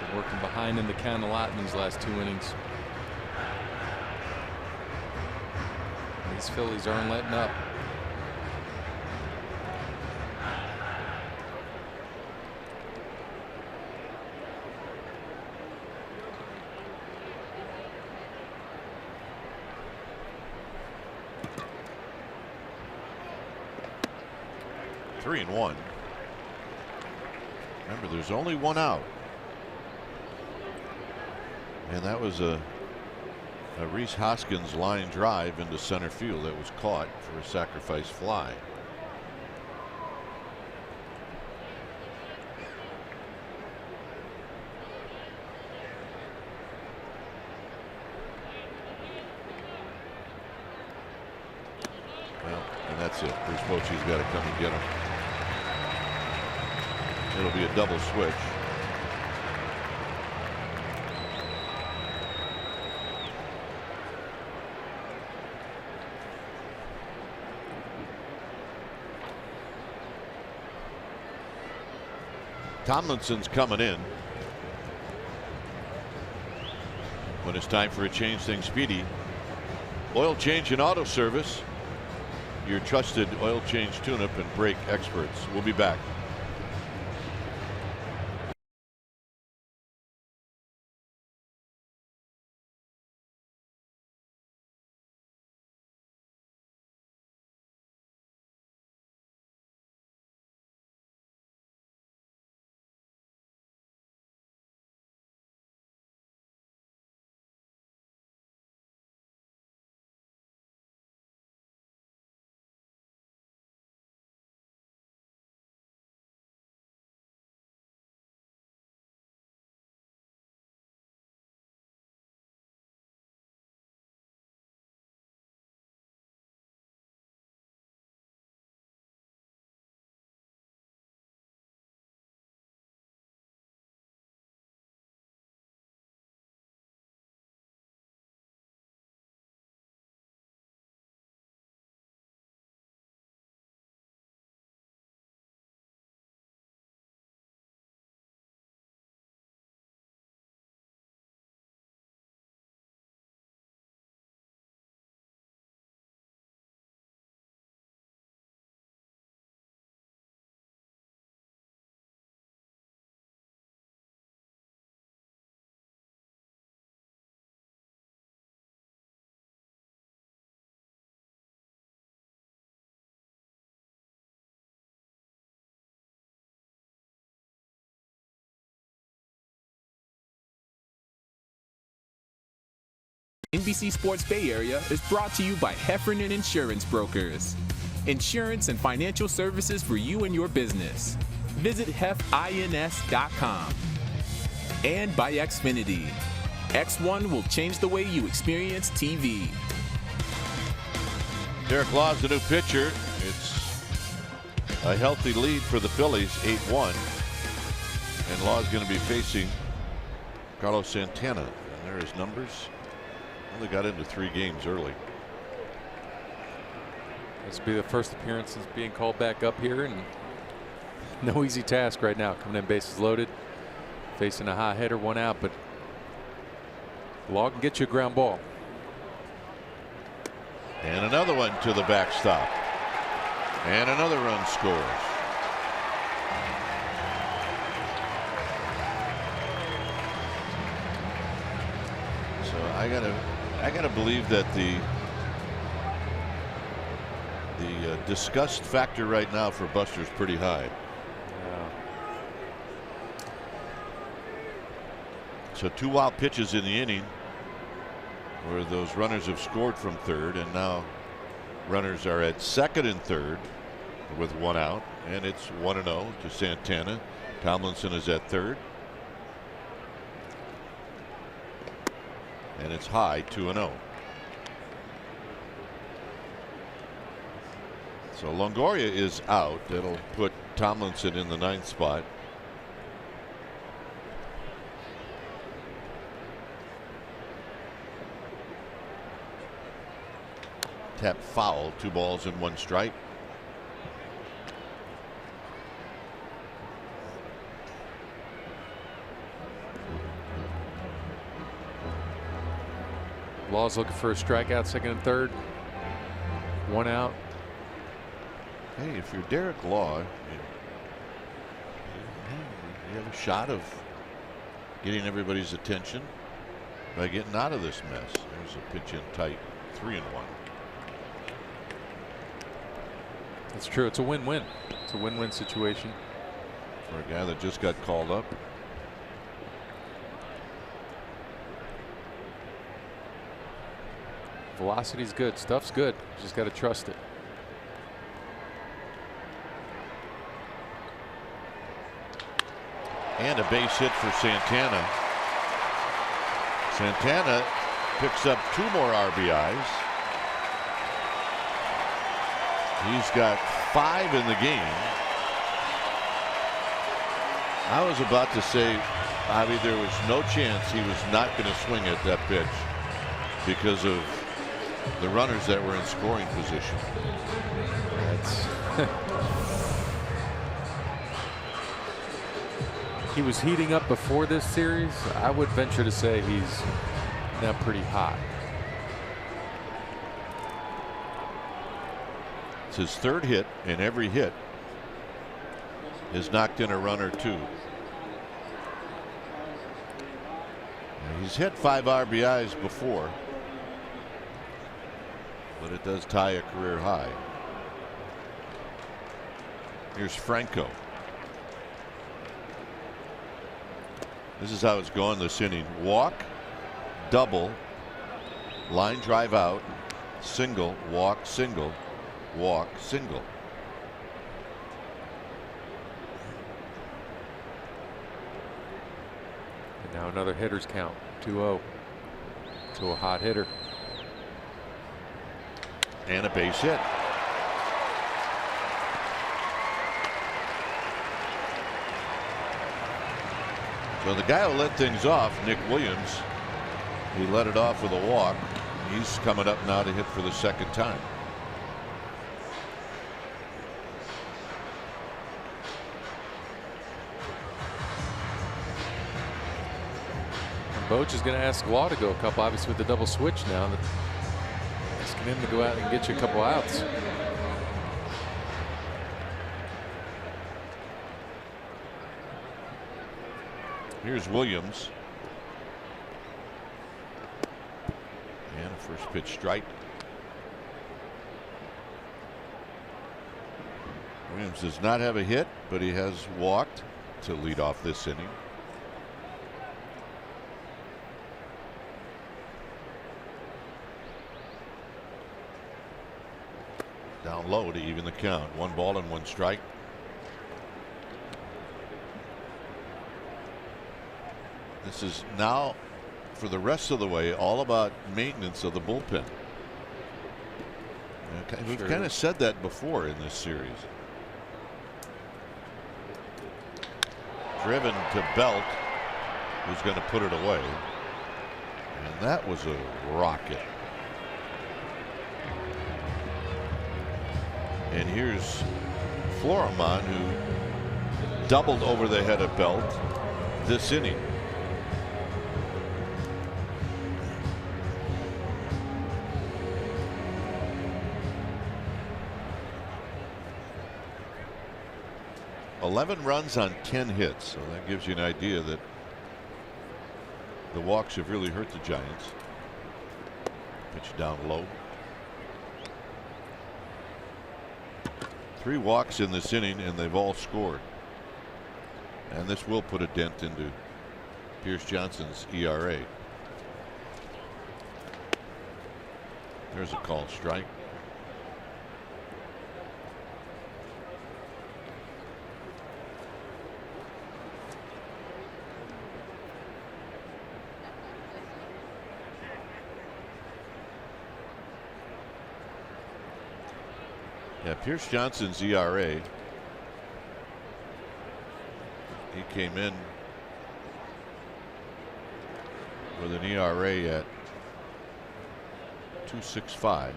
Been working behind in the count a lot in these last 2 innings. These Phillies aren't letting up. Three and 1. Remember, there's only 1 out. And that was a Rhys Hoskins line drive into center field that was caught for a sacrifice fly. Well, and that's it. Bruce Bochy's got to come and get him. It'll be a double switch. Tomlinson's coming in. When it's time for a change, things speedy. Oil change and auto service. Your trusted oil change tune-up and brake experts. We'll be back. NBC Sports Bay Area is brought to you by Heffernan Insurance Brokers. Insurance and financial services for you and your business. Visit hefins.com. And by Xfinity. X1 will change the way you experience TV. Derek Law's the new pitcher. It's a healthy lead for the Phillies, 8-1. And Law's going to be facing Carlos Santana. And there are his numbers. Only got into 3 games early. This will be the first appearance since being called back up here, and no easy task right now. Coming in bases loaded, facing a high hitter, 1 out, but Law can get you a ground ball. And another one to the backstop. And another run scores. So I gotta believe that the disgust factor right now for Buster is pretty high. Yeah. So 2 wild pitches in the inning where those runners have scored from third, and now runners are at second and third with 1 out, and it's 1-0 to Santana. Tomlinson is at third, and it's high, 2-0. So Longoria is out. That'll put Tomlinson in the 9th spot. Tap foul, 2 balls and 1 strike. Law's looking for a strikeout, second and third. 1 out. Hey, if you're Derek Law, you have a shot of getting everybody's attention by getting out of this mess. There's a pitch in tight, 3-1. That's true. It's a win-win. It's a win-win situation For a guy that just got called up. Velocity's good. Stuff's good. Just got to trust it. And a base hit for Santana. Santana picks up 2 more RBIs. He's got 5 in the game. I was about to say, Bobby, there was no chance he was not going to swing at that pitch because of the runners that were in scoring position. That's he was heating up before this series. I would venture to say he's now pretty hot. It's his 3rd hit, and every hit has knocked in a run or 2. He's hit 5 RBIs before, but it does tie a career high. Here's Franco. This is how it's going this inning. Walk, double, line drive out, single, walk, single, walk, single. And now another hitter's count. 2-0 to a hot hitter. And a base hit. So the guy who let things off, Nick Williams, he let it off with a walk. He's coming up now to hit for the 2nd time. Boch is going to ask Law to go a couple, obviously with the double switch now. Asking him to go out and get you a couple outs. Here's Williams. And a first pitch strike. Williams does not have a hit, but he has walked to lead off this inning. Down low to even the count. 1 ball and 1 strike. This is now, for the rest of the way, all about maintenance of the bullpen. We've kind of said that before in this series. Driven to Belt, who's going to put it away. And that was a rocket. And here's Florimon, who doubled over the head of Belt this inning. $11 runs on 10 hits, so that gives you an idea that the walks have really hurt the Giants. Pitch down low. 3 walks in this inning, and they've all scored. And this will put a dent into Pierce Johnson's ERA. There's a call strike. Yeah, Pierce Johnson's ERA, he came in with an ERA at 2.65,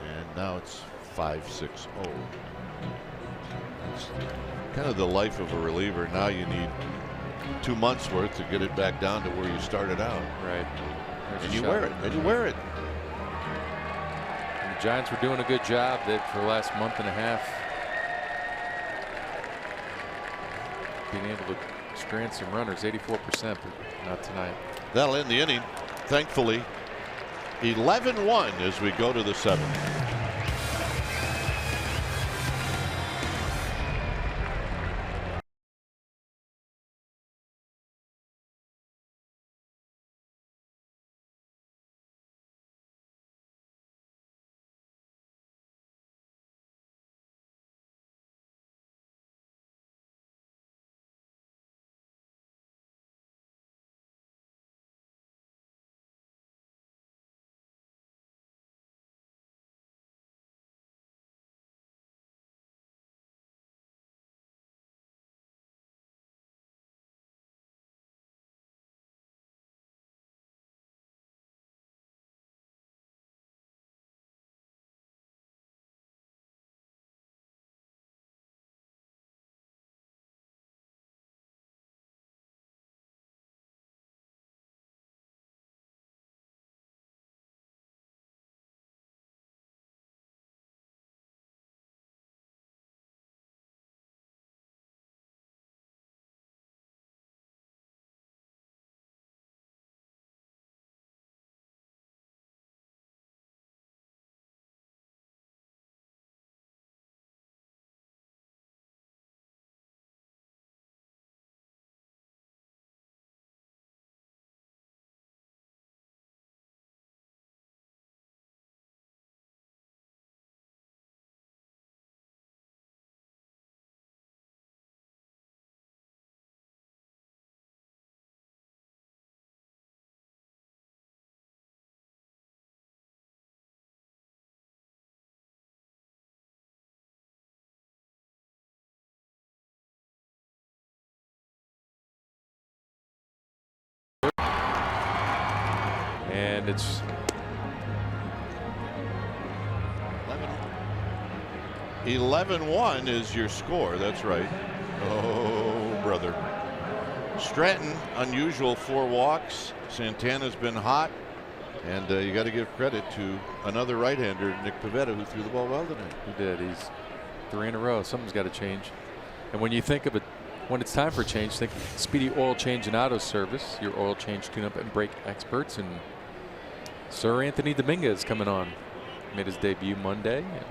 and now it's 5.60. It's kind of the life of a reliever. Now you need 2 months worth to get it back down to where you started out. Right. And you wear it. And you wear it. The Giants were doing a good job for the last month and a half, being able to strand some runners, 84%, but not tonight. That'll end the inning, thankfully. 11-1 as we go to the 7th. And it's 11-1 is your score. That's right. Oh, brother. Stratton, unusual 4 walks. Santana's been hot. And you got to give credit to another right-hander, Nick Pivetta, who threw the ball well tonight. He did. He's 3 in a row. Something's got to change. And when you think of it, when it's time for change, think Speedy Oil Change and Auto Service, your oil change, tune-up, and brake experts. And Sir Anthony Dominguez coming on. Made his debut Monday. And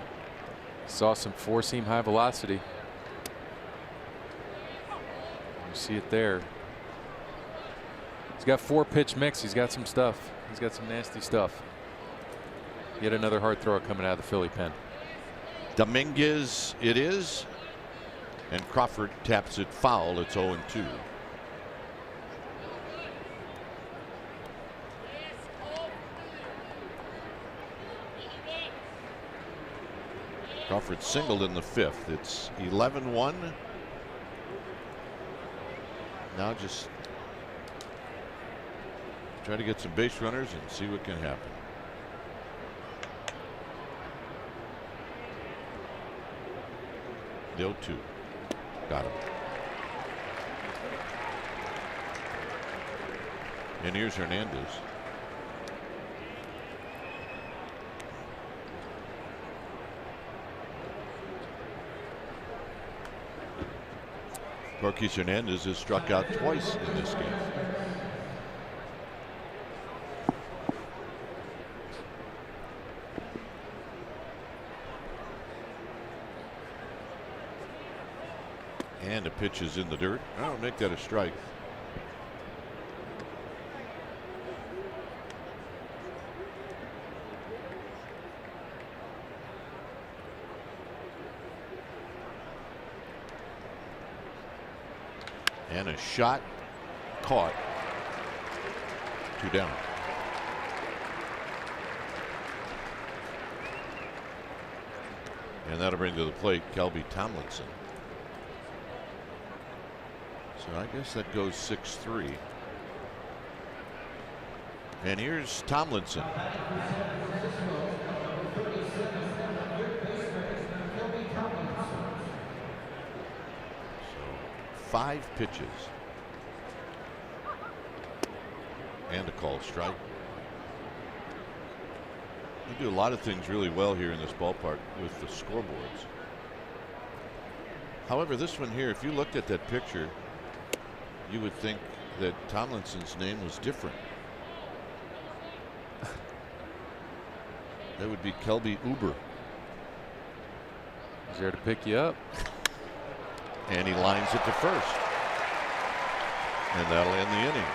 saw some 4-seam high velocity. You see it there. He's got 4-pitch mix. He's got some stuff. He's got some nasty stuff. Yet another hard thrower coming out of the Philly pen. Dominguez it is. And Crawford taps it foul. It's 0-2. Crawford singled in the 5th. It's 11-1. Now just try to get some base runners and see what can happen. The 0-2. Got him. And here's Hernandez. Gorkis Hernandez has struck out twice in this game. And a pitch is in the dirt. I'll make that a strike. And a shot caught. 2 down. And that'll bring to the plate Kelby Tomlinson. So I guess that goes 6-3. And here's Tomlinson. So 5 pitches. And a called strike. They do a lot of things really well here in this ballpark with the scoreboards. However, this one here, if you looked at that picture, you would think that Tomlinson's name was different. That would be Kelby Uber. He's there to pick you up. And he lines it to first. And that'll end the inning.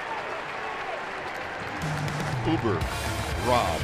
Uber, Rob.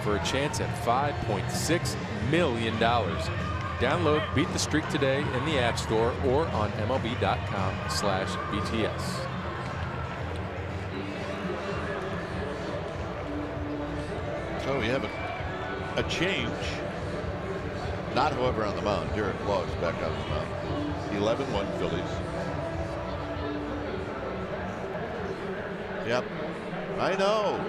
For a chance at $5.6 million. Download Beat the Streak today in the App Store or on MLB.com/BTS. So we have a change. Not, however, on the mound. Derek Law is back on the mound. 11-1 Phillies. Yep. I know.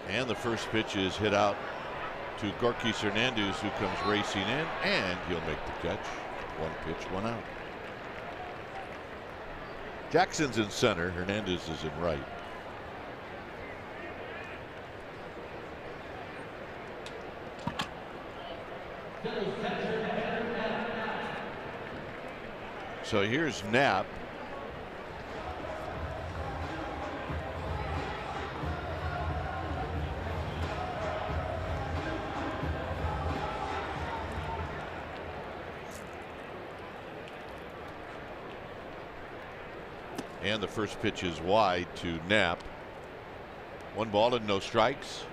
And the first pitch is hit out to Gorkis Hernandez, who comes racing in, and he'll make the catch. 1 pitch, 1 out. Jackson's in center. Hernandez is in right. So here's Knapp. And the first pitch is wide to Knapp. 1 ball and no strikes.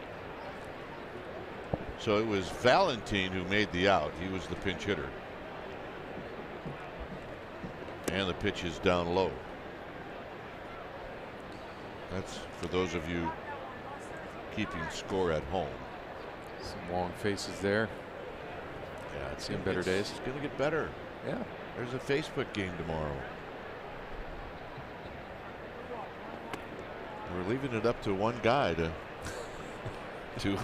So it was Valentine who made the out. He was the pinch hitter. And the pitch is down low. That's for those of you keeping score at home. Some long faces there. Yeah, it's seen better days. It's going to get better. Yeah. There's a Facebook game tomorrow. We're leaving it up to one guy to to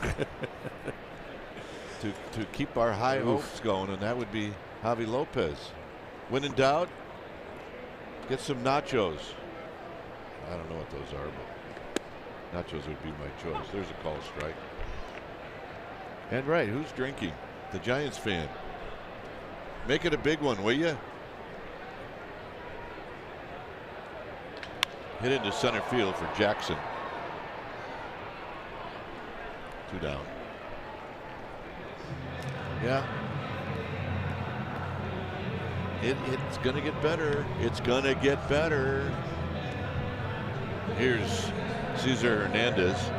keep our high hopes going, and that would be Javi Lopez. When in doubt, get some nachos. I don't know what those are, but nachos would be my choice. There's a call strike. And right, who's drinking? The Giants fan. Make it a big one, will you? Hit into center field for Jackson. 2 down. Yeah. It's going to get better. It's going to get better. Here's Cesar Hernandez.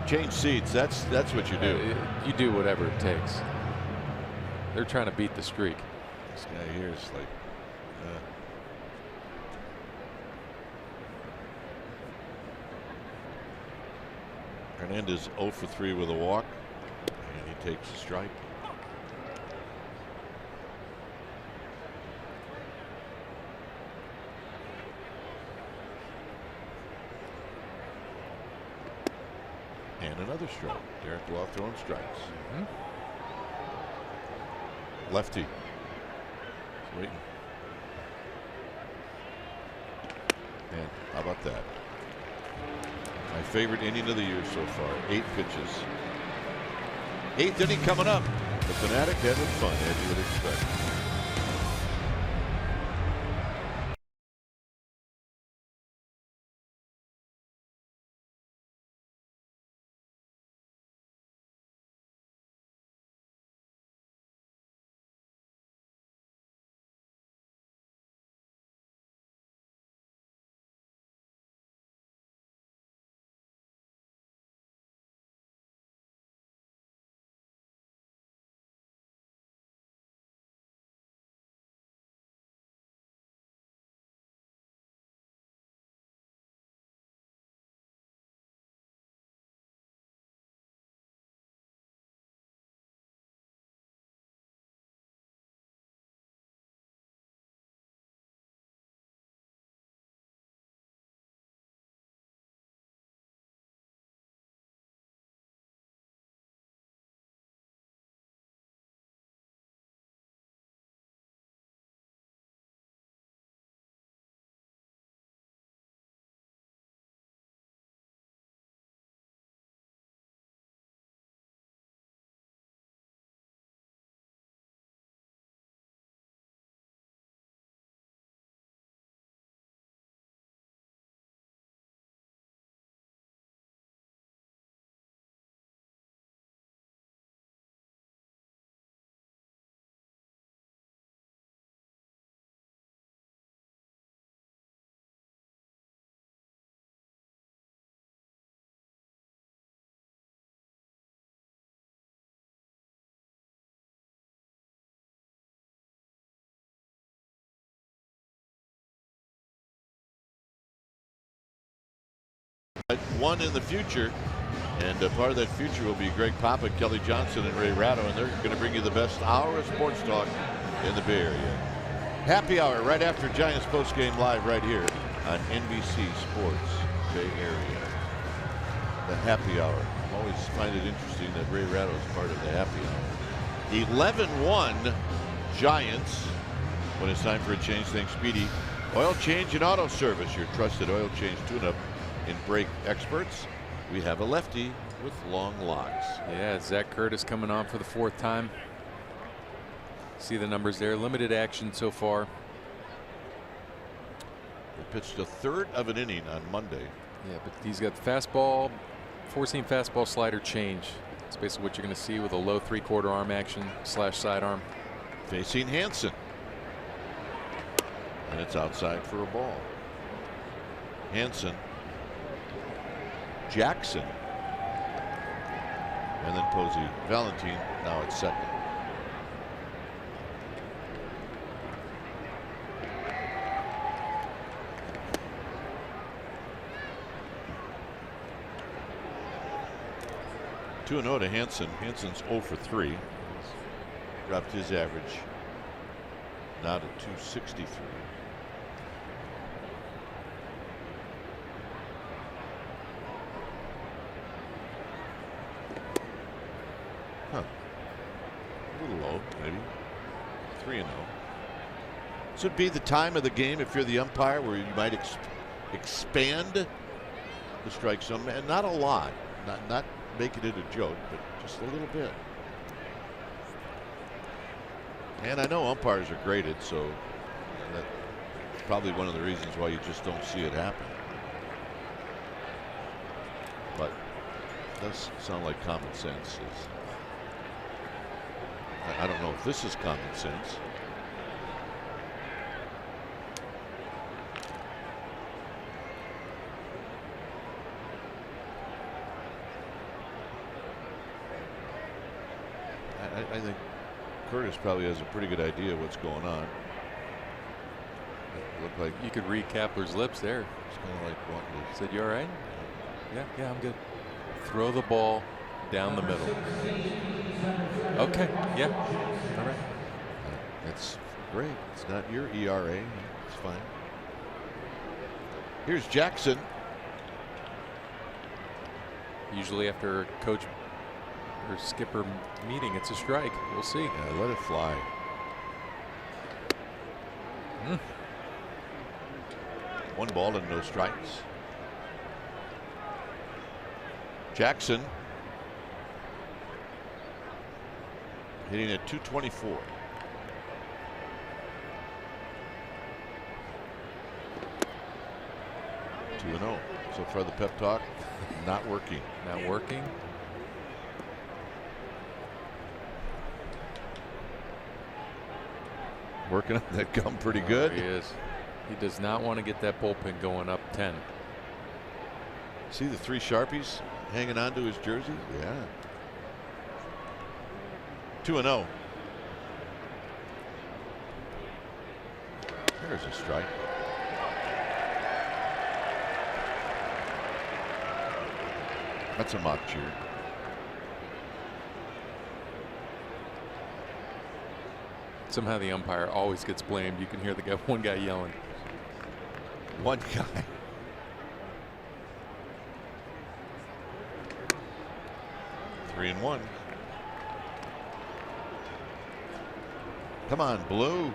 Change seats. That's what you do. You do whatever it takes. They're trying to beat the streak. This guy here is like. Hernandez 0 for 3 with a walk, and he takes a strike. And another strike. Derek Law throwing strikes. Lefty. Waiting. And how about that? My favorite inning of the year so far. 8 pitches. 8th inning coming up. The Fanatic having fun, as you would expect. One in the future, and part of that future will be Greg Papa, Kelly Johnson, and Ray Ratto, and they're going to bring you the best hour of sports talk in the Bay Area. Happy hour right after Giants postgame live right here on NBC Sports Bay Area. The happy hour. I always find it interesting that Ray Ratto is part of the happy hour. 11-1 Giants. When it's time for a change, think Speedy Oil Change and Auto Service, your trusted oil change tune-up and brake experts. We have a lefty with long locks. Yeah, Zach Curtis coming on for the 4th time. See the numbers there. Limited action so far. He pitched a 1/3 of an inning on Monday. Yeah, but he's got fastball, 4-seam fastball, slider, change. That's basically what you're going to see with a low 3/4 arm action / sidearm. Facing Hansen. And it's outside for a ball. Hansen, Jackson, and then Posey. Valentin now at second. Two and 0 to Hansen. Hansen's 0 for 3. Dropped his average now to 263. Huh. A little low, maybe. 3 and 0. This would be the time of the game if you're the umpire where you might expand the strike zone, and not a lot, not making it a joke, but just a little bit. And I know umpires are graded, so that's probably one of the reasons why you just don't see it happen. But it does sound like common sense is. I don't know if this is common sense. I think Curtis probably has a pretty good idea what's going on. It looked like You could read Kapler's lips there. it's kind of like wanting to. Said, "You all right?" Yeah, I'm good. Throw the ball down the middle. Okay, yeah, all right. That's great. It's not your ERA. It's fine. Here's Jackson. Usually after coach or skipper meeting, it's a strike. We'll see. Yeah, let it fly. One ball and no strikes. Jackson hitting at 224. Two and 0. So far the pep talk not working. Not working. Working on that gum pretty good. He is. He does not want to get that bullpen going up 10. See the 3 Sharpies hanging on to his jersey? Yeah. 2 and 0. There's a strike. That's a mock cheer. Somehow the umpire always gets blamed. You can hear one guy yelling. One guy. Three and 1. Come on, Blue.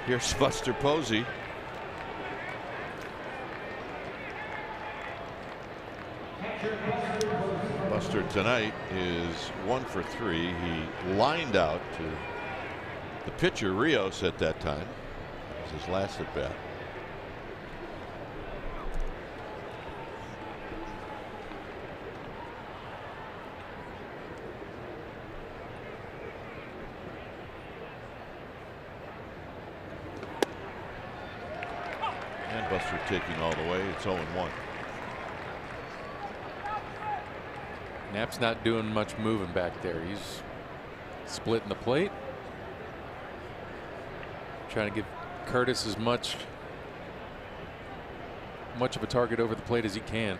Here's Buster Posey. Buster tonight is 1 for 3. He lined out to the pitcher Rios at that time. It was his last at bat. And Buster taking all the way. It's 0-1. Knapp's not doing much moving back there. He's splitting the plate. Trying to give Curtis as much of a target over the plate as he can.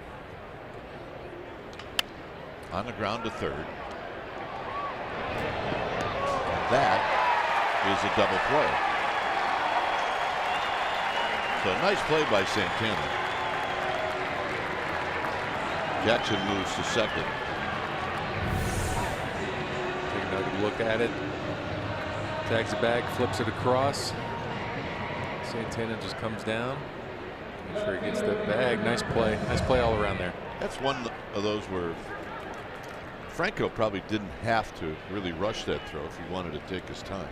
On the ground to third. That is a double play. So a nice play by Santana. Jackson moves to second. Take another look at it. Tags it back, flips it across. Santana just comes down. Make sure he gets that bag. Nice play. Nice play all around there. That's one of those where Franco probably didn't have to really rush that throw if he wanted to take his time.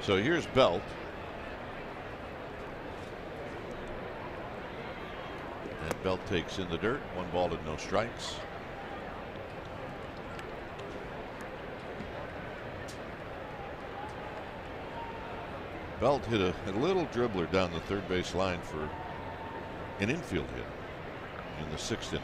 So here's Belt. And Belt takes in the dirt. 1 ball and no strikes. Belt hit a little dribbler down the third base line for an infield hit in the 6th inning.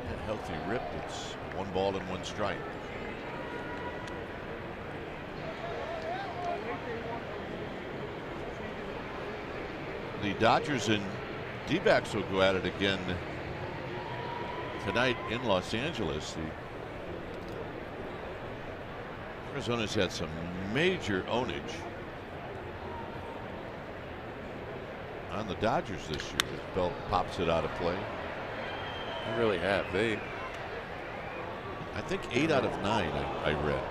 A healthy rip. It's 1 ball and 1 strike. The Dodgers and D-backs will go at it again tonight in Los Angeles. Arizona's had some major ownage on the Dodgers this year. As Belt pops it out of play. They really have. I think 8 out of 9 I read.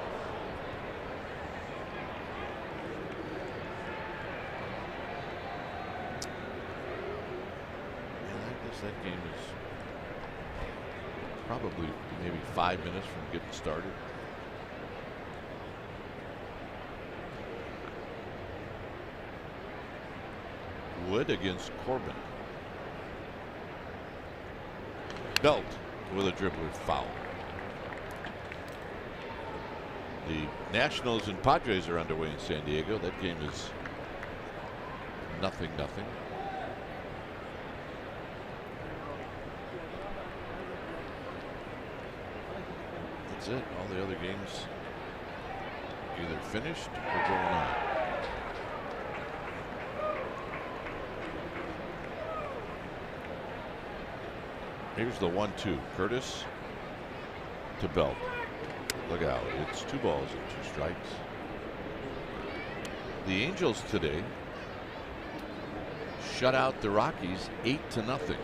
That game is probably maybe 5 minutes from getting started. Wood against Corbin. Belt with a dribbler foul. The Nationals and Padres are underway in San Diego. That game is 0-0. That's it. All the other games either finished or going on. Here's the 1-2. Curtis to Belt. Look out. It's 2 balls and 2 strikes. The Angels today shut out the Rockies 8-0.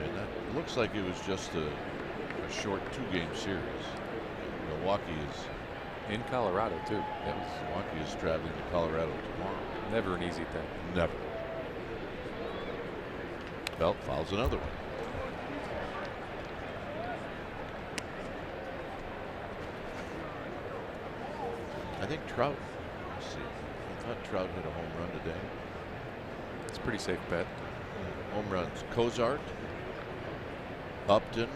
And that looks like it was just a short 2-game series. Milwaukee is in Colorado too. Milwaukee is traveling to Colorado tomorrow. Never an easy thing. Never. Belt fouls another one. I think Trout. Let's see. I thought Trout hit a home run today. It's a pretty safe bet. Home runs. Cozart, Upton,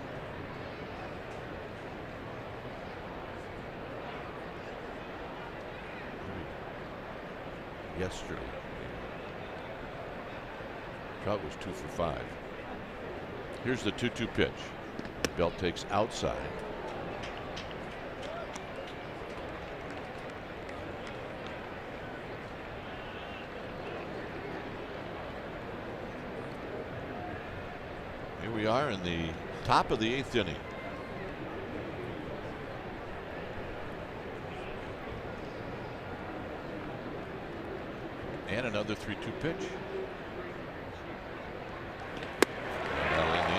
yesterday. Trout was 2 for 5. Here's the 2-2 pitch. Belt takes outside. Here we are in the top of the 8th inning. And another 3-2 pitch. And that'll end the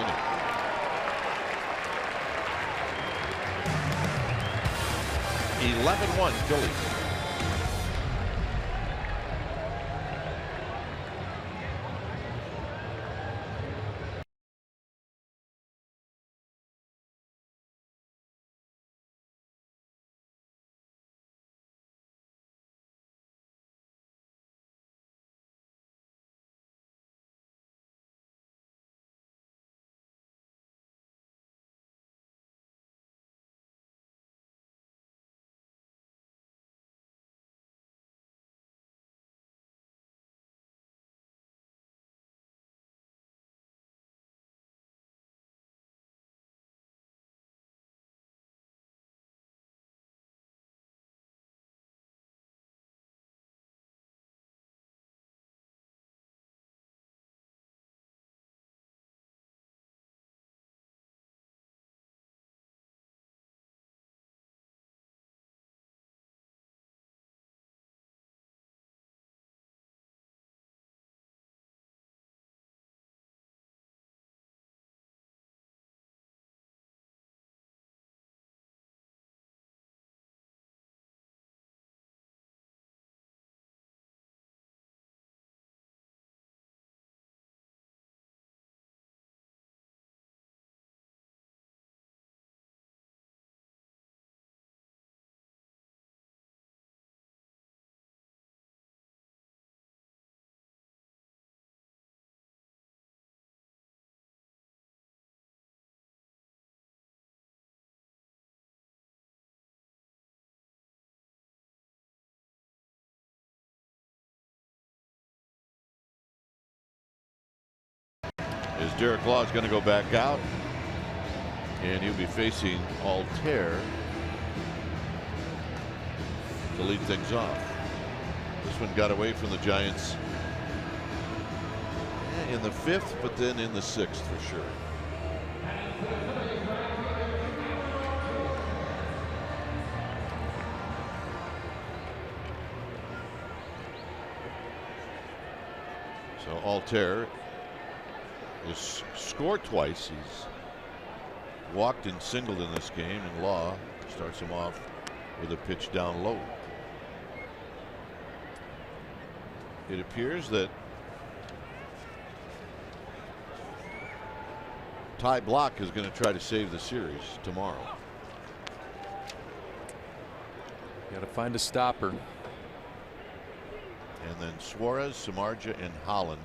inning. 11-1 Phillies. As Derek Law is going to go back out, and he'll be facing Altair to lead things off. This one got away from the Giants in the 5th, but then in the 6th for sure. So Altair has scored twice. He's walked and singled in this game, and Law starts him off with a pitch down low. It appears that Ty Block is going to try to save the series tomorrow. Got to find a stopper. And then Suarez, Samardzija, and Holland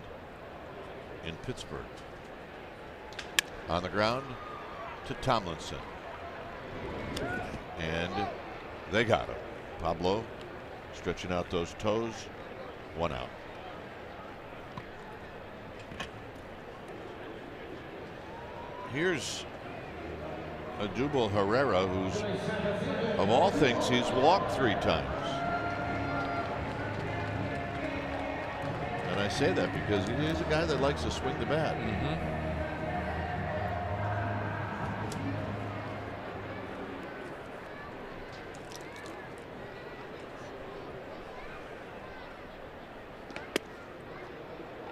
in Pittsburgh. On the ground to Tomlinson. And they got him. Pablo stretching out those toes. 1 out. Here's Odubel Herrera, who's, of all things, he's walked 3 times. And I say that because he's a guy that likes to swing the bat.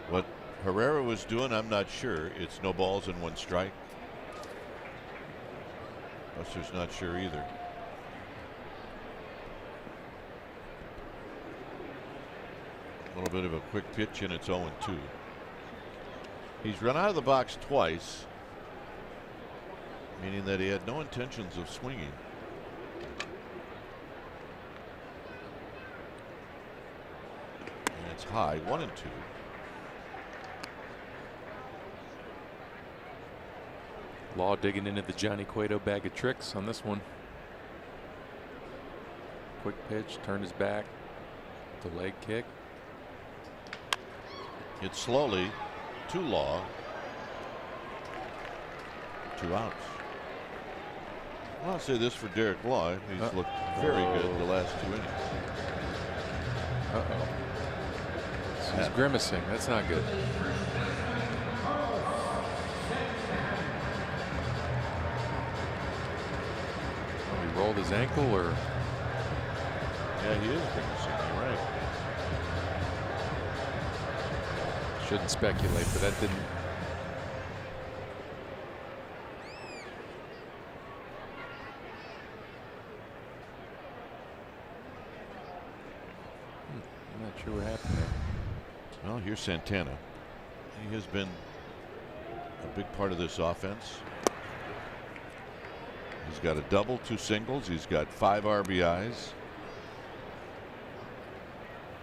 What Herrera was doing, I'm not sure. It's no balls and 1 strike. Buster's not sure either. A little bit of a quick pitch, and it's 0-2. He's run out of the box twice, meaning that he had no intentions of swinging. And it's high, 1-2. Law digging into the Johnny Cueto bag of tricks on this one. Quick pitch, turned his back, the leg kick. It's slowly to Law. 2 outs. I'll say this for Derek Law. He's looked very good the last 2 innings. He's grimacing. That's not good. He rolled his ankle, or? Yeah, he is grimacing. You're right. Shouldn't speculate, but that didn't. I'm not sure what happened there. Well, here's Santana. He has been a big part of this offense. He's got a double, 2 singles. He's got 5 RBIs.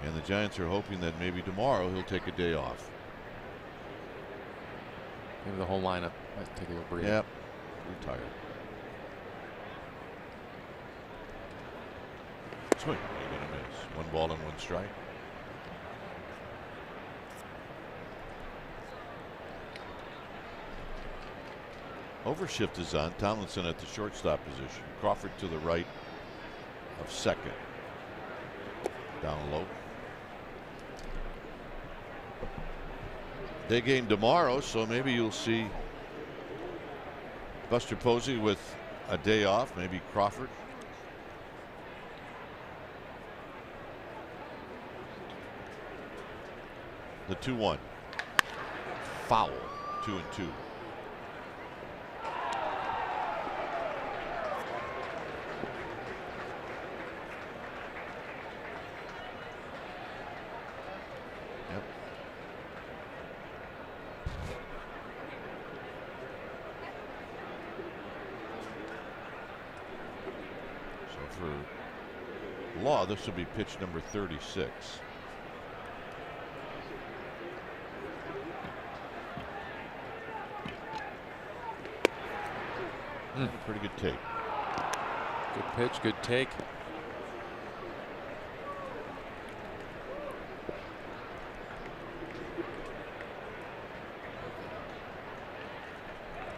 And the Giants are hoping that maybe tomorrow he'll take a day off. Maybe the whole lineup might take a little break. Yep. Retired. Swing. You're going to miss. 1 ball and 1 strike. Overshift is on. Tomlinson at the shortstop position. Crawford to the right of second. Down low. Day game tomorrow, so maybe you'll see Buster Posey with a day off, maybe Crawford. The 2-1. Foul. 2-2. Law, this will be pitch number 36. Pretty good take. Good pitch, good take.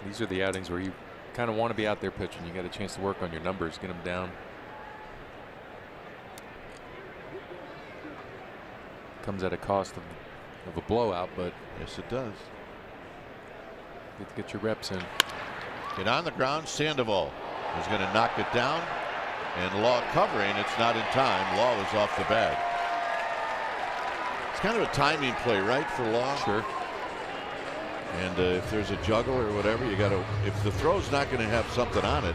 These are the outings where you kind of want to be out there pitching. You got a chance to work on your numbers, get them down. Comes at a cost of a blowout, but yes, it does. Get your reps in. Get on the ground. Sandoval is going to knock it down, and Law covering. It's not in time. Law was off the bag. It's kind of a timing play, right, for Law? Sure. And if there's a juggle or whatever, you got to. If the throw's not going to have something on it,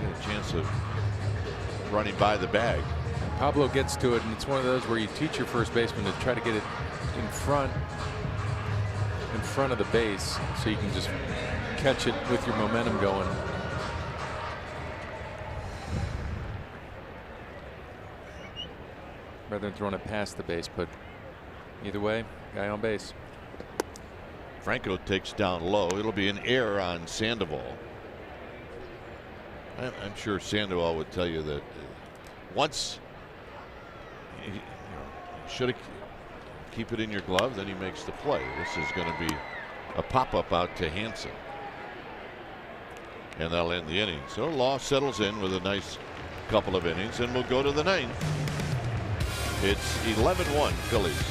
you get a chance of running by the bag. Pablo gets to it, and it's one of those where you teach your first baseman to try to get it in front of the base, so you can just catch it with your momentum going. Rather than throwing it past the base, but either way, guy on base. Franco takes down low. It'll be an error on Sandoval. I'm sure Sandoval would tell you that once he should keep it in your glove, then he makes the play. This is going to be a pop-up out to Hansen, and that'll end the inning. So Law settles in with a nice couple of innings, and we'll go to the ninth. It's 11-1 Phillies.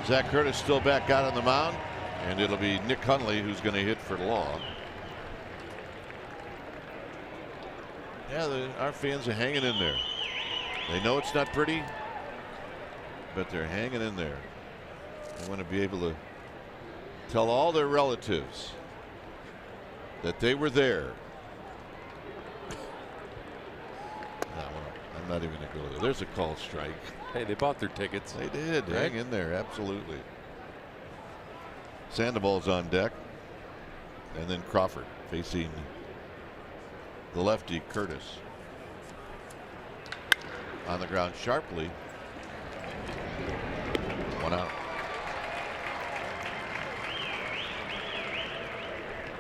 Zach Curtis still back out on the mound, and it'll be Nick Hundley who's going to hit for Law. Yeah, our fans are hanging in there. They know it's not pretty, but they're hanging in there. They want to be able to tell all their relatives that they were there. No, I'm not even going to go there. There's a call strike. Hey, they bought their tickets. They did. Right? Hang in there. Absolutely. Sandoval's on deck. And then Crawford facing the lefty Curtis. On the ground sharply. One out.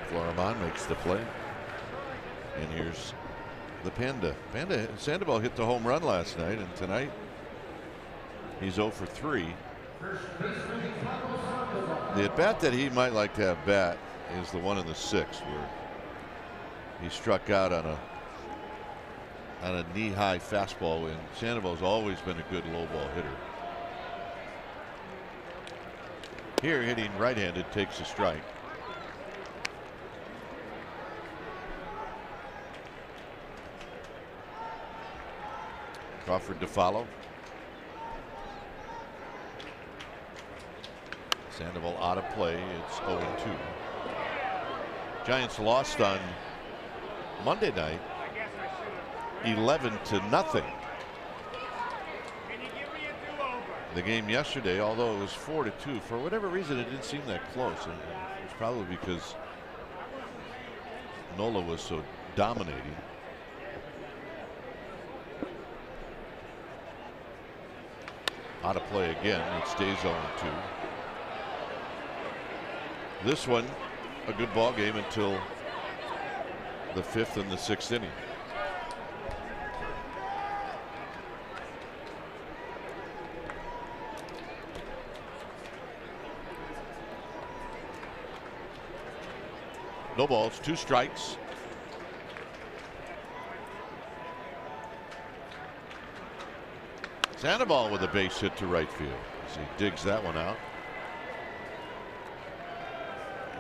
Florimon makes the play. And here's the Panda. Sandoval hit the home run last night, and tonight he's 0 for 3. The at bat that he might like to have bat is the one in the 6th, where he struck out on a knee-high fastball, and Sandoval's always been a good low ball hitter. Here, hitting right-handed, takes a strike. Crawford to follow. Sandoval out of play. It's 0-2. Giants lost on Monday night 11-0. The game yesterday, although it was 4-2, for whatever reason it didn't seem that close, and it was probably because Nola was so dominating. Out of play again. It stays 0-2. This one a good ball game until the 5th and the 6th inning. No balls, 2 strikes. Sandoval with a base hit to right field as he digs that one out.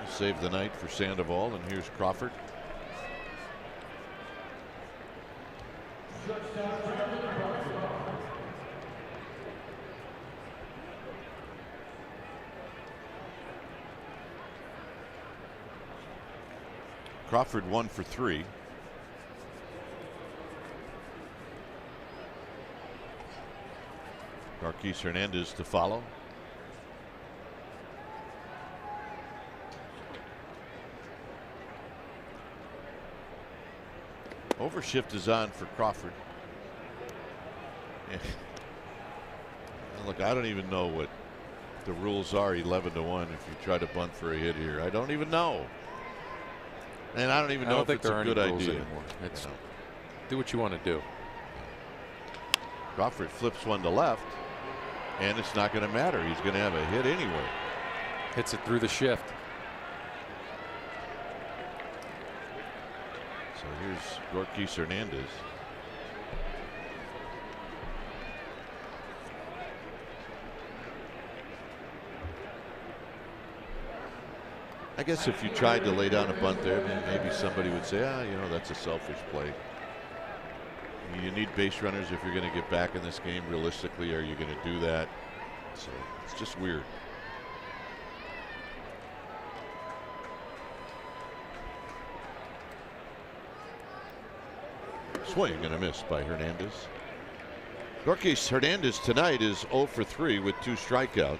Save the night for Sandoval, and here's Crawford. Crawford 1 for 3. Marquise Hernandez to follow. Overshift is on for Crawford. Look, I don't even know what the rules are 11-1 if you try to bunt for a hit here. I don't even know. And I don't even know if it's a good idea anymore. It's, do what you want to do. Crawford flips one to left, and it's not going to matter. He's going to have a hit anyway. Hits it through the shift. So here's Marquise Hernandez. I guess if you tried to lay down a bunt there, maybe somebody would say, you know, that's a selfish play. You need base runners if you're going to get back in this game. Realistically, are you going to do that? So it's just weird. Swing and a miss by Hernandez. Marquise Hernandez tonight is 0 for 3 with 2 strikeouts.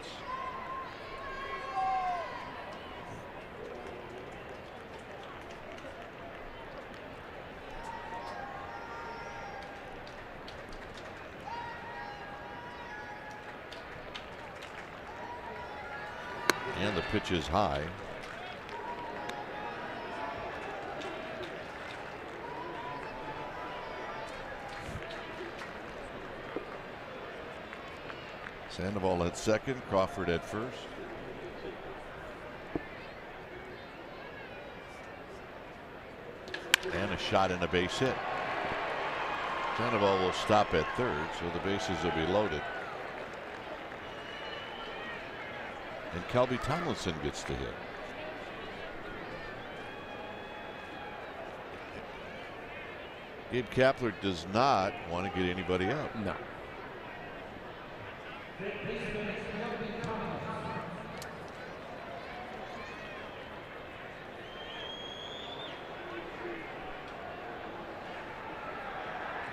And the pitch is high. Sandoval at second, Crawford at first. And a shot and a base hit. Sandoval will stop at third, so the bases will be loaded. And Kelby Tomlinson gets the hit. Gabe Kapler does not want to get anybody out. No.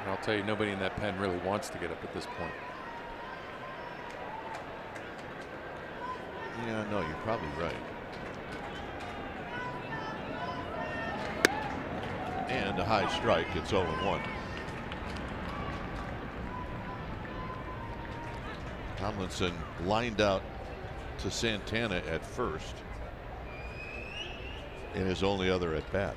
I'll tell you, nobody in that pen really wants to get up at this point. Yeah, no, you're probably right. And a high strike. It's 0-1. Tomlinson lined out to Santana at first in his only other at bat.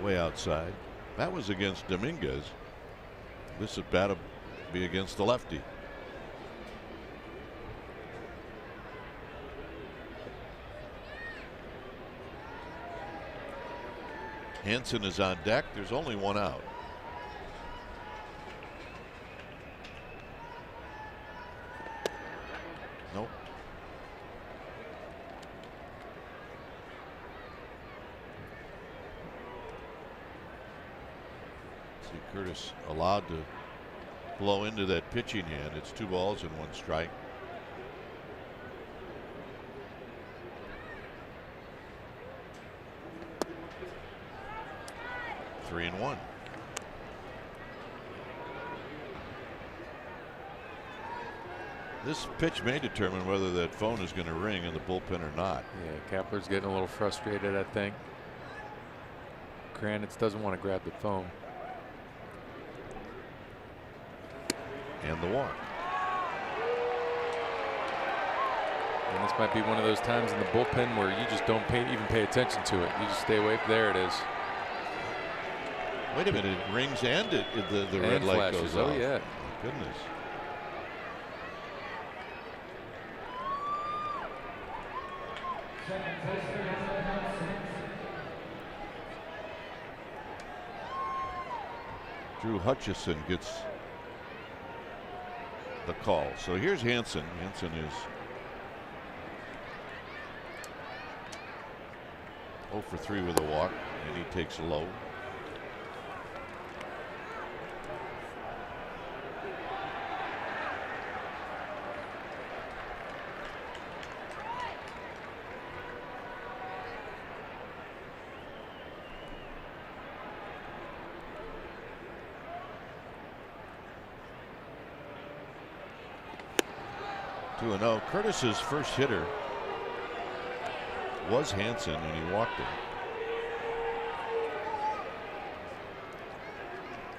Way outside. That was against Dominguez. This at bat will be against the lefty. Hansen is on deck. There's only one out. Nope. See Curtis allowed to blow into that pitching hand. It's 2 balls and 1 strike. Three and 1. This pitch may determine whether that phone is going to ring in the bullpen or not. Yeah, Kepler's getting a little frustrated, I think. Kranitz doesn't want to grab the phone. And the walk. And this might be one of those times in the bullpen where you just don't even pay attention to it. You just stay away. There it is. Wait a minute, it rings and the red light flashes. goes off. Oh yeah. My goodness. Drew Hutchison gets the call. So here's Hansen. Hansen is 0 for 3 with a walk, and he takes low. Two and 0. Curtis's first hitter was Hansen, and he walked him.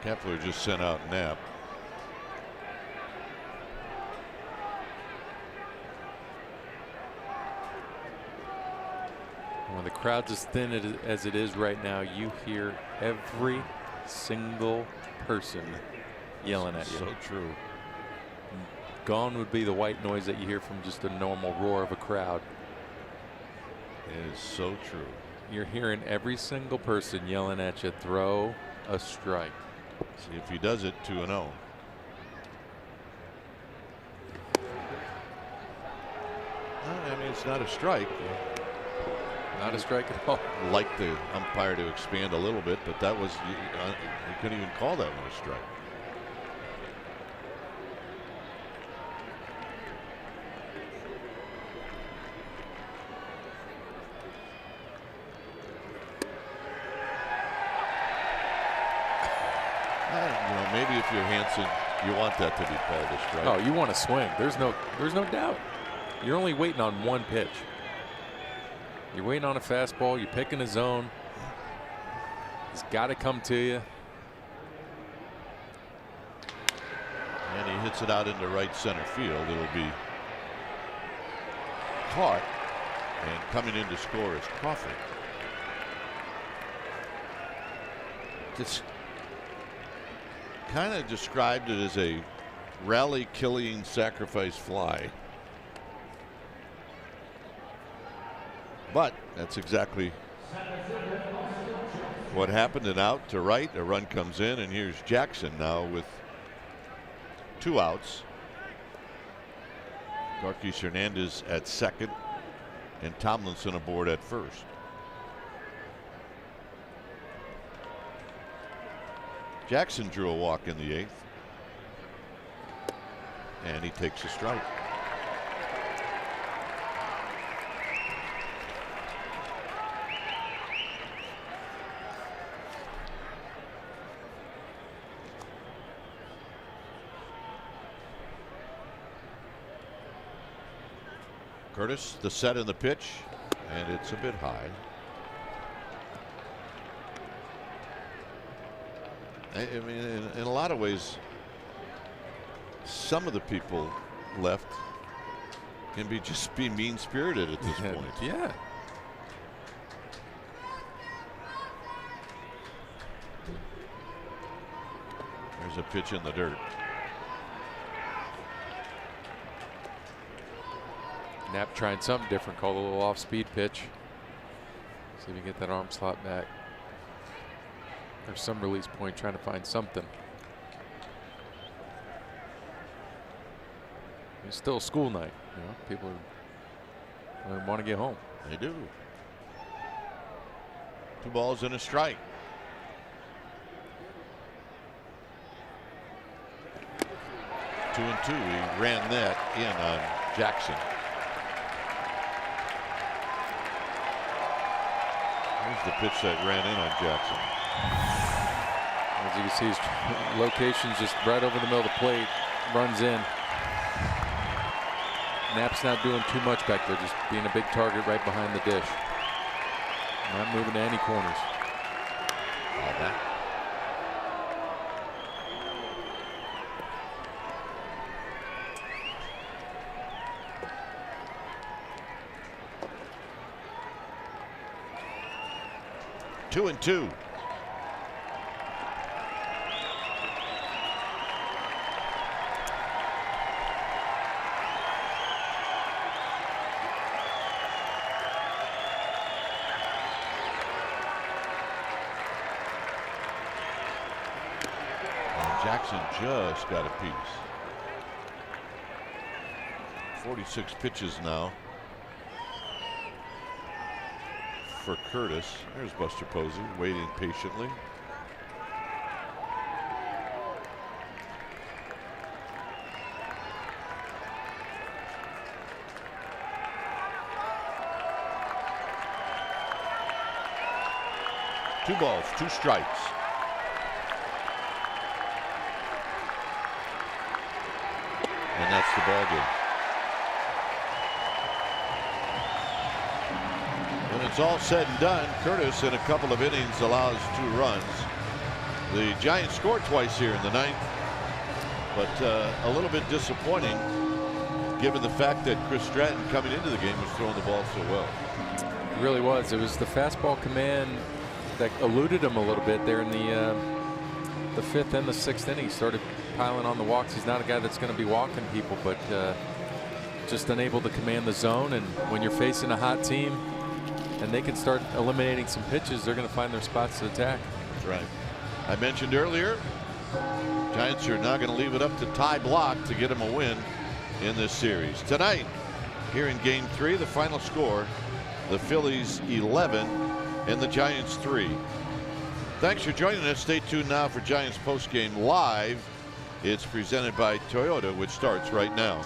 Kepler just sent out Knapp. When the crowd's as thin as it is right now, you hear every single person yelling at you. So true. Gone would be the white noise that you hear from just a normal roar of a crowd. It is so true. You're hearing every single person yelling at you, throw a strike. See if he does it. 2 and 0. I mean, it's not a strike. Not a strike at all. I'd like the umpire to expand a little bit, but that was, you couldn't even call that one a strike. Maybe if you're Hansen, you want that to be called a strike. Oh, you want to swing. There's no doubt. You're only waiting on one pitch. You're waiting on a fastball. You're picking a zone. It's got to come to you. And he hits it out into right center field. It'll be caught, and coming in to score is Crawford. Just kind of described it as a rally killing sacrifice fly. But that's exactly what happened. And out to right, a run comes in, and here's Jackson now with 2 outs. Garquis Hernandez at second, and Tomlinson aboard at first. Jackson drew a walk in the 8th, and he takes a strike. Curtis, the set in the pitch, and it's a bit high. I mean, in a lot of ways, some of the people left can just be mean-spirited at this point. Yeah. There's a pitch in the dirt. Knapp trying something different, called a little off-speed pitch. See if you can get that arm slot back. There's some release point, trying to find something. It's still a school night. You know, people want to get home. They do. 2 balls and a strike. 2-2. We ran that in on Jackson. Here's the pitch that ran in on Jackson. As you can see, his location's just right over the middle of the plate. Runs in. Knapp's not doing too much back there, just being a big target right behind the dish. Not moving to any corners. All that. Two and two. Jackson just got a piece. 46 pitches now for Curtis. There's Buster Posey waiting patiently. Two balls, two strikes. And that's the ball game. When it's all said and done, Curtis in a couple of innings allows 2 runs. The Giants scored twice here in the 9th, but a little bit disappointing given the fact that Chris Stratton coming into the game was throwing the ball so well. It really was. It was the fastball command that eluded him a little bit there in the 5th and the 6th inning. He started piling on the walks. He's not a guy that's going to be walking people, but just unable to command the zone. And when you're facing a hot team and they can start eliminating some pitches, they're going to find their spots to attack. That's right. I mentioned earlier, Giants are now going to leave it up to Ty Block to get him a win in this series. Tonight, here in Game 3, the final score, the Phillies 11 and the Giants 3. Thanks for joining us. Stay tuned now for Giants postgame live. It's presented by Toyota, which starts right now.